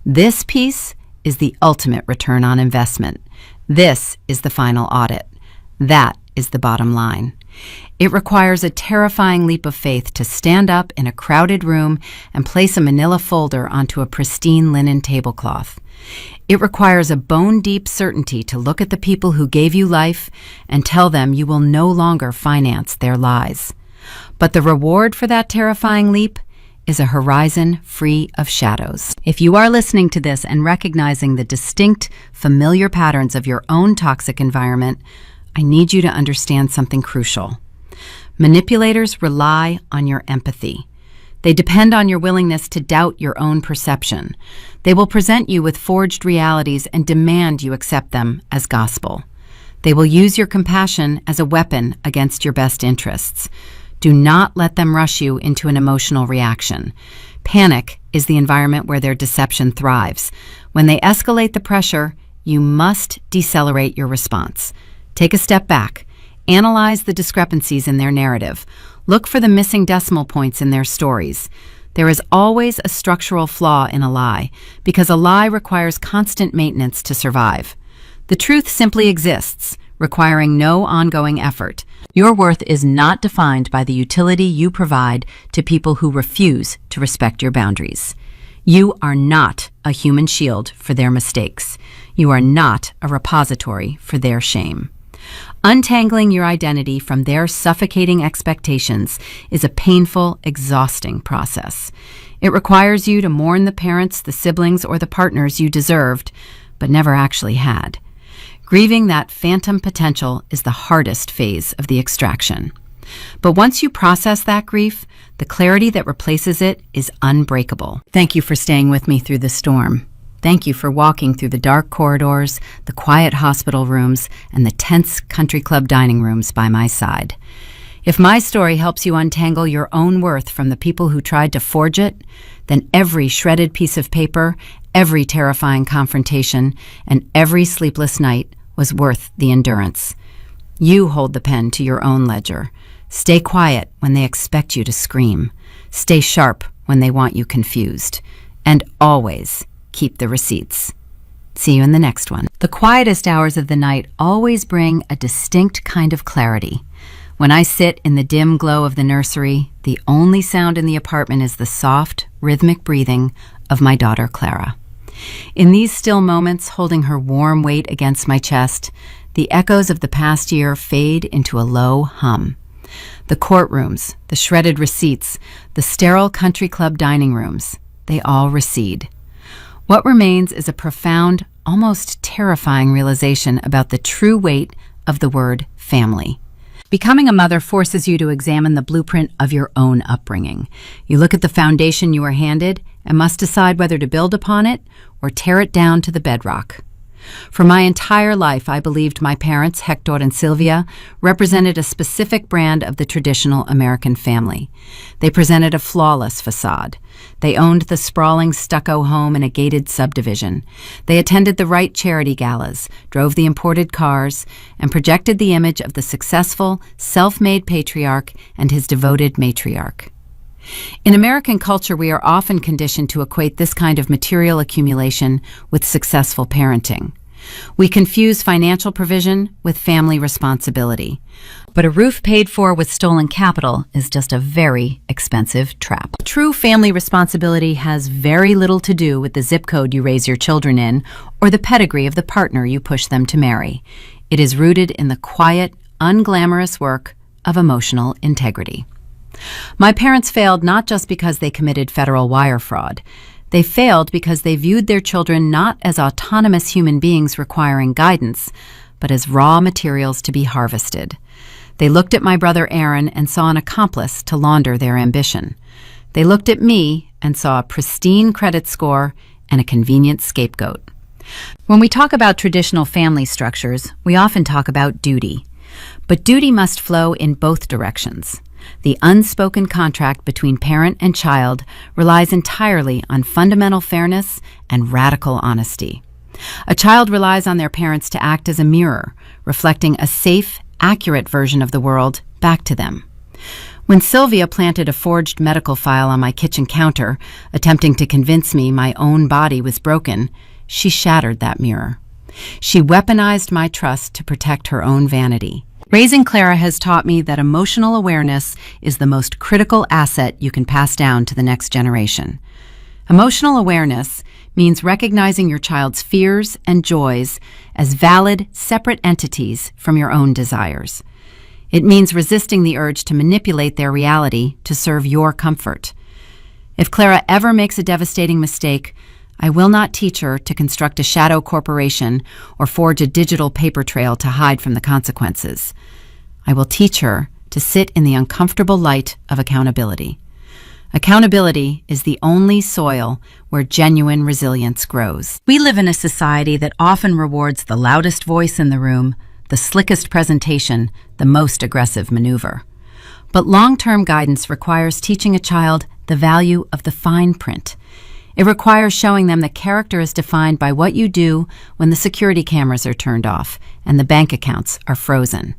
This piece is the ultimate return on investment. This is the final audit. That is the bottom line. It requires a terrifying leap of faith to stand up in a crowded room and place a manila folder onto a pristine linen tablecloth. It requires a bone-deep certainty to look at the people who gave you life and tell them you will no longer finance their lies. But the reward for that terrifying leap is a horizon free of shadows. If you are listening to this and recognizing the distinct, familiar patterns of your own toxic environment, I need you to understand something crucial. Manipulators rely on your empathy. They depend on your willingness to doubt your own perception. They will present you with forged realities and demand you accept them as gospel. They will use your compassion as a weapon against your best interests. Do not let them rush you into an emotional reaction. Panic is the environment where their deception thrives. When they escalate the pressure, you must decelerate your response. Take a step back. Analyze the discrepancies in their narrative. Look for the missing decimal points in their stories. There is always a structural flaw in a lie, because a lie requires constant maintenance to survive. The truth simply exists, requiring no ongoing effort. Your worth is not defined by the utility you provide to people who refuse to respect your boundaries. You are not a human shield for their mistakes. You are not a repository for their shame. Untangling your identity from their suffocating expectations is a painful, exhausting process. It requires you to mourn the parents, the siblings, or the partners you deserved, but never actually had. Grieving that phantom potential is the hardest phase of the extraction. But once you process that grief, the clarity that replaces it is unbreakable. Thank you for staying with me through the storm. Thank you for walking through the dark corridors, the quiet hospital rooms, and the tense country club dining rooms by my side. If my story helps you untangle your own worth from the people who tried to forge it, then every shredded piece of paper, every terrifying confrontation, and every sleepless night was worth the endurance. You hold the pen to your own ledger. Stay quiet when they expect you to scream. Stay sharp when they want you confused. And always keep the receipts. See you in the next one. The quietest hours of the night always bring a distinct kind of clarity. When I sit in the dim glow of the nursery, the only sound in the apartment is the soft, rhythmic breathing of my daughter Clara. In these still moments, holding her warm weight against my chest, the echoes of the past year fade into a low hum. The courtrooms, the shredded receipts, the sterile country club dining rooms, they all recede. What remains is a profound, almost terrifying realization about the true weight of the word family. Becoming a mother forces you to examine the blueprint of your own upbringing. You look at the foundation you are handed and must decide whether to build upon it or tear it down to the bedrock. For my entire life, I believed my parents, Hector and Sylvia, represented a specific brand of the traditional American family. They presented a flawless facade. They owned the sprawling stucco home in a gated subdivision. They attended the right charity galas, drove the imported cars, and projected the image of the successful, self-made patriarch and his devoted matriarch. In American culture, we are often conditioned to equate this kind of material accumulation with successful parenting. We confuse financial provision with family responsibility. But a roof paid for with stolen capital is just a very expensive trap. True family responsibility has very little to do with the zip code you raise your children in or the pedigree of the partner you push them to marry. It is rooted in the quiet, unglamorous work of emotional integrity. My parents failed not just because they committed federal wire fraud. They failed because they viewed their children not as autonomous human beings requiring guidance, but as raw materials to be harvested. They looked at my brother Aaron and saw an accomplice to launder their ambition. They looked at me and saw a pristine credit score and a convenient scapegoat. When we talk about traditional family structures, we often talk about duty. But duty must flow in both directions. The unspoken contract between parent and child relies entirely on fundamental fairness and radical honesty. A child relies on their parents to act as a mirror, reflecting a safe, accurate version of the world back to them. When Sylvia planted a forged medical file on my kitchen counter, attempting to convince me my own body was broken, she shattered that mirror. She weaponized my trust to protect her own vanity. Raising Clara has taught me that emotional awareness is the most critical asset you can pass down to the next generation. Emotional awareness means recognizing your child's fears and joys as valid, separate entities from your own desires. It means resisting the urge to manipulate their reality to serve your comfort. If Clara ever makes a devastating mistake, I will not teach her to construct a shadow corporation or forge a digital paper trail to hide from the consequences. I will teach her to sit in the uncomfortable light of accountability. Accountability is the only soil where genuine resilience grows. We live in a society that often rewards the loudest voice in the room, the slickest presentation, the most aggressive maneuver. But long-term guidance requires teaching a child the value of the fine print. It requires showing them that character is defined by what you do when the security cameras are turned off and the bank accounts are frozen.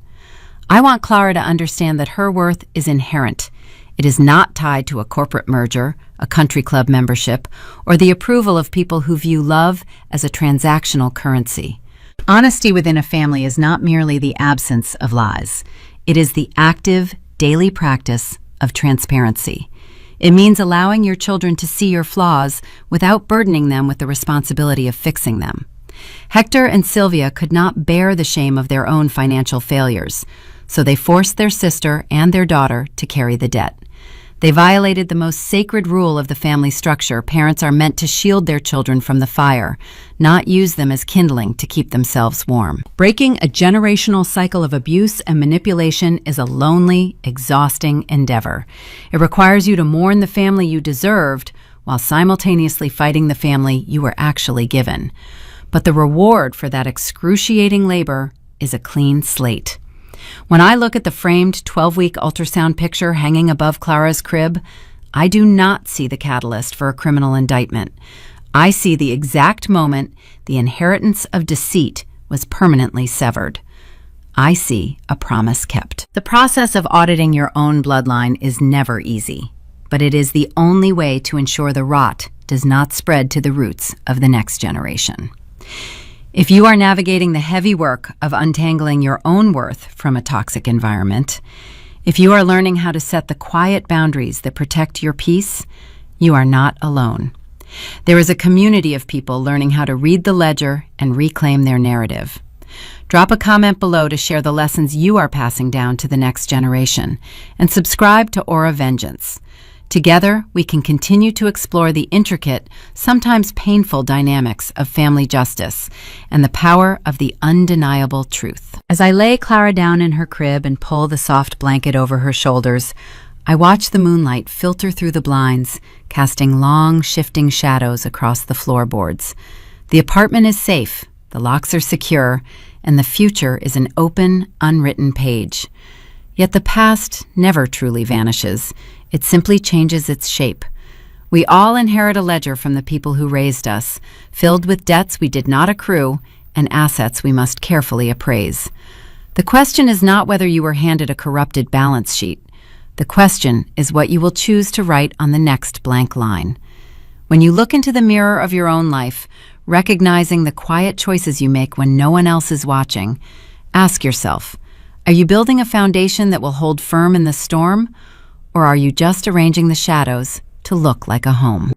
I want Clara to understand that her worth is inherent. It is not tied to a corporate merger, a country club membership, or the approval of people who view love as a transactional currency. Honesty within a family is not merely the absence of lies. It is the active, daily practice of transparency. It means allowing your children to see your flaws without burdening them with the responsibility of fixing them. Hector and Sylvia could not bear the shame of their own financial failures, so they forced their sister and their daughter to carry the debt. They violated the most sacred rule of the family structure. Parents are meant to shield their children from the fire, not use them as kindling to keep themselves warm. Breaking a generational cycle of abuse and manipulation is a lonely, exhausting endeavor. It requires you to mourn the family you deserved while simultaneously fighting the family you were actually given. But the reward for that excruciating labor is a clean slate. When I look at the framed 12-week ultrasound picture hanging above Clara's crib, I do not see the catalyst for a criminal indictment. I see the exact moment the inheritance of deceit was permanently severed. I see a promise kept. The process of auditing your own bloodline is never easy, but it is the only way to ensure the rot does not spread to the roots of the next generation. If you are navigating the heavy work of untangling your own worth from a toxic environment, if you are learning how to set the quiet boundaries that protect your peace, you are not alone. There is a community of people learning how to read the ledger and reclaim their narrative. Drop a comment below to share the lessons you are passing down to the next generation, and subscribe to Aura Vengeance. Together, we can continue to explore the intricate, sometimes painful dynamics of family justice and the power of the undeniable truth. As I lay Clara down in her crib and pull the soft blanket over her shoulders, I watch the moonlight filter through the blinds, casting long, shifting shadows across the floorboards. The apartment is safe, the locks are secure, and the future is an open, unwritten page. Yet the past never truly vanishes. It simply changes its shape. We all inherit a ledger from the people who raised us, filled with debts we did not accrue and assets we must carefully appraise. The question is not whether you were handed a corrupted balance sheet. The question is what you will choose to write on the next blank line. When you look into the mirror of your own life, recognizing the quiet choices you make when no one else is watching, ask yourself, are you building a foundation that will hold firm in the storm? Or are you just arranging the shadows to look like a home?